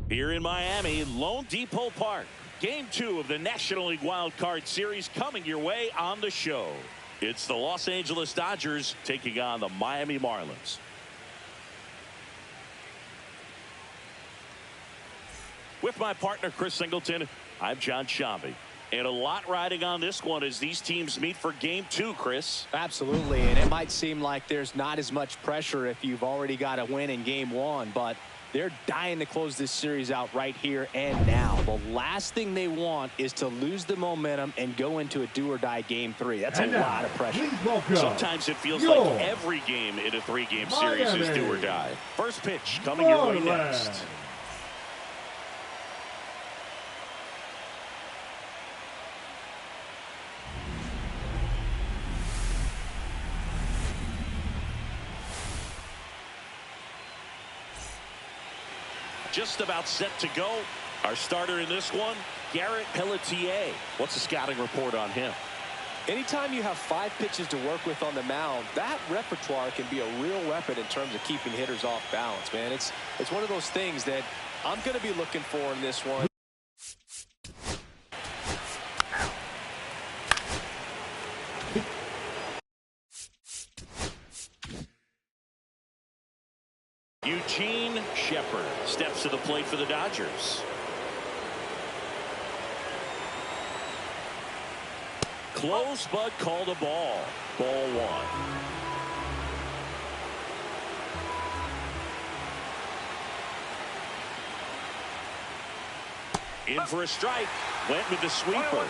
S1: Here in Miami, Lone Depot Park. Game 2 of the National League Wild Card Series coming your way on the show. It's the Los Angeles Dodgers taking on the Miami Marlins. With my partner, Chris Singleton, I'm John Shambi. And a lot riding on this one as these teams meet for game 2, Chris.
S2: Absolutely, and it might seem like there's not as much pressure if you've already got a win in game 1, but they're dying to close this series out right here and now. The last thing they want is to lose the momentum and go into a do-or-die game 3. That's a lot of pressure.
S1: Sometimes it feels like every game in a 3-game series is do or die. First pitch coming your way next. Just about set to go. Our starter in this one, Garrett Pelletier. What's the scouting report on him?
S2: Anytime you have 5 pitches to work with on the mound, that repertoire can be a real weapon in terms of keeping hitters off balance, man. It's one of those things that I'm going to be looking for in this one.
S1: Eugene Shepard steps to the plate for the Dodgers. Close, but called a ball. Ball 1. In for a strike. Went with the sweeper.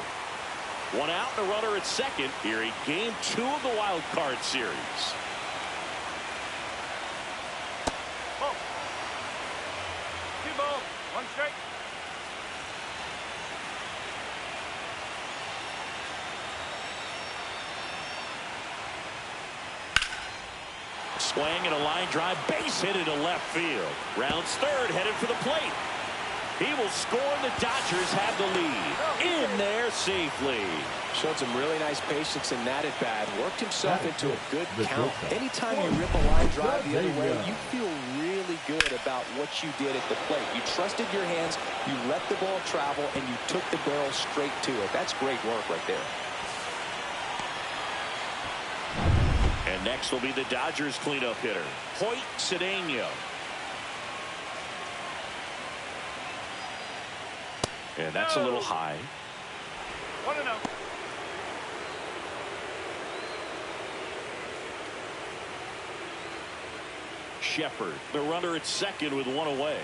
S1: 1 out and a runner at second here in game 2 of the Wild Card Series.
S3: One strike.
S1: Swing and a line drive, base hit into left field. Rounds third, headed for the plate. He will score, and the Dodgers have the lead. In there safely.
S2: Showed some really nice patience in that at bat. Worked himself into a good count. Anytime you rip a line drive the other way, you feel really good about what you did at the plate. You trusted your hands, you let the ball travel, and you took the barrel straight to it. That's great work right there.
S1: And next will be the Dodgers cleanup hitter, Hoyt Cedeno. And that's a little high.
S3: 1-0.
S1: Shepard, the runner at second with 1 away.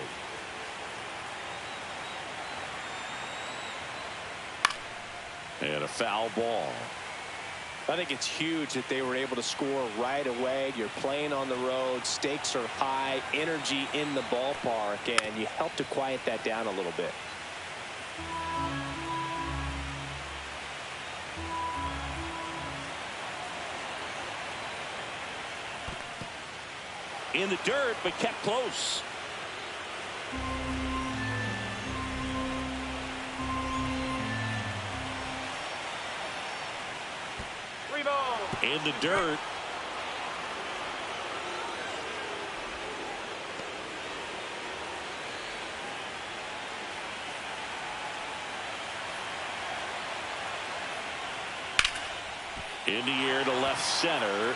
S1: And a foul ball.
S2: I think it's huge that they were able to score right away. You're playing on the road. Stakes are high. Energy in the ballpark. And you help to quiet that down a little bit.
S1: In the dirt, but kept close. In the dirt. In the air to left center.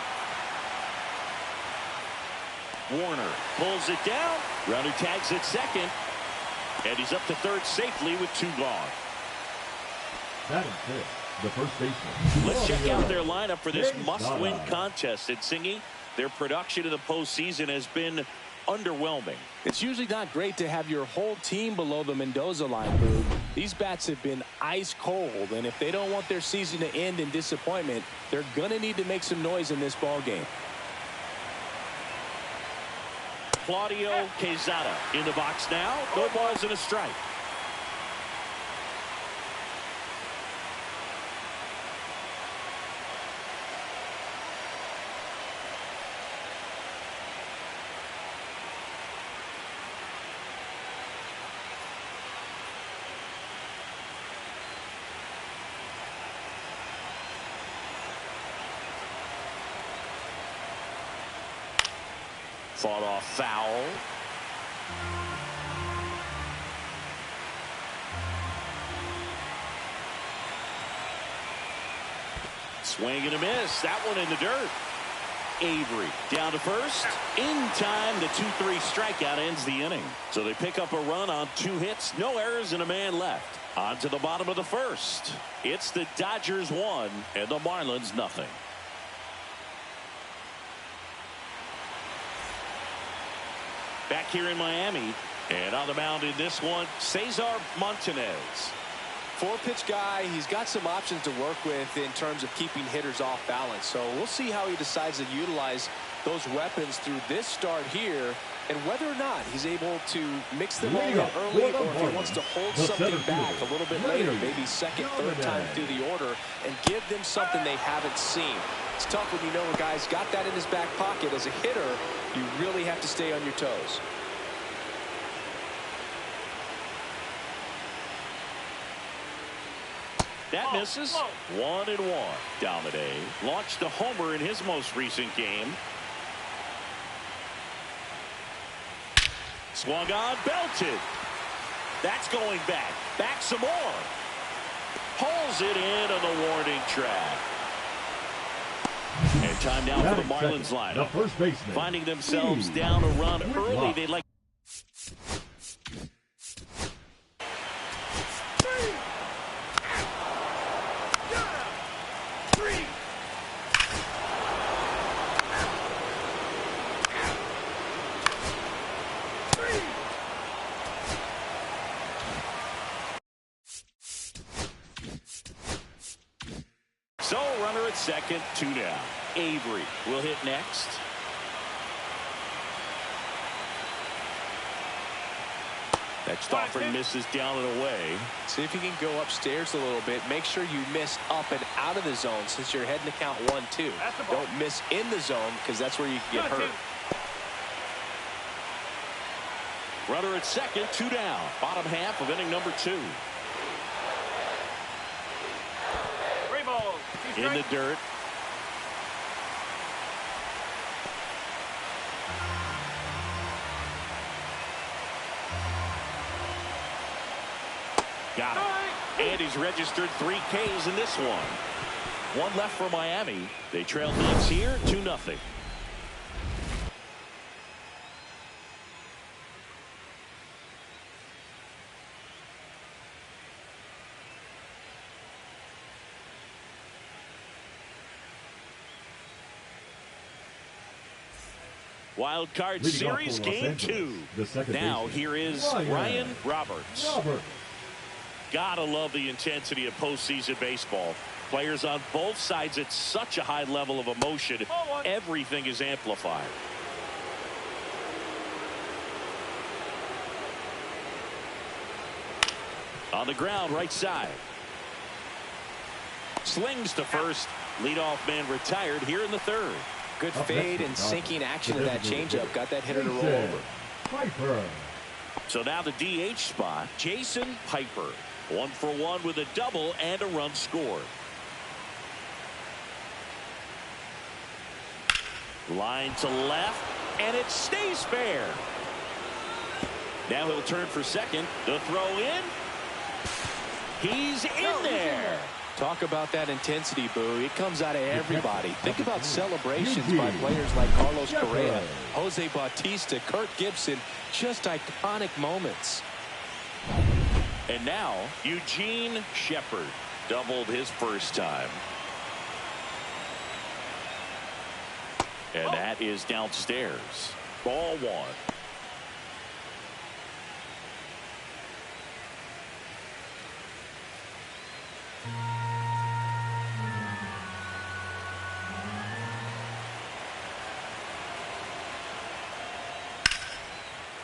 S1: Warner pulls it down. Runner tags at second. And he's up to third safely with 2 gone.
S5: That is it. The first baseman.
S1: Let's check out their lineup for this must-win contest. And Singy, their production in the postseason has been underwhelming.
S2: It's usually not great to have your whole team below the Mendoza line, Boog. These bats have been ice cold, and if they don't want their season to end in disappointment, they're going to need to make some noise in this ball game.
S1: Claudio Quezada in the box now. No balls and a strike. Fought off foul. Swing and a miss. That one in the dirt. Avery down to first. In time, the 2-3 strikeout ends the inning. So they pick up a run on 2 hits, no errors, and a man left. On to the bottom of the first. It's the Dodgers 1 and the Marlins nothing. Back here in Miami, and on the mound in this one, Cesar Montanez.
S2: 4-pitch guy. He's got some options to work with in terms of keeping hitters off balance. So we'll see how he decides to utilize those weapons through this start here, and whether or not he's able to mix them all in early, or if he wants to hold something back a little bit later, maybe second, third time through the order, and give them something they haven't seen. It's tough when you know a guy's got that in his back pocket. As a hitter, you really have to stay on your toes.
S1: That misses. 1-1. Domine launched a homer in his most recent game. Swung on, belted. That's going back. Back some more. Pulls it in on the warning track. And time now for the Marlins lineup.
S5: The first baseman.
S1: Finding themselves down a run early. They'd like. So runner at second, 2 down. Avery will hit next. Next offering misses down and away.
S2: See if you can go upstairs a little bit. Make sure you miss up and out of the zone since you're heading to count 1-2. Don't miss in the zone because that's where you can get hurt.
S1: Runner at second, 2 down. Bottom half of inning number 2. In the dirt. Got it. And he's registered 3 Ks in this one. 1 left for Miami. They trail Knicks here 2-0. Wild Card Series Game 2. Now here is Ryan Roberts. Gotta love the intensity of postseason baseball. Players on both sides at such a high level of emotion. Everything is amplified. On the ground, right side. Slings to first. Leadoff man retired here in the third.
S2: Good fade and sinking action of that changeup. Got that hitter to roll over.
S5: Piper.
S1: So now the DH spot, Jason Piper. 1 for 1 with a double and a run scored. Line to left, and it stays fair. Now he'll turn for second. The throw in. He's in there.
S2: Talk about that intensity, Boo. It comes out of everybody. Think about celebrations by players like Carlos Correa, Jose Bautista, Kirk Gibson. Just iconic moments.
S1: And now Eugene Shepard doubled his first time. And that is downstairs. Ball 1.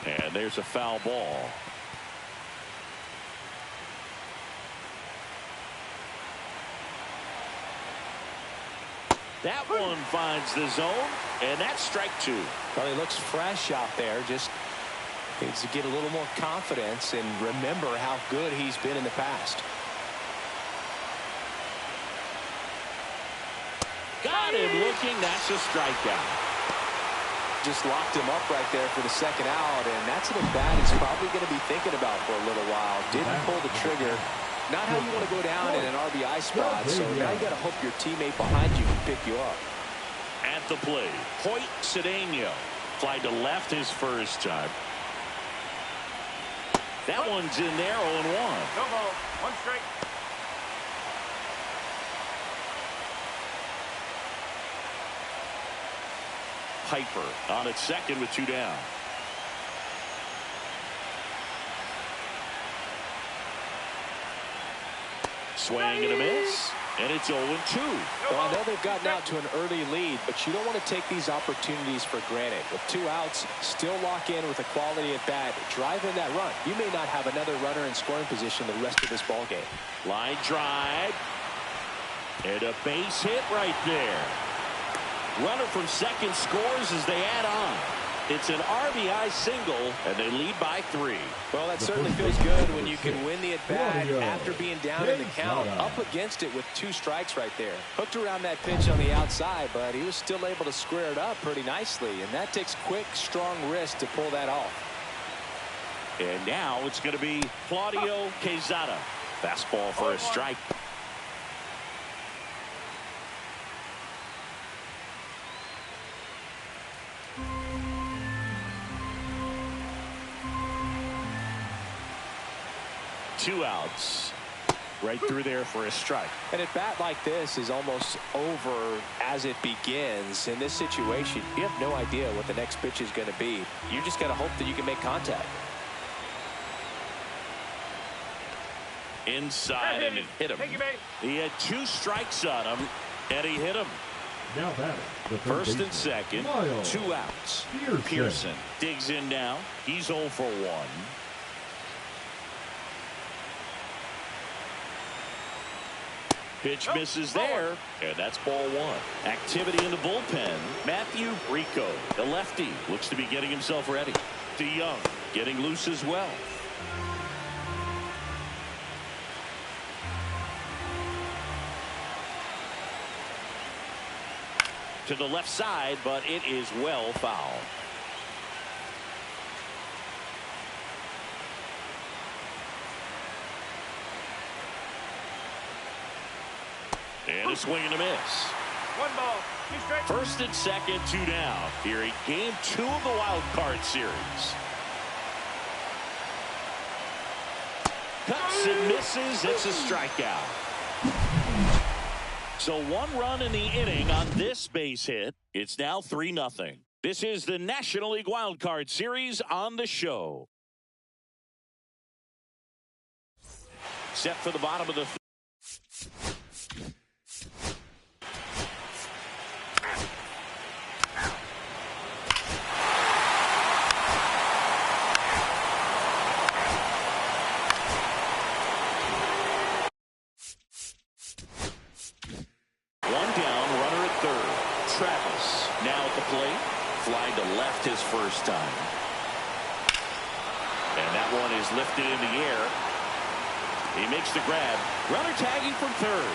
S1: And there's a foul ball. That one finds the zone, and that's strike 2.
S2: Well, he looks fresh out there. Just needs to get a little more confidence and remember how good he's been in the past.
S1: Got him looking. That's a strikeout.
S2: Just locked him up right there for the second out, and that's an at-bat he's probably going to be thinking about for a little while. Didn't pull the trigger. Not how you want to go down in an RBI spot, so now you got to hope your teammate behind you can pick you up.
S1: At the plate, Hoyt Cedeno flied to left his first time. That one's in there, 0-1.
S3: No ball. 1 strike.
S1: Piper on its second with 2 down. Swing and a miss, and it's 0-2.
S2: Well, I know they've gotten out to an early lead, but you don't want to take these opportunities for granted. With 2 outs, still lock in with a quality at bat, drive in that run. You may not have another runner in scoring position the rest of this ball game.
S1: Line drive, and a base hit right there. Runner from second scores as they add on. It's an RBI single, and they lead by 3.
S2: Well, that certainly feels good when you can win the at-bat after being down in the count. Up against it with 2 strikes right there. Hooked around that pitch on the outside, but he was still able to square it up pretty nicely, and that takes quick, strong wrist to pull that off.
S1: And now it's going to be Claudio Quezada. Fastball for a strike. Two outs. Right through there for a strike.
S2: And at bat like this is almost over as it begins. In this situation, you have no idea what the next pitch is going to be. You just got to hope that you can make contact.
S1: Inside, and it hit him. He had 2 strikes on him, and he hit him.
S5: Now batting, the
S1: First and second,
S5: Miles
S1: 2 outs.
S5: Pearson
S1: digs in now. He's 0 for 1. Pitch misses there, and that's ball 1. Activity in the bullpen. Matthew Rico, the lefty, looks to be getting himself ready. DeYoung getting loose as well. To the left side, but it is well fouled. And a swing and a miss.
S3: 1 ball. 2 strikes.
S1: First and second, 2 down. Here in game 2 of the wild card series. Cuts and misses. It's a strikeout. So 1 run in the inning on this base hit. It's now 3-0. This is the National League Wild Card Series on the show. Set for the bottom of the fly to left his first time. And that one is lifted in the air. He makes the grab. Runner tagging from third.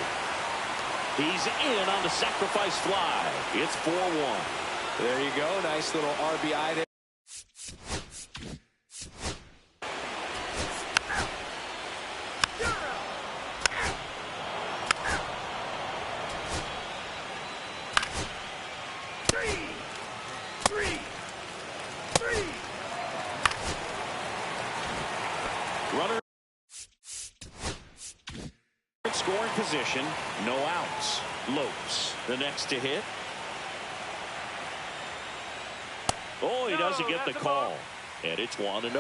S1: He's in on the sacrifice fly. It's 4-1.
S2: There you go. Nice little RBI there.
S1: Runner in scoring position. No outs. Lopes the next to hit. Oh, he doesn't get the call. And it's 1-0.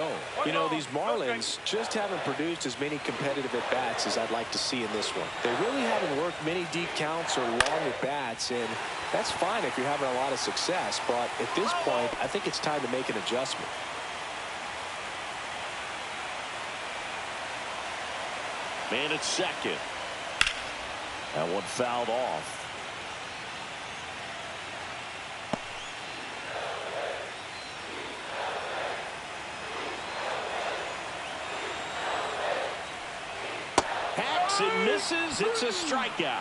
S2: You know, these Marlins just haven't produced as many competitive at-bats as I'd like to see in this one. They really haven't worked many deep counts or long at-bats, and that's fine if you're having a lot of success. But at this point, I think it's time to make an adjustment.
S1: Man at second. That one fouled off. Hacks and misses. It's a strikeout.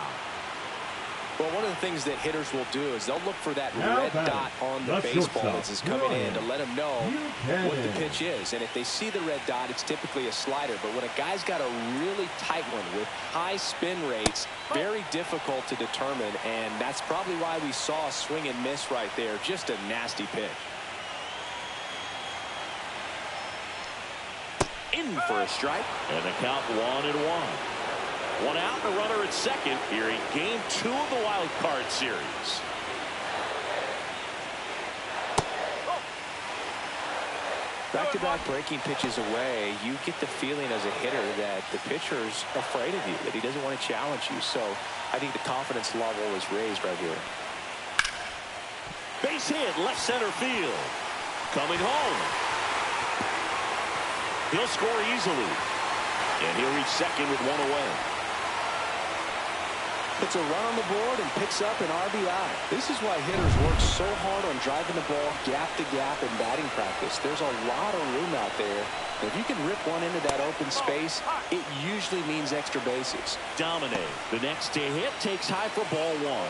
S2: Well, one of the things that hitters will do is they'll look for that red dot on the
S5: That's
S2: baseball
S5: shortstop.
S2: as it's coming in to let them know
S5: Buchanan.
S2: what the pitch is. And if they see the red dot, it's typically a slider. But when a guy's got a really tight one with high spin rates, very difficult to determine. And that's probably why we saw a swing and miss right there. Just a nasty pitch.
S1: In for a strike. And the count 1-1. One out, and a runner at second here in game 2 of the wild card series.
S2: Back-to-back breaking pitches away, you get the feeling as a hitter that the pitcher's afraid of you, that he doesn't want to challenge you. So I think the confidence level is raised right here.
S1: Base hit, left center field. Coming home. He'll score easily. And he'll reach second with one away.
S2: Puts a run on the board and picks up an RBI. This is why hitters work so hard on driving the ball gap to gap in batting practice. There's a lot of room out there. If you can rip one into that open space, it usually means extra bases.
S1: Dominate. The next to hit takes high for ball 1.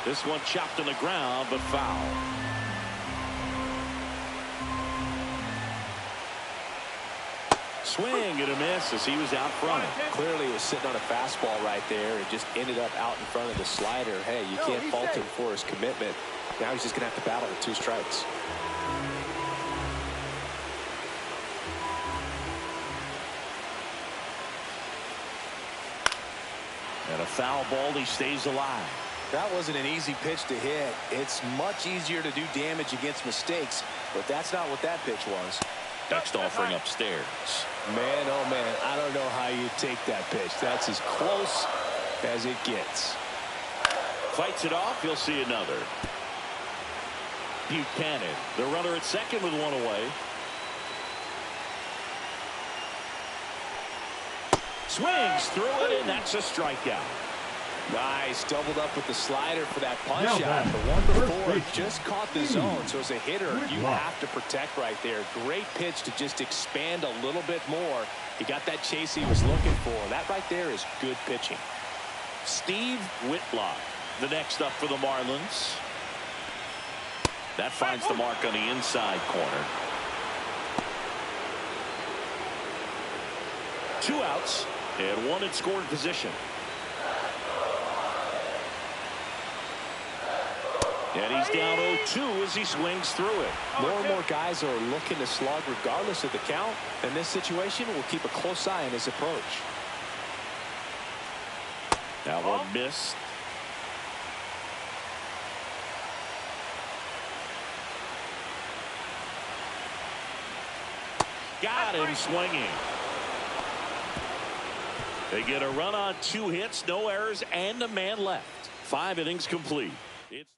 S1: This one chopped on the ground, but foul. Swing and a miss as he was out front.
S2: Clearly, he was sitting on a fastball right there and just ended up out in front of the slider. Hey, you can't fault him for his commitment. Now he's just going to have to battle with 2 strikes.
S1: And a foul ball, he stays alive.
S2: That wasn't an easy pitch to hit. It's much easier to do damage against mistakes, but that's not what that pitch was.
S1: Next offering upstairs.
S2: Man, oh man, I don't know how you take that pitch. That's as close as it gets.
S1: Fights it off. He'll see another. Buchanan, the runner at second with one away. Swings through it, and that's a strikeout.
S2: Nice, doubled up with the slider for that punch
S5: Now
S2: out.
S5: back,
S2: The one before
S5: first
S2: just caught the zone, so as a hitter,
S5: Good
S2: you
S5: luck.
S2: have to protect right there. Great pitch to just expand a little bit more. He got that chase he was looking for. That right there is good pitching.
S1: Steve Whitlock, the next up for the Marlins. That finds the mark on the inside corner. 2 outs and 1 in scoring position. And he's down 0-2 as he swings through it.
S2: More and more guys are looking to slug regardless of the count. In this situation, we'll keep a close eye on his approach.
S1: That one missed. Got him swinging. They get a run on 2 hits, no errors, and a man left. 5 innings complete. It's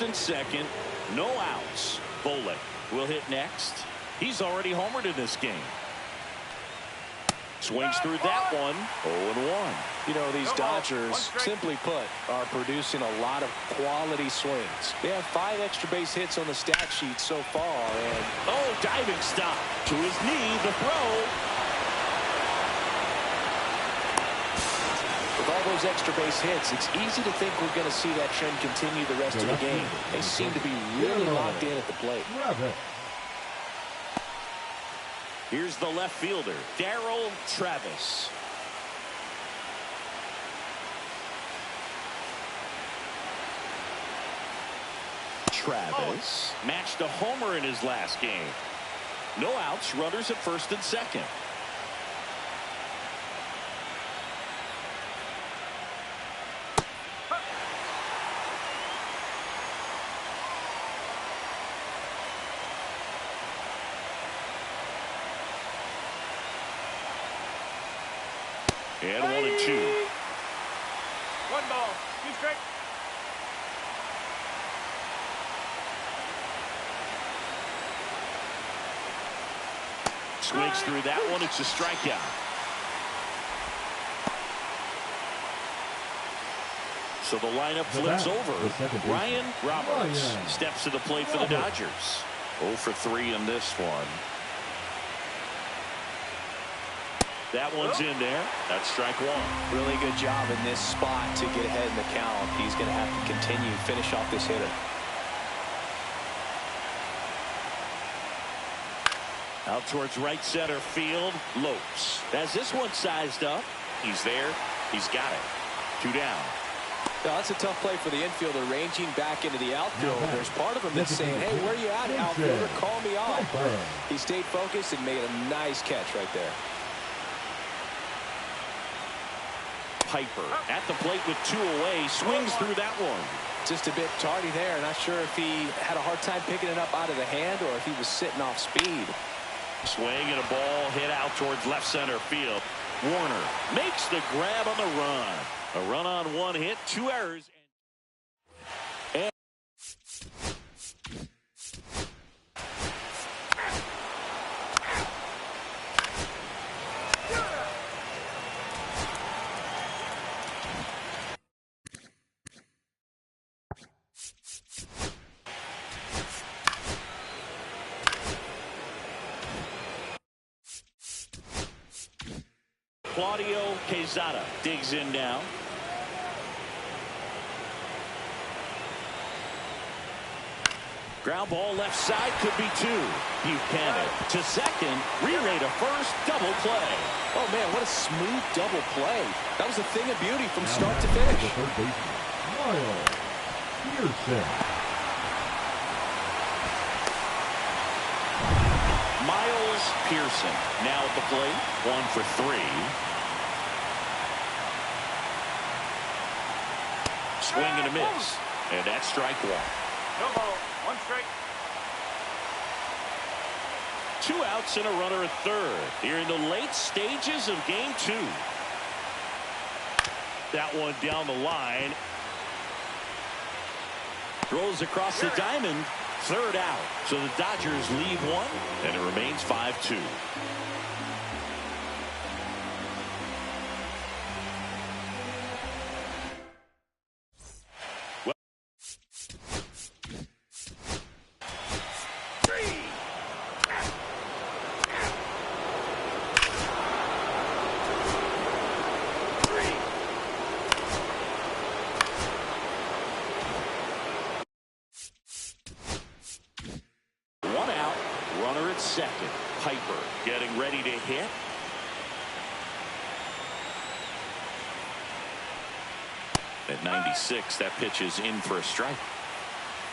S1: first and second. No outs. Bolek will hit next. He's already homered in this game. Swings through that one. 0-1.
S2: You know, these Dodgers, simply put, are producing a lot of quality swings. They have 5 extra base hits on the stat sheet so far. And
S1: oh, diving stop. To his knee, the throw.
S2: With all those extra base hits, it's easy to think we're going to see that trend continue the rest of the game. They seem to be really locked in at the plate.
S1: Here's the left fielder, Darryl Travis. Travis matched a homer in his last game. No outs, runners at first and second. And 1-2.
S3: 1 ball, 2 strike.
S1: Swings through that one. It's a strikeout. So the lineup flips over. Ryan Roberts steps to the plate for the Dodgers. 0 for 3 in this one. That one's in there. That's strike 1.
S2: Really good job in this spot to get ahead in the count. He's going to have to continue to finish off this hitter.
S1: Out towards right center field. Lopes has this one sized up. He's there. He's got it. 2 down.
S2: Now, that's a tough play for the infielder, ranging back into the outfield. There's part of him that's saying, hey, where you at, outfielder? Call me off. But he stayed focused and made a nice catch right there.
S1: Piper at the plate with 2 away. Swings through that one.
S2: Just a bit tardy there. Not sure if he had a hard time picking it up out of the hand or if he was sitting off speed.
S1: Swing and a ball hit out towards left center field. Warner makes the grab on the run. A run on 1 hit, 2 errors. And Claudio Quezada digs in now. Ground ball left side, could be 2. Buchanan to second, relay to first, double play.
S2: Oh, man, what a smooth double play. That was a thing of beauty from start to finish.
S1: Miles Pearson now at the plate, 1 for 3. Swing and a miss, and that's strike 1.
S3: No ball, 1 strike.
S1: 2 outs and a runner at third here in the late stages of game 2. That one down the line. Throws across the diamond. 3rd out. So the Dodgers lead 1, and it remains 5-2. Second, Piper getting ready to hit. At 96, that pitch is in for a strike.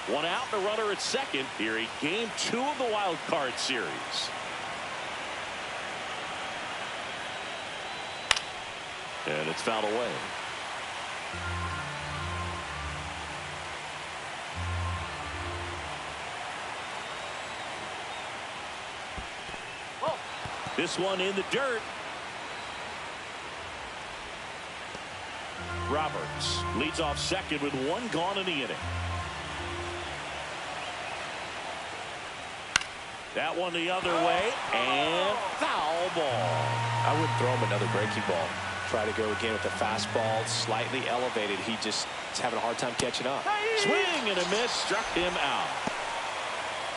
S1: 1 out, the runner at second here in game 2 of the wild card series. And it's fouled away. This one in the dirt. Roberts leads off second with 1 gone in the inning. That one the other way, and foul ball.
S2: I wouldn't throw him another breaking ball. Try to go again with the fastball, slightly elevated. He just is having a hard time catching up.
S1: Swing and a miss, struck him out.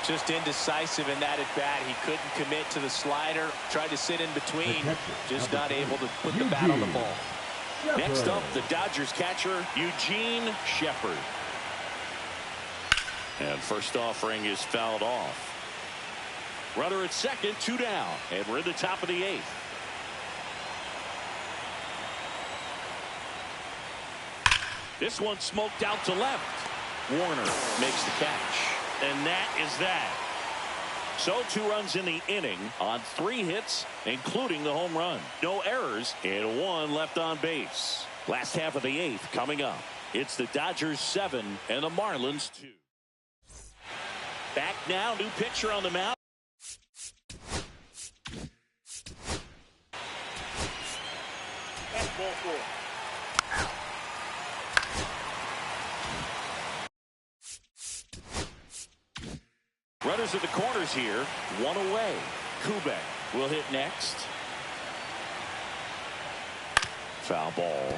S2: Just indecisive in that at bat. He couldn't commit to the slider. Tried to sit in between. Just not able to put the bat on the ball.
S1: Next up, the Dodgers catcher, Eugene Shepard. And first offering is fouled off. Runner at second, 2 down, and we're in the top of the 8th. This one smoked out to left. Warner makes the catch, and that is that. So 2 runs in the inning on 3 hits, including the home run. No errors, and 1 left on base. Last half of the 8th coming up. It's the Dodgers 7 and the Marlins 2. Back now, new pitcher on the mound.
S3: That's ball 4.
S1: Runners at the corners here, 1 away. Kubek will hit next. Foul ball.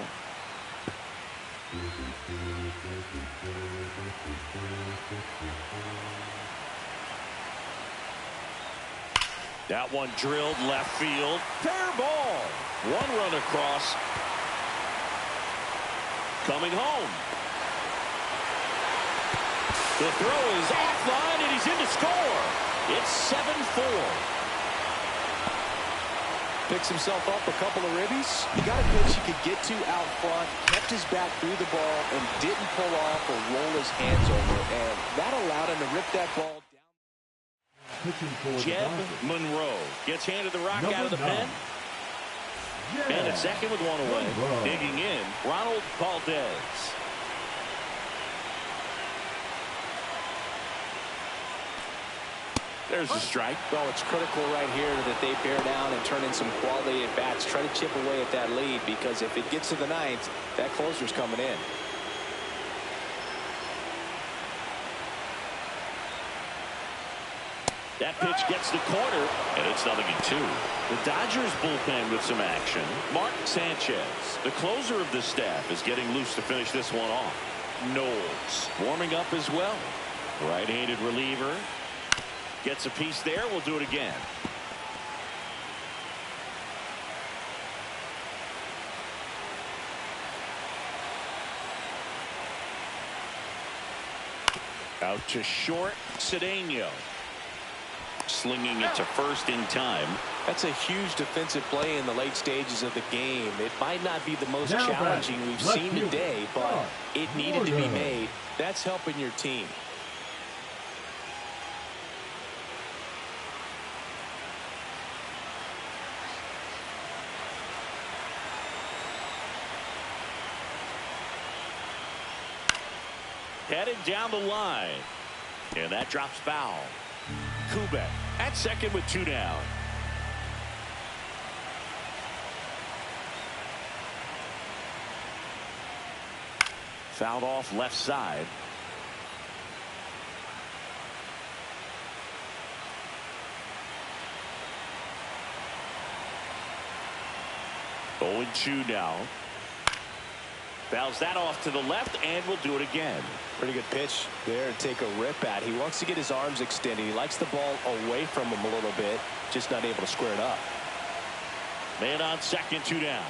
S1: That one drilled left field. Fair ball. 1 run across. Coming home. The throw is offline, and he's in to score. It's 7-4.
S2: Picks himself up a couple of ribbies. He got a pitch he could get to out front, kept his back through the ball, and didn't pull off or roll his hands over. And that allowed him to rip that ball down.
S1: Jeb Monroe gets handed the rock out of the pen. And at second with 1 away. Digging in, Ronald Valdez. There's a strike.
S2: Well, it's critical right here that they bear down and turn in some quality at bats. Try to chip away at that lead, because if it gets to the 9th, that closer's coming in.
S1: That pitch gets the corner, and it's 0-2. The Dodgers bullpen with some action. Mark Sanchez, the closer of the staff, is getting loose to finish this one off. Knowles warming up as well. Right-handed reliever. Gets a piece there. We'll do it again. Out to short, Cedeno. Slinging it to first in time.
S2: That's a huge defensive play in the late stages of the game. It might not be the most challenging we've seen today, but it needed to be made. That's helping your team.
S1: Headed down the line. And that drops foul. Kubek at second with 2 down. Fouled off left side. Oh, 2 now. Fouls that off to the left, and we'll do it again.
S2: Pretty good pitch there to take a rip at. He wants to get his arms extended. He likes the ball away from him a little bit, just not able to square it up.
S1: Man on second, 2 down.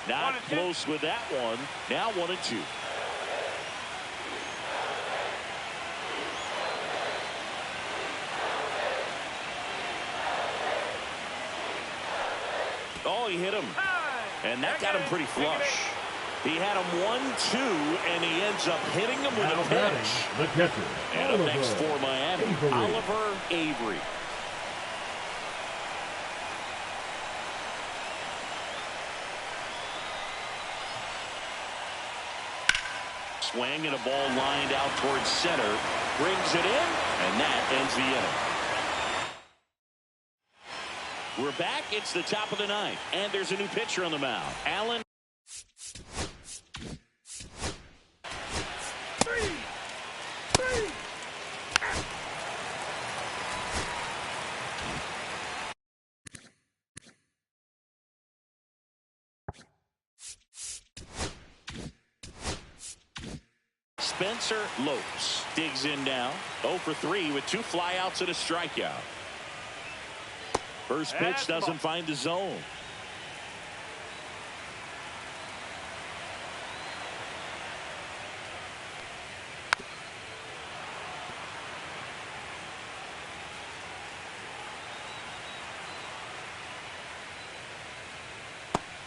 S1: Not close with that one. Now 1-2. Oh, he hit him. And that got him pretty flush. He had him 1-2, and he ends up hitting him with a pitch.
S5: The catcher.
S1: And up next for Miami, Oliver Avery. Swing and a ball lined out towards center. Brings it in, and that ends the inning. We're back. It's the top of the 9th, and there's a new pitcher on the mound. Allen. Spencer Lopes digs in now. 0 for 3 with 2 flyouts and a strikeout. First pitch doesn't find the zone.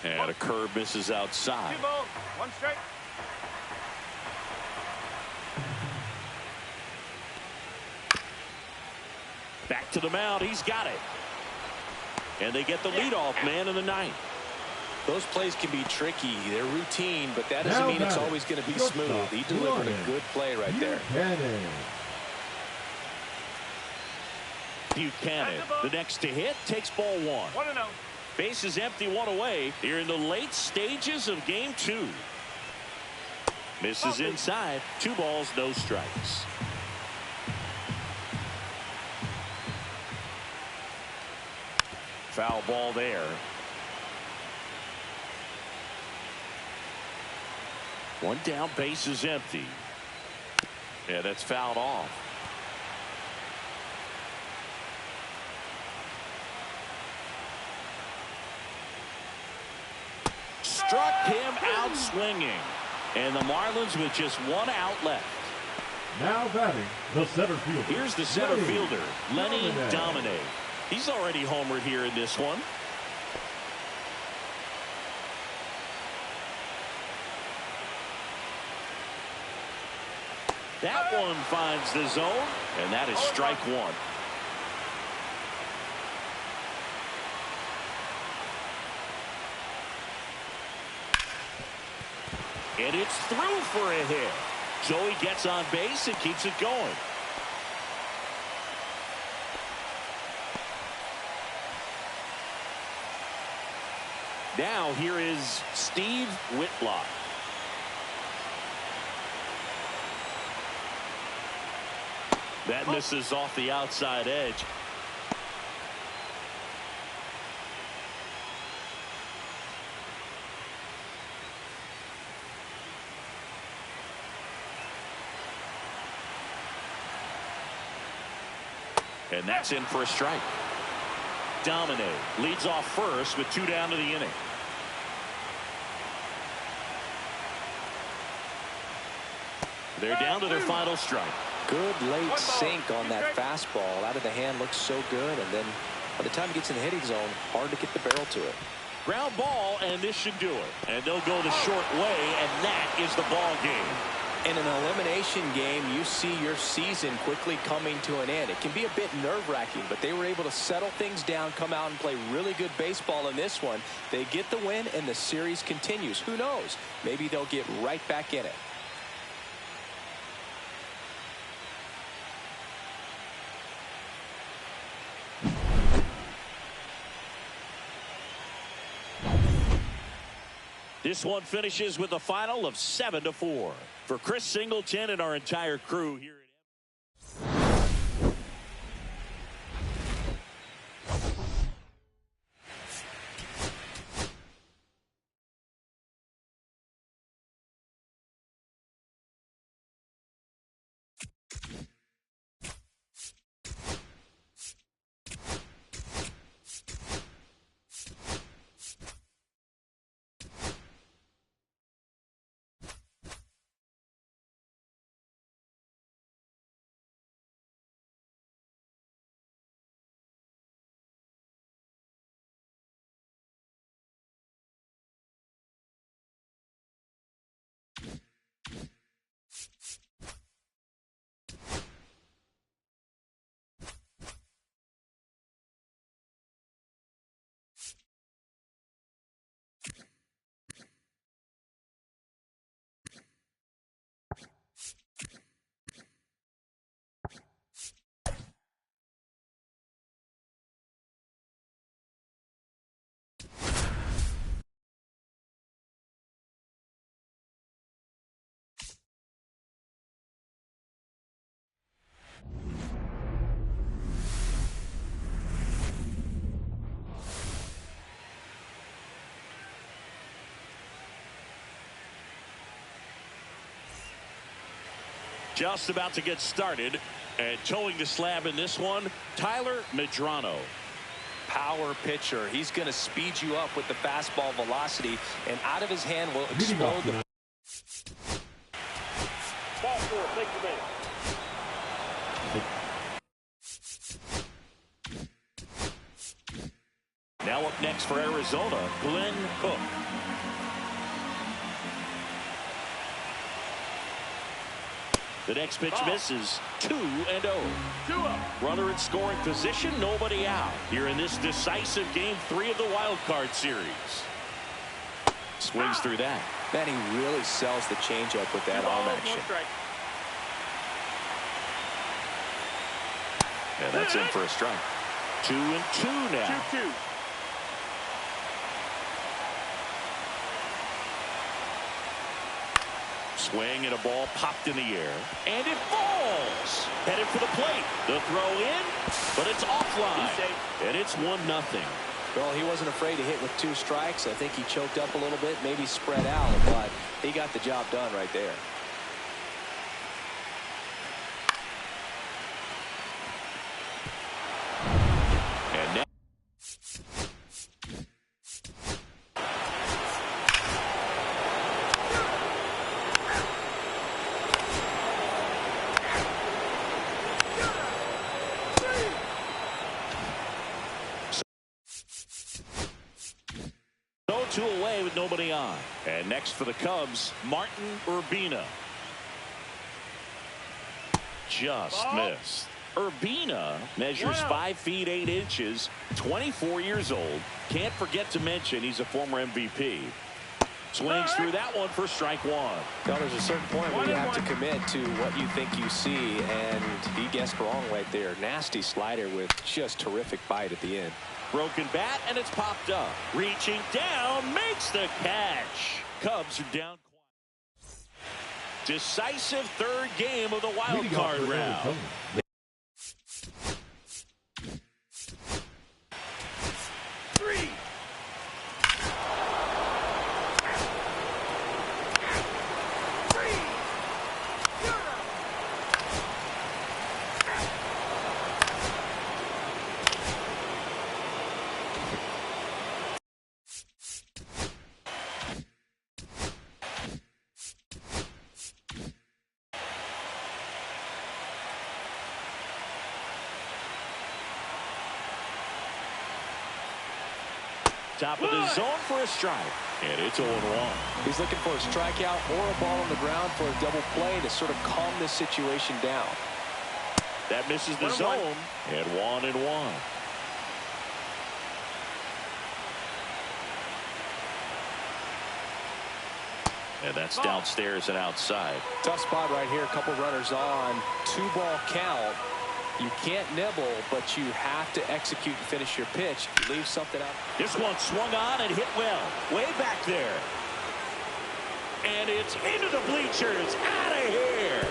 S1: And a curve misses outside.
S3: 2 balls, 1 strike.
S1: Back to the mound. He's got it. And they get the leadoff man in the ninth.
S2: Those plays can be tricky. They're routine, but that doesn't mean it's always going to be smooth. He delivered a good play right there.
S1: Buchanan, the next to hit, takes ball 1.
S3: 1-0.
S1: Base is empty, 1 away. Here in the late stages of game 2. Misses inside. 2 balls, no strikes. Foul ball there. 1 down, base is empty. Yeah, that's fouled off. Struck him out swinging. And the Marlins with just 1 out left.
S5: Now batting the center fielder.
S1: Here's the center fielder, Lenny Domine. He's already homered here in this one. That one finds the zone, and that is strike 1. And it's through for a hit. Joey gets on base and keeps it going. Now here is Steve Whitlock. That misses off the outside edge. And that's in for a strike. Domine leads off first with 2 down to the inning. They're down to their final strike.
S2: Good late sink on that fastball. Out of the hand, looks so good. And then by the time he gets in the hitting zone, hard to get the barrel to it.
S1: Ground ball, and this should do it. And they'll go the short way, and that is the ball game.
S2: In an elimination game, you see your season quickly coming to an end. It can be a bit nerve-wracking, but they were able to settle things down, come out and play really good baseball in this one. They get the win, and the series continues. Who knows? Maybe they'll get right back in it.
S1: This one finishes with a final of 7-4. For Chris Singleton and our entire crew here. Just about to get started. And towing the slab in this one, Tyler Medrano.
S2: Power pitcher. He's going to speed you up with the fastball velocity, and out of his hand will explode the...
S3: Ball four, take your man.
S1: Now up next for Arizona, Glenn Cook. The next pitch misses. 2-0.
S3: 2-0.
S1: Runner in scoring position, nobody out. Here in this decisive game 3 of the wild card series. Swings through that.
S2: Man, he really sells the changeup with that arm action.
S1: And that's in for a strike. 2-2 now.
S3: 2-2.
S1: Swing and a ball popped in the air. And it falls. Headed for the plate. The throw in, but it's offline. And it's 1-0.
S2: Well, he wasn't afraid to hit with 2 strikes. I think he choked up a little bit, maybe spread out, but he got the job done right there.
S1: And now so 2 away with nobody on. And next for the Cubs, Martin Urbina. Just missed. Urbina measures 5 feet 8 inches, 24 years old. Can't forget to mention he's a former MVP. Swings through that one for strike 1.
S2: Well, there's a certain point where you have to commit to what you think you see, and he guessed wrong right there. Nasty slider with just terrific bite at the end.
S1: Broken bat, and it's popped up. Reaching down, makes the catch. Cubs are down. Decisive 3rd game of the wild card round. Top of the zone for a strike. And it's 0-1.
S2: He's looking for a strikeout or a ball on the ground for a double play to sort of calm this situation down.
S1: That misses the zone. And 1-1. And that's downstairs and outside.
S2: Tough spot right here. A couple runners on. 2-ball count. You can't nibble, but you have to execute and finish your pitch. You leave something out.
S1: This one swung on and hit well. Way back there. And it's into the bleachers. Out of here.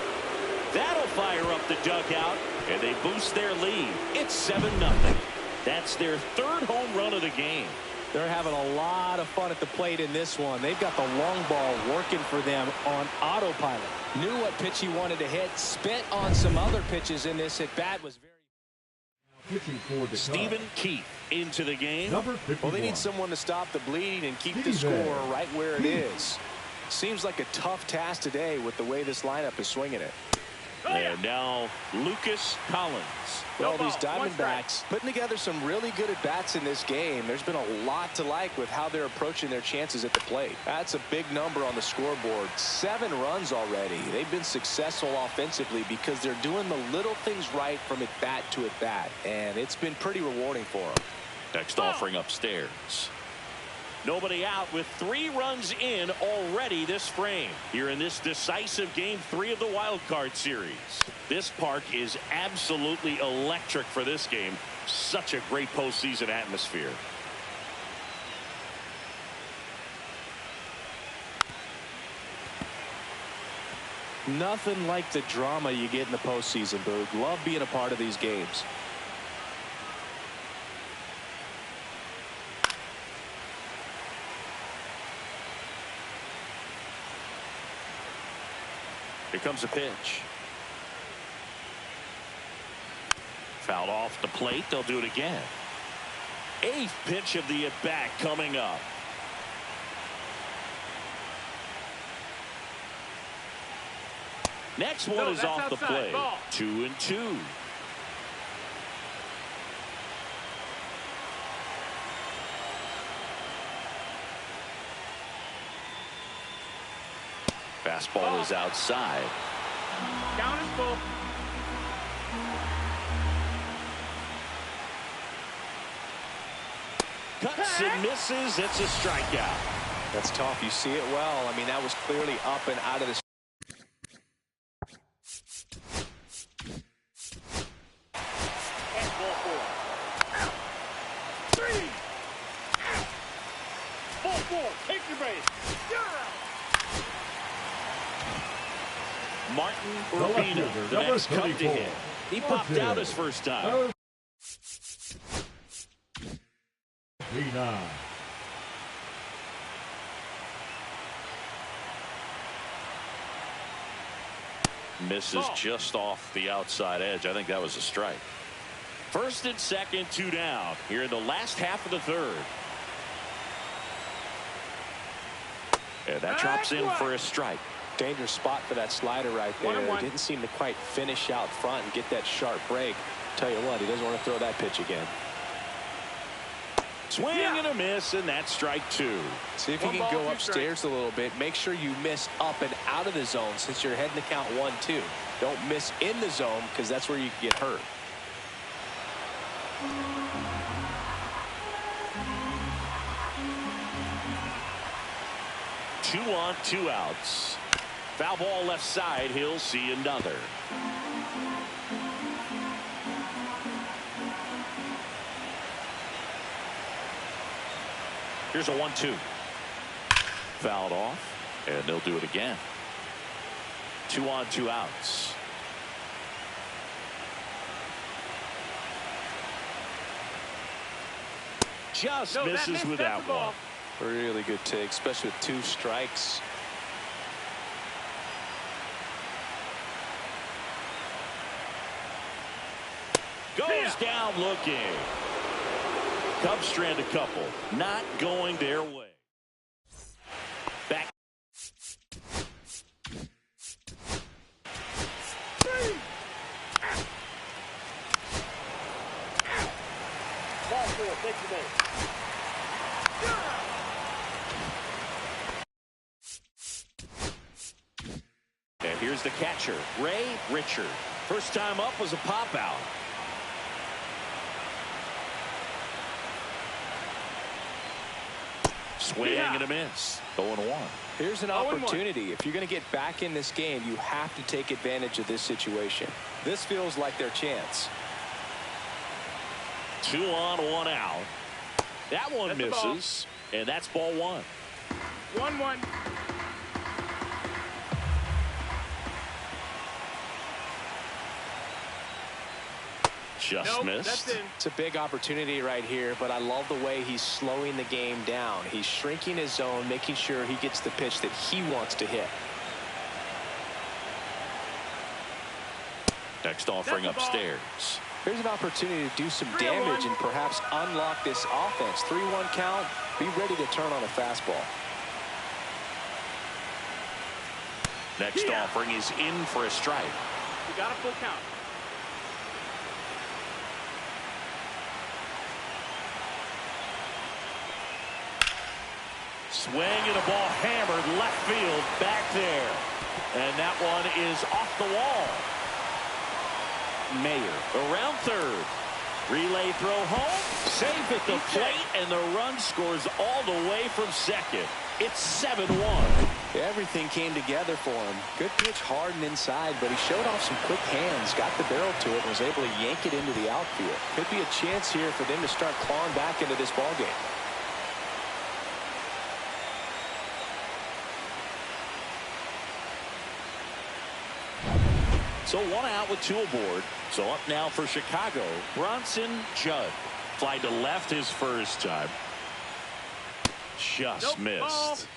S1: That'll fire up the dugout. And they boost their lead. It's 7-0. That's their 3rd home run of the game.
S2: They're having a lot of fun at the plate in this one. They've got the long ball working for them on autopilot. Knew what pitch he wanted to hit. Spent on some other pitches in this at bat. Was very.
S1: Stephen Keith into the game.
S2: Well, they need someone to stop the bleeding and keep the score right where it is. Seems like a tough task today with the way this lineup is swinging it.
S1: And now Lucas Collins.
S2: Well, these Diamondbacks putting together some really good at-bats in this game. There's been a lot to like with how they're approaching their chances at the plate. That's a big number on the scoreboard. 7 runs already. They've been successful offensively because they're doing the little things right from at-bat to at-bat, and it's been pretty rewarding for them.
S1: Next offering upstairs. Nobody out with 3 runs in already this frame. Here in this decisive game 3 of the wild card series. This park is absolutely electric for this game. Such a great postseason atmosphere.
S2: Nothing like the drama you get in the postseason, Boog. Love being a part of these games.
S1: Here comes a pitch. Fouled off the plate. They'll do it again. 8th pitch of the at-bat coming up. Next one is off the plate. 2-2. Fastball is outside.
S3: Count is full.
S1: Cuts and misses. It's a strikeout.
S2: That's tough. You see it well. I mean, that was clearly up and out of the.
S3: And ball 4. 3. Ball 4. Take your base. You're out.
S1: Martin
S5: The
S1: Urbina,
S5: left-hander,
S1: the
S5: number
S1: next cup to
S5: 34.
S1: hit. He popped out his first time.
S5: Urbina.
S1: Misses just off the outside edge. I think that was a strike. First and second, 2 down. Here in the last half of the third. And that drops in for a strike.
S2: Dangerous spot for that slider right there.
S3: 1-1.
S2: Didn't seem to quite finish out front and get that sharp break. Tell you what, he doesn't want to throw that pitch again.
S1: Swing and a miss, and that's strike 2.
S2: See if you can go upstairs a little bit. Make sure you miss up and out of the zone since you're heading to count 1-2. Don't miss in the zone because that's where you can get hurt.
S1: Two on, 2 outs. Foul ball left side. He'll see another. Here's a 1-2. Fouled off, and they'll do it again. 2 on, 2 outs. Just misses with that one.
S2: Really good take, especially with 2 strikes.
S1: Goes down looking. Cubs strand a couple. Not going their way. Back.
S3: Ball 4. Take your base.
S1: And here's the catcher, Ray Richard. First time up was a pop out. Swing and a miss. 0-1.
S2: Here's an opportunity. If you're going to get back in this game, you have to take advantage of this situation. This feels like their chance.
S1: 2 on, 1 out. That one misses, and that's ball 1.
S3: 1-1.
S1: Just missed.
S3: That's in.
S2: It's a big opportunity right here, but I love the way he's slowing the game down. He's shrinking his zone, making sure he gets the pitch that he wants to hit.
S1: Next offering upstairs.
S2: Here's an opportunity to do some damage and perhaps unlock this offense. 3-1 count. Be ready to turn on a fastball.
S1: Next offering is in for a strike.
S3: You got a full count.
S1: Swing and a ball hammered left field back there. And that one is off the wall. Mayer around third. Relay throw home. Safe at the plate, and the run scores all the way from second. It's 7-1.
S2: Everything came together for him. Good pitch hard and inside, but he showed off some quick hands, got the barrel to it, and was able to yank it into the outfield. Could be a chance here for them to start clawing back into this ballgame.
S1: So 1 out with 2 aboard. So up now for Chicago, Bronson Judd. Fly to left his first time. Just missed.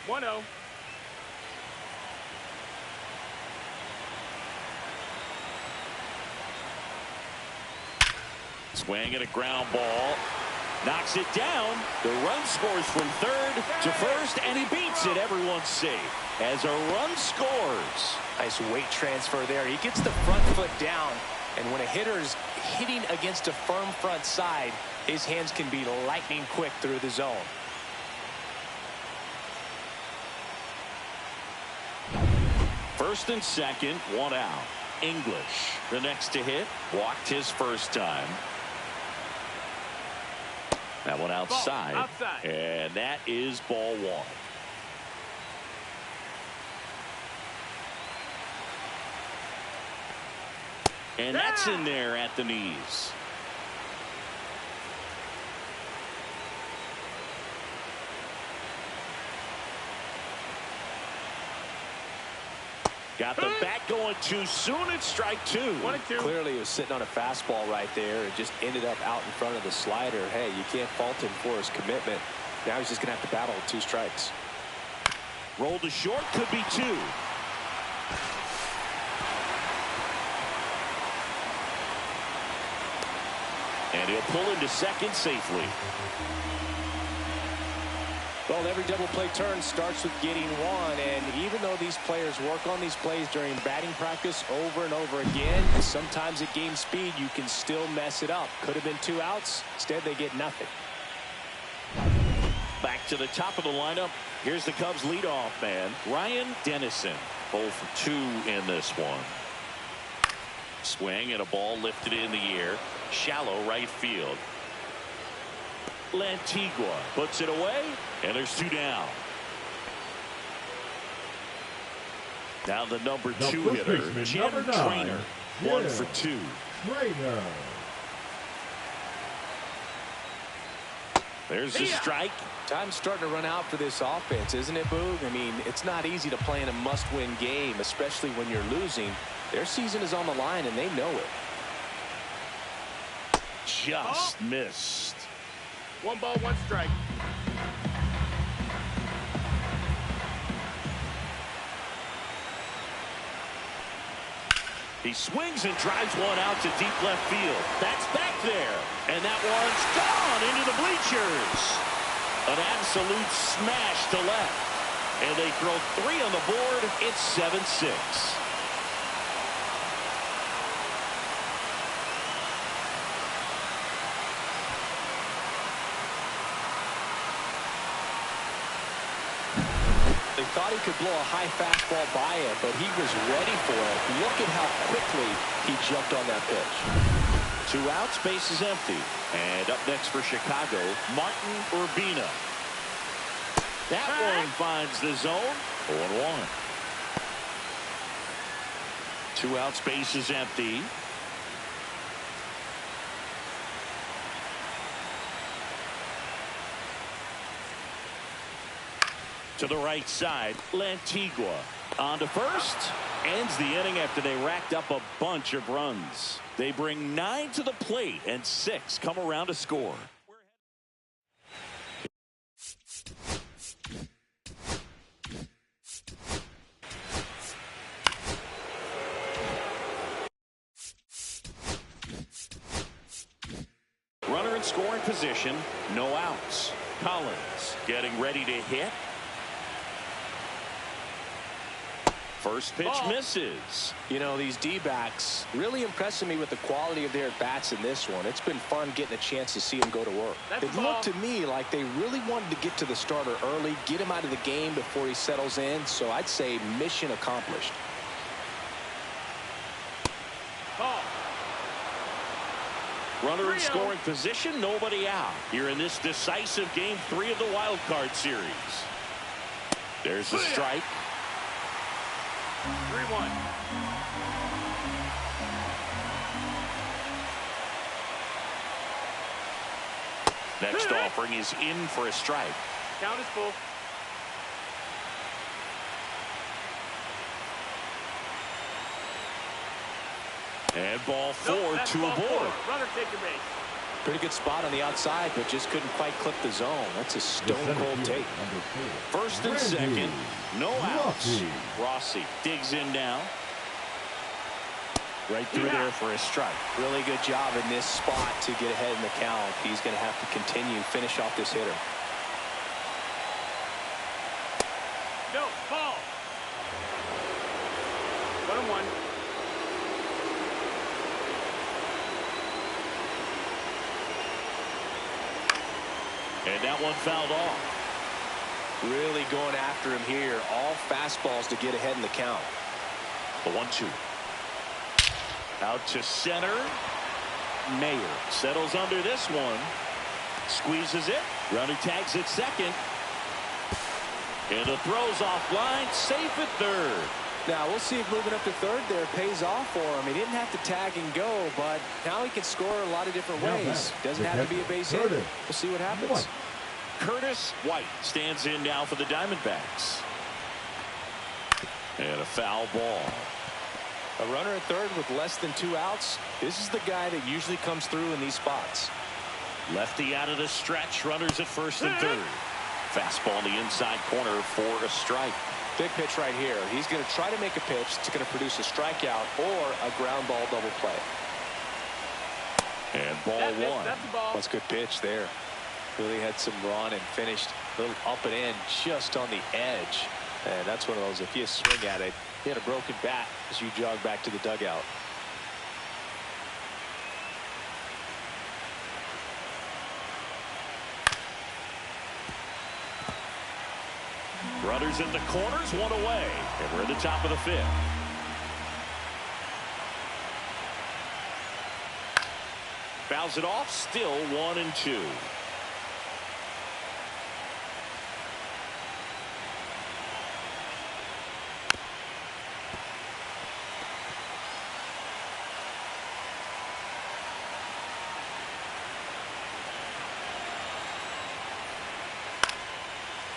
S3: 1-0.
S1: Swing at a ground ball. Knocks it down. The run scores from third to first, and he beats it. Everyone's safe as a run scores.
S2: Nice weight transfer there. He gets the front foot down, and when a hitter's hitting against a firm front side, his hands can be lightning quick through the zone.
S1: First and second, one out. English, the next to hit, walked his first time. That one outside. And that is ball one. And that's in there at the knees. Got the bat going too soon. It's strike two.
S3: 1-2.
S2: Clearly he was sitting on a fastball right there and just ended up out in front of the slider. Hey, you can't fault him for his commitment. Now he's just going to have to battle with 2 strikes.
S1: Rolled to short, could be 2. And he'll pull into second safely.
S2: Well, every double play turn starts with getting one, and even though these players work on these plays during batting practice over and over again, sometimes at game speed you can still mess it up. Could have been 2 outs. Instead, they get nothing.
S1: Back to the top of the lineup. Here's the Cubs leadoff man, Ryan Dennison. 0 for 2 in this one. Swing and a ball lifted in the air. Shallow right field. Lantigua puts it away, and there's 2 down. Now the number 2 hitter, Jim Trainer, 1 for 2.
S5: Trainer.
S1: There's a strike.
S2: Time's starting to run out for this offense, isn't it, Boog? I mean, it's not easy to play in a must-win game, especially when you're losing. Their season is on the line, and they know it.
S1: Just missed.
S3: 1 ball, 1 strike.
S1: He swings and drives one out to deep left field. That's back there. And that one's gone into the bleachers. An absolute smash to left. And they throw 3 on the board. It's 7-6.
S2: They thought he could blow a high fastball by him, but he was ready for it. Look at how quickly he jumped on that pitch.
S1: 2 outs, base is empty. And up next for Chicago, Martin Urbina. That one finds the zone. 0-1. 2 outs, base is empty. To the right side, Lantigua on to first. Ends the inning after they racked up a bunch of runs. They bring 9 to the plate and 6 come around to score. Runner in scoring position, no outs. Collins getting ready to hit. First pitch misses.
S2: You know, these D-backs really impressing me with the quality of their at-bats in this one. It's been fun getting a chance to see them go to work. It looked to me like they really wanted to get to the starter early, get him out of the game before he settles in. So I'd say mission accomplished.
S1: Runner in scoring position, nobody out. Here in this decisive game 3 of the wild card series. There's the strike.
S3: 3-1.
S1: Next offering is in for a strike.
S3: Count is full.
S1: And ball 4, 2
S3: ball
S1: aboard.
S3: 4. Runner take your base.
S2: Pretty good spot on the outside, but just couldn't quite clip the zone. That's a stone-cold take.
S1: First and second, no outs. Rossi digs in now.
S2: Right through there for a strike. Really good job in this spot to get ahead in the count. He's going to have to continue, finish off this hitter.
S3: No, ball. 1-1.
S1: And that one fouled off.
S2: Really going after him here. All fastballs to get ahead in the count.
S1: The 1-2. Out to center. Mayer settles under this one. Squeezes it. Runner tags at second. And the throw's offline. Safe at third.
S2: Now we'll see if moving up to third there pays off for him. He didn't have to tag and go, but now he can score a lot of different ways. Doesn't have to be a base hit. We'll see what happens.
S1: Curtis White stands in now for the Diamondbacks. And a foul ball.
S2: A runner at third with less than 2 outs. This is the guy that usually comes through in these spots.
S1: Lefty out of the stretch. Runners at first and third. Fastball in the inside corner for a strike.
S2: Big pitch right here. He's going to try to make a pitch that's going to produce a strikeout or a ground ball double play.
S1: And ball one.
S3: That's the ball.
S2: That's a good pitch there. Really had some run and finished a little up and in just on the edge. And that's one of those, if you swing at it, you had a broken bat as you jog back to the dugout.
S1: Runners in the corners, one away. And we're at the top of the fifth. Fouls it off, still 1-2.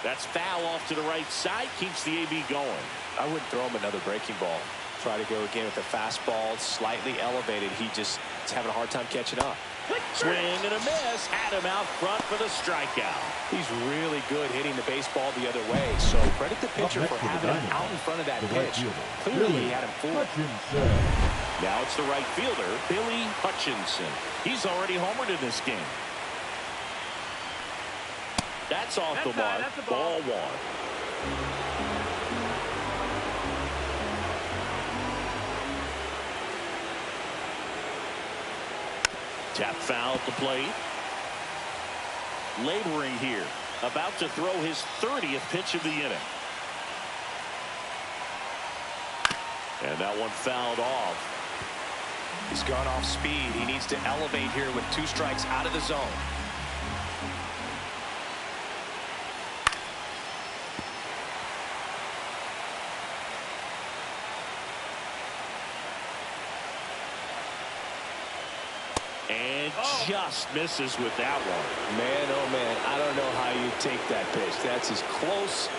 S1: That's foul off to the right side. Keeps the AB going.
S2: I wouldn't throw him another breaking ball. Try to go again with the fastball slightly elevated. He just is having a hard time catching up.
S1: Swing and a miss. Had him out front for the strikeout.
S2: He's really good hitting the baseball the other way. So credit the pitcher for having him out in front of that pitch. Clearly he had him fooled.
S1: Now it's the right fielder, Billy Hutchinson. He's already homered in this game. That's off the mark. Ball one. Tap foul at the plate. Laboring here. About to throw his 30th pitch of the inning. And that one fouled off.
S2: He's gone off speed. He needs to elevate here with 2 strikes out of the zone.
S1: And just misses with that one.
S2: Man, oh man, I don't know how you take that pitch. That's as close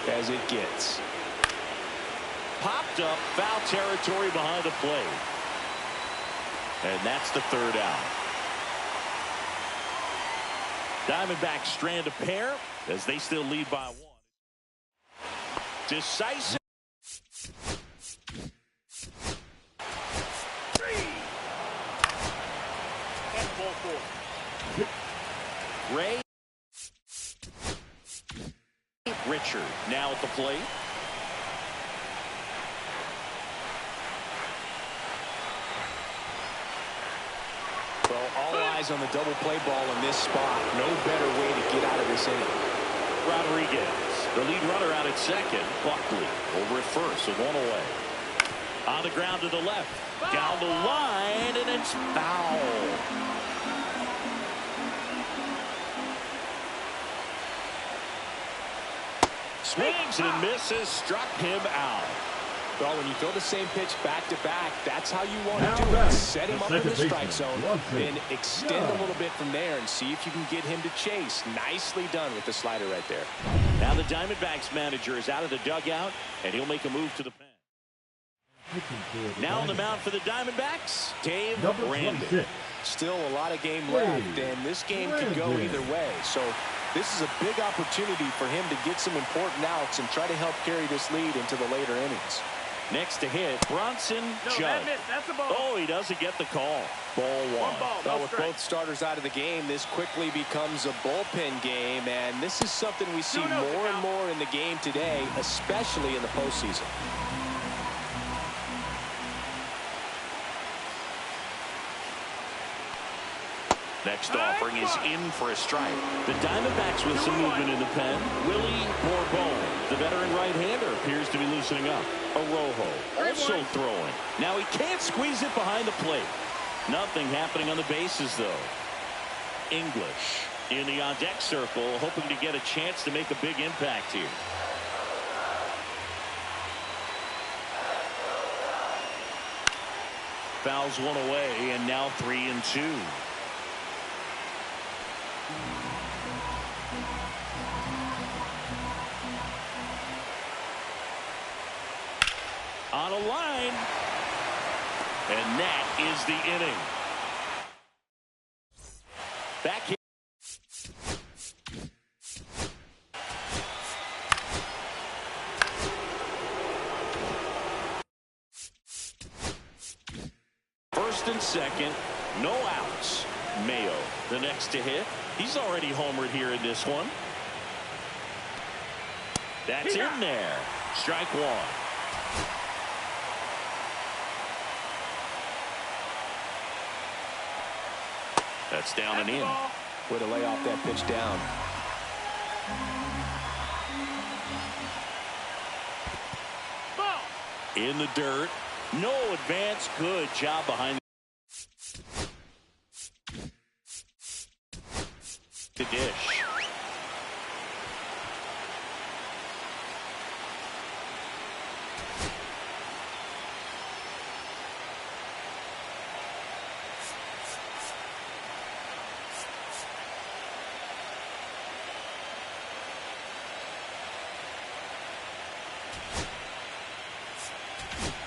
S2: as it gets.
S1: Popped up, foul territory behind the plate. And that's the 3rd out. Diamondbacks strand a pair as they still lead by 1. Decisive. Ray Richard now at the plate.
S2: Well, all eyes on the double play ball in this spot. No better way to get out of this inning.
S1: Rodriguez, the lead runner out at second. Buckley over at first with 1 away. On the ground to the left. Down the line, and it's foul. Swings and misses, struck him out.
S2: Well, when you throw the same pitch back to back, that's how you want to do it. Set him up in the strike zone, then extend a little bit from there and see if you can get him to chase. Nicely done with the slider right there.
S1: Now the Diamondbacks manager is out of the dugout, and he'll make a move to the pen. Now on the mound for the Diamondbacks, Dave Brandon.
S2: Still a lot of game left, and this game could go either way. So this is a big opportunity for him to get some important outs and try to help carry this lead into the later innings.
S1: Next to hit, Bronson
S3: No,
S1: Judd.
S3: that's a ball.
S1: Oh, he doesn't get the call. Ball one.
S3: Ball,
S2: Well,
S3: no
S2: with
S3: strike.
S2: both starters out of the game, this quickly becomes a bullpen game, and this is something we see
S3: 2-0
S2: more and
S3: count.
S2: more in the game today, especially in the postseason.
S1: Next offering is in for a strike. The Diamondbacks with some movement in the pen. Willie Borbon, the veteran right-hander, appears to be loosening up. Arojo also throwing. Now he can't squeeze it behind the plate. Nothing happening on the bases, though. English in the on-deck circle, hoping to get a chance to make a big impact here. Fouls one away, and now 3-2. On a line, and that is the inning. Back here. First and second, no outs. Mayo, the next to hit. He's already homered here in this one. That's in there. Strike one. That's down and in.
S2: Way to lay off that pitch down.
S3: Ball.
S1: In the dirt. No advance. Good job behind the dish.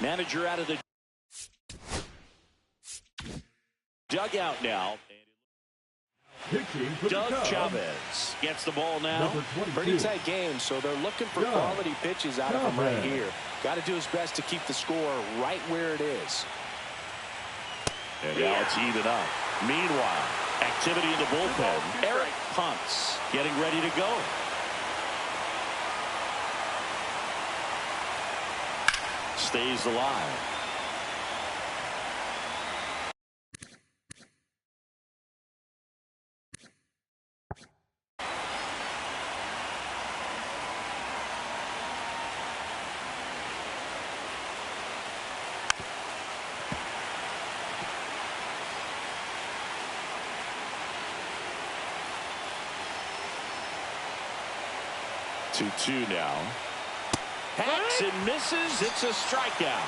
S1: Manager out of the dugout now.
S5: Pitching for the
S1: Doug
S5: Cubs,
S1: Chavez gets the ball now.
S5: number 22.
S2: Pretty tight game, so they're looking for
S5: Doug
S2: quality pitches out of him right
S5: Chavez.
S2: here. Got to do his best to keep the score right where it is.
S1: And now it's even up. Meanwhile, activity in the bullpen. Eric Ponce getting ready to go. Stays alive. Two now. Hacks and misses. It's a strikeout.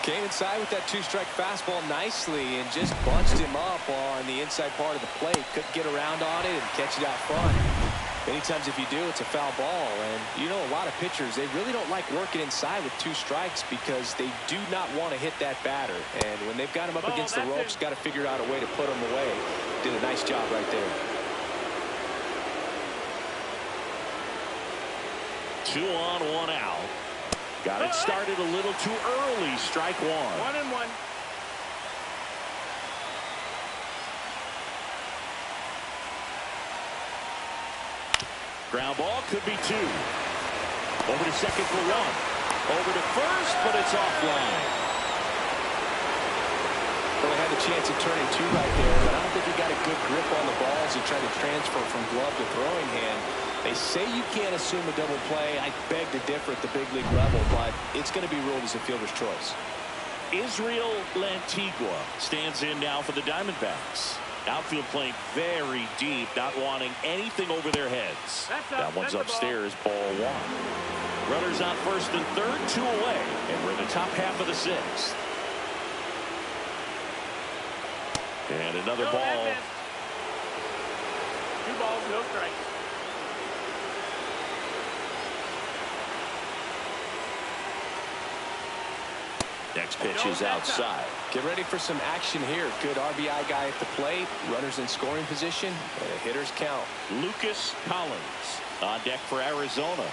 S2: Came inside with that two-strike fastball nicely and just bunched him up on the inside part of the plate. Couldn't get around on it and catch it out front. Many times if you do, it's a foul ball. And you know, a lot of pitchers, they really don't like working inside with two strikes because they do not want to hit that batter. And when they've got him up against the ropes, got to figure out a way to put him away. Did a nice job right there.
S1: 2 on, 1 out. Got it started a little too early. Strike one.
S3: 1-1.
S1: Ground ball could be 2. Over to second for 1. Over to first, but it's offline.
S2: Well, they had the chance of turning 2 right there, but I don't think he got a good grip on the ball as he tried to transfer from glove to throwing hand. They say you can't assume a double play. I beg to differ at the big league level, but it's going to be ruled as a fielder's choice.
S1: Israel Lantigua stands in now for the Diamondbacks. Outfield playing very deep, not wanting anything over their heads. That one's upstairs, ball 1. Runners on first and third, 2 away, and we're in the top half of the 6th. And another ball.
S3: 2 balls, no strikes.
S1: Next pitch is outside.
S2: Get ready for some action here. Good RBI guy at the plate. Runners in scoring position. And hitters count.
S1: Lucas Collins on deck for Arizona.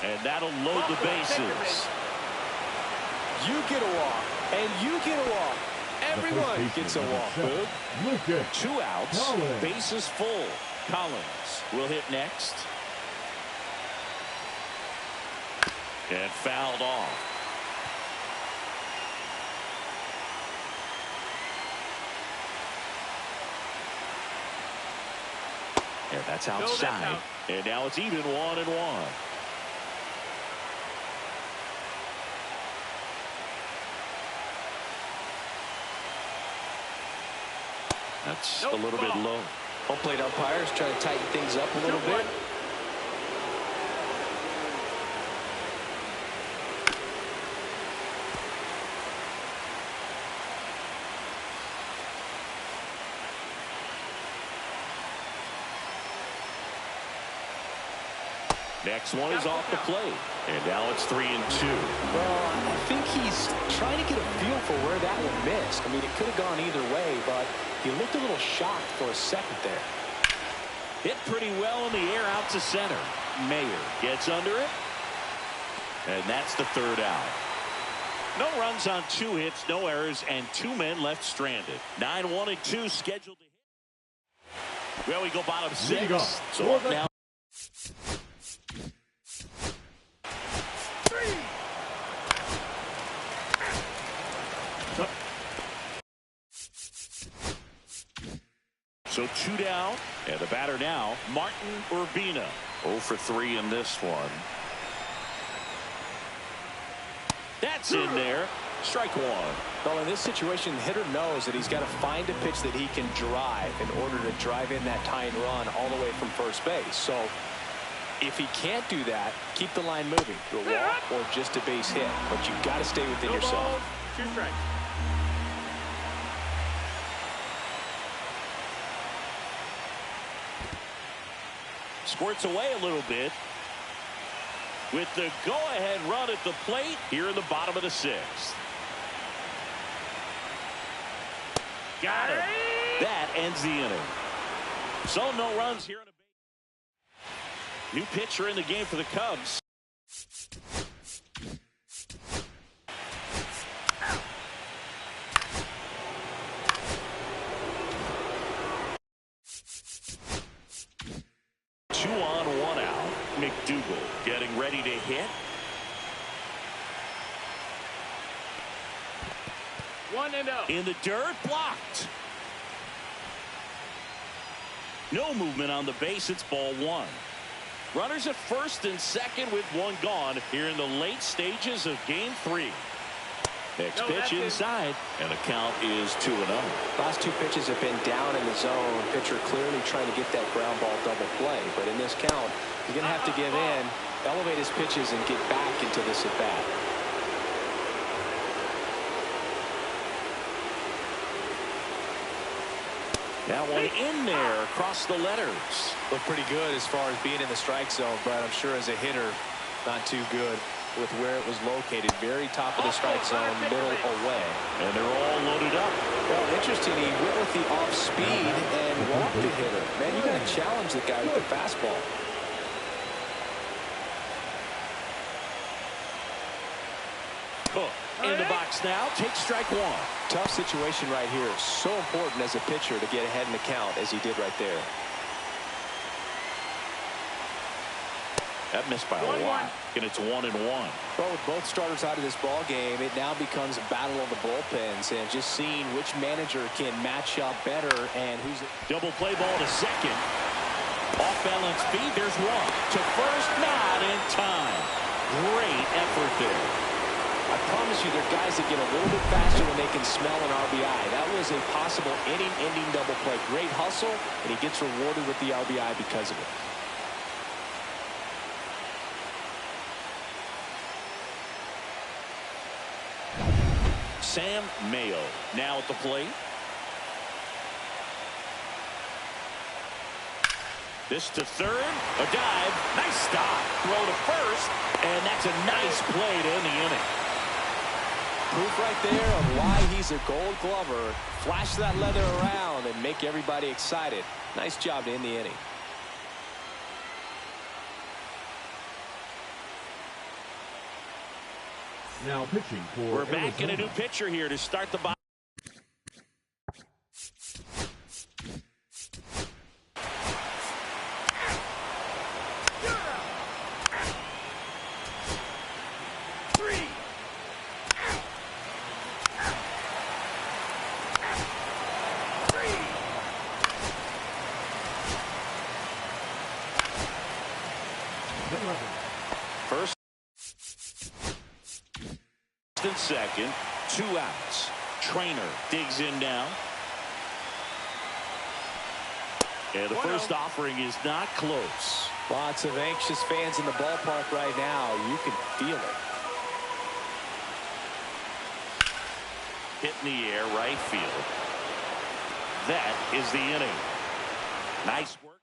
S1: And that'll load the bases.
S2: You get a walk, and you get a walk. Everyone gets a walk, Boog.
S1: 2 outs,
S5: Collins.
S1: bases full. Collins will hit next. And fouled off. And that's outside. And now it's even 1-1. That's a little bit low.
S2: Home plate umpires trying to tighten things up a little bit.
S1: Next one is off the plate. And now it's 3-2.
S2: Well, I think he's trying to get a feel for where that one missed. I mean, it could have gone either way, but he looked a little shocked for a second there.
S1: Hit pretty well in the air out to center. Mayer gets under it. And that's the 3rd out. No runs on 2 hits, no errors, and 2 men left stranded. 9-1-2 scheduled to hit. Well, we go bottom 6. So up now. So 2 down, and the batter now, Martin Urbina. 0 for 3 in this one. That's in there. Strike 1.
S2: Well, in this situation, the hitter knows that he's got to find a pitch that he can drive in order to drive in that tying run all the way from first base. So if he can't do that, keep the line moving to a walk or just a base hit. But you've got to stay within yourself.
S3: 2 strikes.
S1: Squirts away a little bit with the go-ahead run at the plate here in the bottom of the 6th. Got him. That ends the inning. So no runs here in a base. New pitcher in the game for the Cubs. McDougal getting ready to hit.
S3: 1-0.
S1: In the dirt, blocked. No movement on the base. It's ball 1. Runners at first and second with 1 gone here in the late stages of game 3. Next pitch inside, and the count is 2-0.
S2: Last 2 pitches have been down in the zone. Pitcher clearly trying to get that ground ball double play. But in this count, he's going to have to give in, elevate his pitches, and get back into this at bat.
S1: That one in there across the letters.
S2: Looked pretty good as far as being in the strike zone, but I'm sure as a hitter, not too good with where it was located. Very top of the strike zone, middle away.
S1: And they're all loaded up.
S2: Well, interesting. He went with the off speed and walked the hitter. Man, you got to challenge the guy with the fastball.
S1: In the box now, take strike 1.
S2: Tough situation right here. So important as a pitcher to get ahead in the count as he did right there.
S1: That missed by a lot, and it's 1-1.
S2: Well, with both starters out of this ball game, it now becomes a battle of the bullpens, and just seeing which manager can match up better and who's
S1: double play ball to second. Off balance feed. There's 1 to first, not in time. Great effort there.
S2: I promise you, there are guys that get a little bit faster when they can smell an RBI. That was a possible inning-ending double play. Great hustle, and he gets rewarded with the RBI because of it.
S1: Sam Mayo now at the plate. This to third, a dive, nice stop, throw to first, and that's a nice play to end the inning.
S2: Proof right there of why he's a Gold Glover. Flash that leather around and make everybody excited. Nice job to end the inning.
S5: Now pitching for
S1: We're back in a
S5: Arizona.
S1: new pitcher here to start the bottom. First and second, 2 outs. Trainer digs in now. And the first offering is not close.
S2: Lots of anxious fans in the ballpark right now. You can feel it.
S1: Hit in the air, right field. That is the inning. Nice work.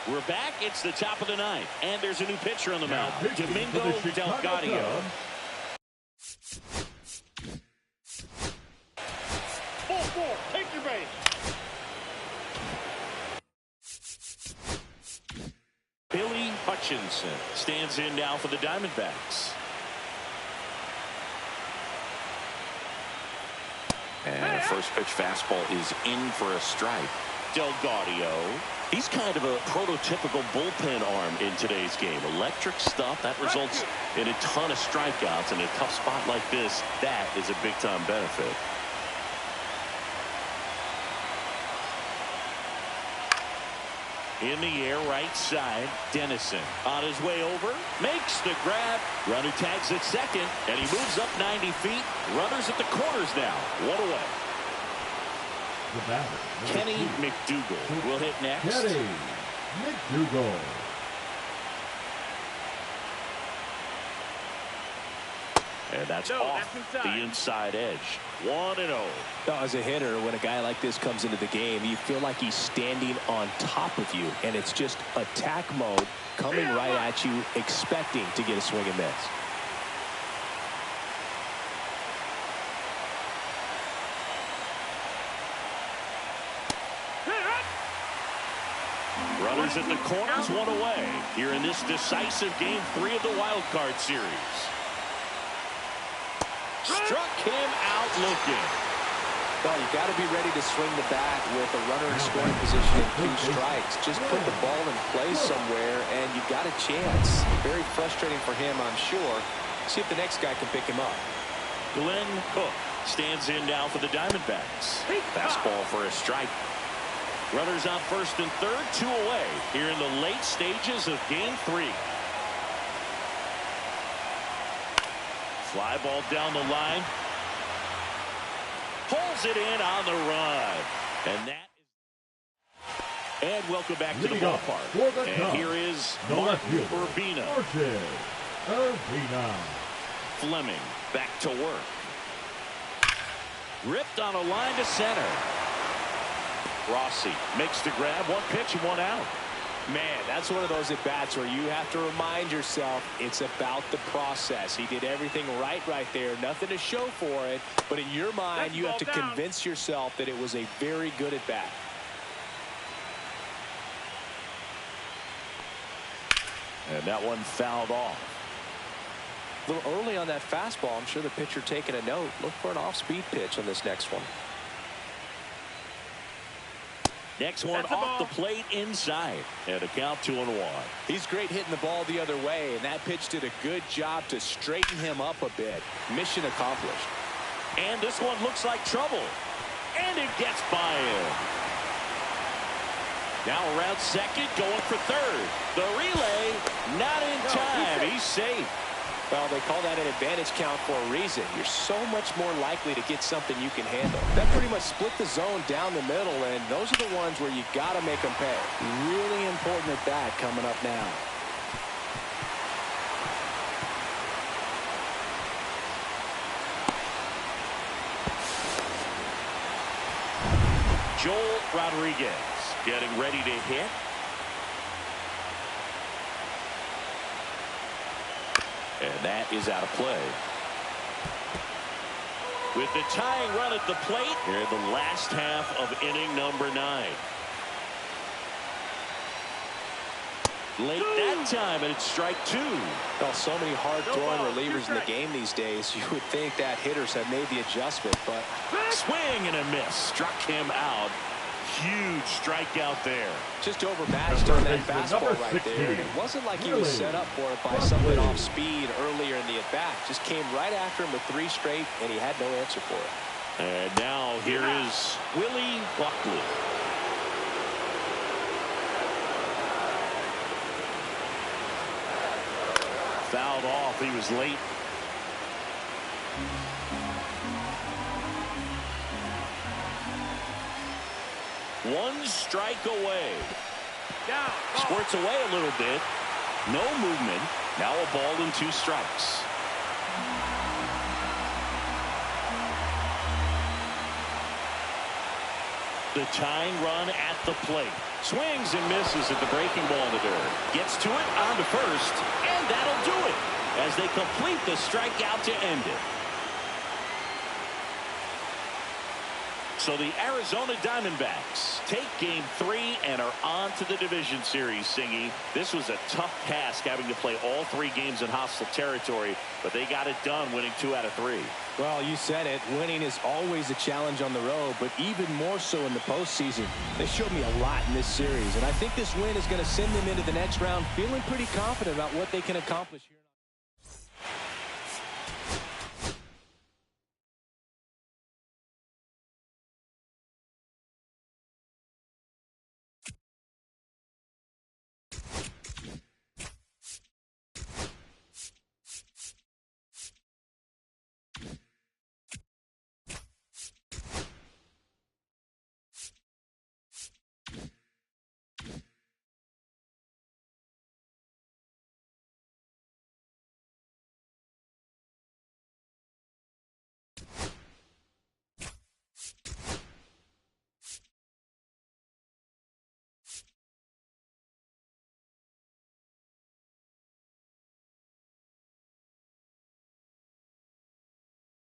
S1: We're back. It's the top of the ninth, and there's a new pitcher on the mound. Domingo Delgado.
S3: Ball, take your base.
S1: Billy Hutchinson stands in now for the Diamondbacks.
S6: And a first pitch fastball is in for a strike.
S1: Delgado. He's kind of a prototypical bullpen arm in today's game. Electric stuff that results in a ton of strikeouts. In a tough spot like this, that is a big-time benefit. In the air, right side, Dennison on his way over, makes the grab. Runner tags at second, and he moves up 90 feet. Runners at the corners now. 1 away.
S5: The batter,
S1: Kenny McDougal will hit next.
S5: Kenny McDougal.
S1: And that's off the inside edge. 1-0.
S2: As a hitter, when a guy like this comes into the game, you feel like he's standing on top of you, and it's just attack mode coming right at you, expecting to get a swing and miss.
S1: Runners at the corners, 1 away here in this decisive game 3 of the wild card series. Struck him out looking.
S2: Well, you got to be ready to swing the bat with a runner in scoring position and 2 strikes. Just put the ball in play somewhere, and you've got a chance. Very frustrating for him, I'm sure. See if the next guy can pick him up.
S1: Glenn Cook stands in now for the Diamondbacks. Fastball for a strike. Runners on first and third, 2 away here in the late stages of game 3. Fly ball down the line. Pulls it in on the run. And welcome back to the ballpark. And here is Martin Urbina. Fleming back to work. Ripped on a line to center. Rossi makes the grab. 1 pitch and 1 out.
S2: Man, that's one of those at-bats where you have to remind yourself it's about the process. He did everything right there. Nothing to show for it. But in your mind, you have to convince yourself that it was a very good at-bat.
S1: And that one fouled off.
S2: A little early on that fastball. I'm sure the pitcher taking a note. Look for an off-speed pitch on this next one.
S1: Next one off the plate inside. And a count 2-1.
S2: He's great hitting the ball the other way, and that pitch did a good job to straighten him up a bit. Mission accomplished.
S1: And this one looks like trouble. And it gets by him. Now around second, going for third. The relay, not in time. He's safe.
S2: Well, they call that an advantage count for a reason. You're so much more likely to get something you can handle. That pretty much split the zone down the middle, and those are the ones where you got to make them pay.
S7: Really important at bat coming up now.
S1: Joel Rodriguez getting ready to hit. And that is out of play. With the tying run at the plate here in the last half of inning number 9. Late that time, and it's strike 2.
S2: Well, so many hard-throwing relievers in the game these days. You would think that hitters have made the adjustment, but
S1: Swing and a miss. Struck him out. Huge strikeout there.
S2: just overmatched on that fastball right there. It wasn't like he was set up for it by something off speed earlier in the at-bat. Just came right after him with 3 straight, and he had no answer for it.
S1: And now here is Willie Buckley. Fouled off. He was late. One strike away.
S3: Down.
S1: Squirts away a little bit. No movement. Now a ball and 2 strikes. The tying run at the plate. Swings and misses at the breaking ball in the dirt. Gets to it on to first, and that'll do it as they complete the strikeout to end it. So the Arizona Diamondbacks take game 3 and are on to the division series, Singy. This was a tough task having to play all 3 games in hostile territory, but they got it done winning 2 out of 3.
S2: Well, you said it. Winning is always a challenge on the road, but even more so in the postseason. They showed me a lot in this series, and I think this win is going to send them into the next round feeling pretty confident about what they can accomplish here.